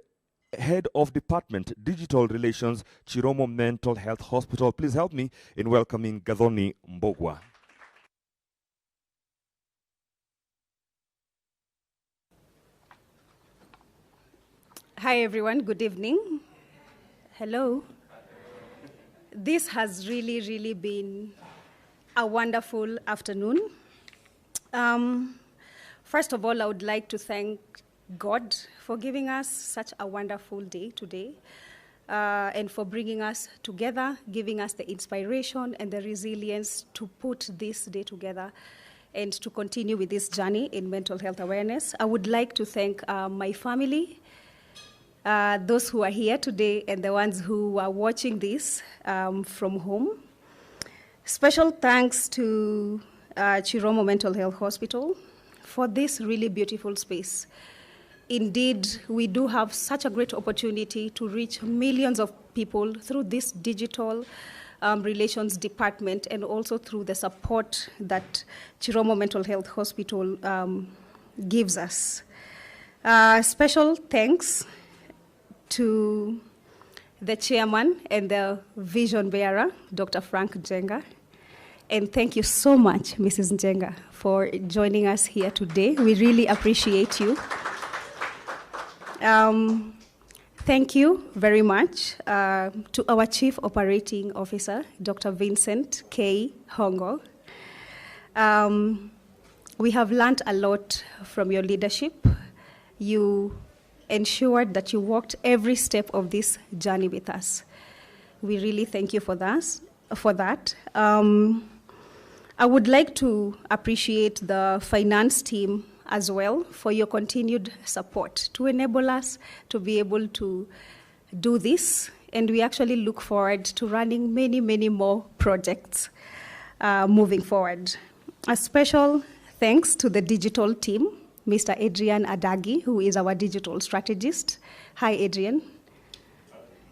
Head of Department, Digital Relations, Chiromo Mental Health Hospital. Please help me in welcoming Gathoni Mbogwa. Hi everyone, good evening. Hello. This has really been a wonderful afternoon. First of all, I would like to thank God for giving us such a wonderful day today and for bringing us together, giving us the inspiration and the resilience to put this day together and to continue with this journey in mental health awareness. I would like to thank my family, those who are here today and the ones who are watching this from home. Special thanks to Chiromo Mental Health Hospital for this really beautiful space. Indeed, we do have such a great opportunity to reach millions of people through this digital relations department and also through the support that Chiromo Mental Health Hospital gives us. Special thanks to the chairman and the vision bearer, Dr. Frank Njenga. And thank you so much, Mrs. Njenga, for joining us here today. We really appreciate you. Thank you very much to our Chief Operating Officer, Dr. Vincent K. Hongo. We have learned a lot from your leadership. You ensured that you walked every step of this journey with us. We really thank you for that. I would like to appreciate the finance team as well for your continued support to enable us to be able to do this. And we actually look forward to running many more projects moving forward. A special thanks to the digital team, Mr. Adrian Adagi, who is our digital strategist. Hi, Adrian.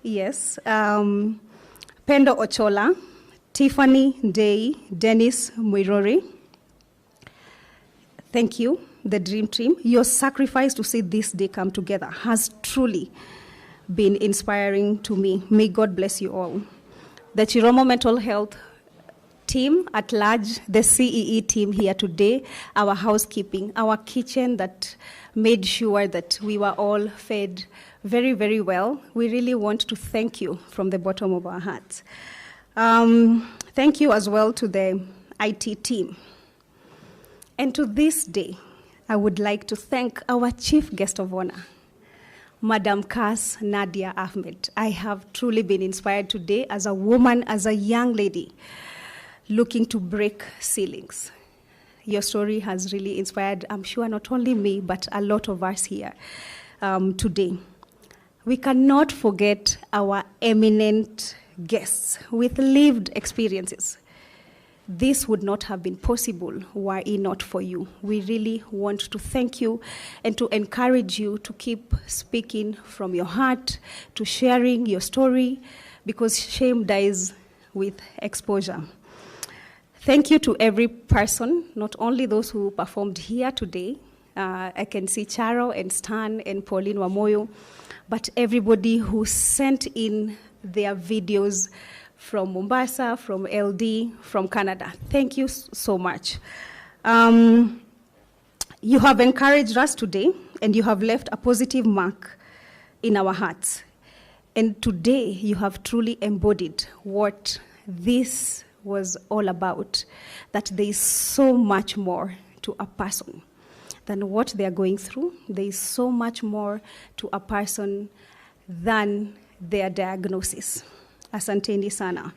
Yes. Pendo Ochola, Tiffany Day, Dennis Muirori. Thank you, the Dream Team. Your sacrifice to see this day come together has truly been inspiring to me. May God bless you all. The Chiromo Mental Health team at large, the CEE team here today, our housekeeping, our kitchen that made sure that we were all fed very well. We really want to thank you from the bottom of our hearts. Thank you as well to the IT team. And to this day, I would like to thank our chief guest of honor, Madam Kas Nadia Ahmed. I have truly been inspired today as a woman, as a young lady, looking to break ceilings. Your story has really inspired, I'm sure, not only me, but a lot of us here today. We cannot forget our eminent guests with lived experiences. This would not have been possible were it not for you. We really want to thank you and to encourage you to keep speaking from your heart, to sharing your story, because shame dies with exposure. Thank you to every person, not only those who performed here today. I can see Charo and Stan and Pauline Wamoyo, but everybody who sent in their videos from Mombasa, from LD, from Canada. Thank you so much. You have encouraged us today, and you have left a positive mark in our hearts. And today, you have truly embodied what this was all about, that there is so much more to a person than what they are going through. There is so much more to a person than their diagnosis. Asanteni sana.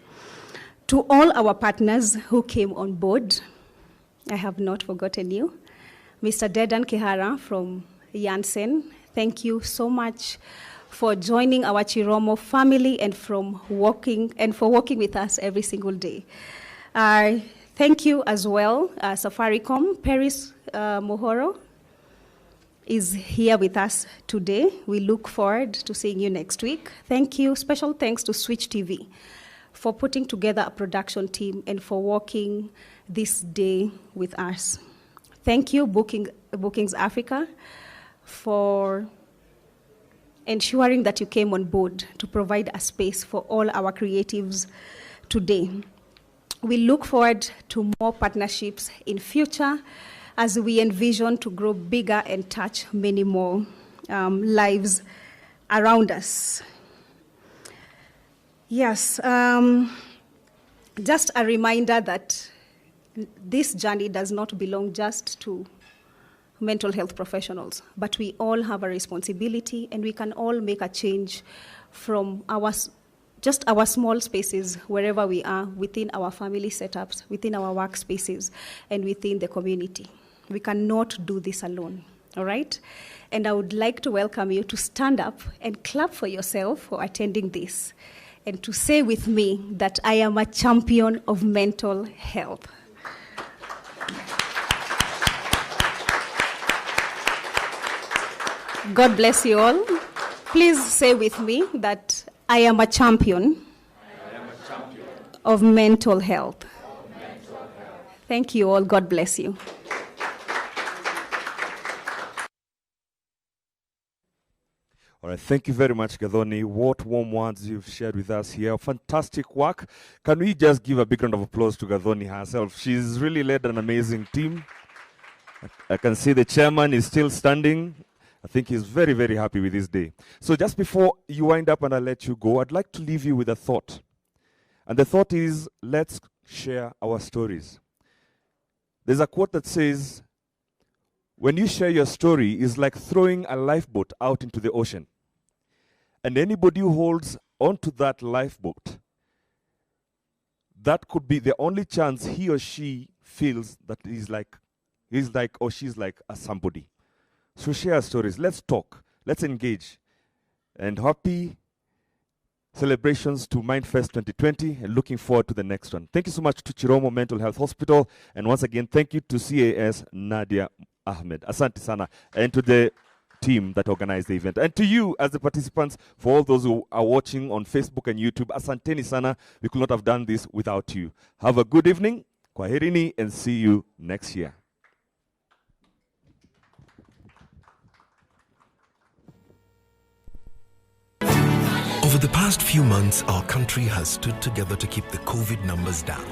To all our partners who came on board, I have not forgotten you. Mr. Dedan Kihara from Janssen, thank you so much for joining our Chiromo family and for working with us every single day. Thank you as well, Safaricom. Paris Mohoro is here with us today. We look forward to seeing you next week. Thank you. Special thanks to Switch TV for putting together a production team and for working this day with us. Thank you, Bookings Africa, for ensuring that you came on board to provide a space for all our creatives today. We look forward to more partnerships in future as we envision to grow bigger and touch many more lives around us. Yes, just a reminder that this journey does not belong just to mental health professionals, but we all have a responsibility, and we can all make a change from our small spaces, wherever we are, within our family setups, within our workspaces, and within the community. We cannot do this alone, all right? And I would like to welcome you to stand up and clap for yourself for attending this, and to say with me that I am a champion of mental health. God bless you all. Please say with me that I am a champion, of mental health. Thank you all. God bless you. All right, thank you very much, Gathoni. What warm words you've shared with us here. Fantastic work. Can we just give a big round of applause to Gathoni herself? She's really led an amazing team. I can see the chairman is still standing. I think he's very, very happy with this day. So just before you wind up and I'll let you go, I'd like to leave you with a thought. And the thought is, let's share our stories. There's a quote that says, when you share your story, it's like throwing a lifeboat out into the ocean. And anybody who holds onto that lifeboat, that could be the only chance he or she feels that he's like or she's like a somebody. So share stories. Let's talk. Let's engage. And happy celebrations to MindFest 2020, and looking forward to the next one. Thank you so much to Chiromo Mental Health Hospital. And once again, thank you to CAS Nadia Ahmed. Asante sana. And to the team that organized the event. And to you as the participants, for all those who are watching on Facebook and YouTube, asanteni sana. We could not have done this without you. Have a good evening. Kwaherini, and see you next year. Over the past few months, our country has stood together to keep the COVID numbers down.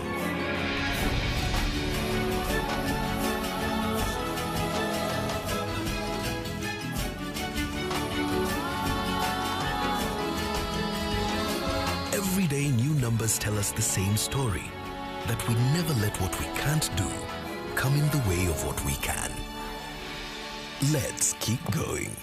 Every day, new numbers tell us the same story, that we never let what we can't do come in the way of what we can. Let's keep going.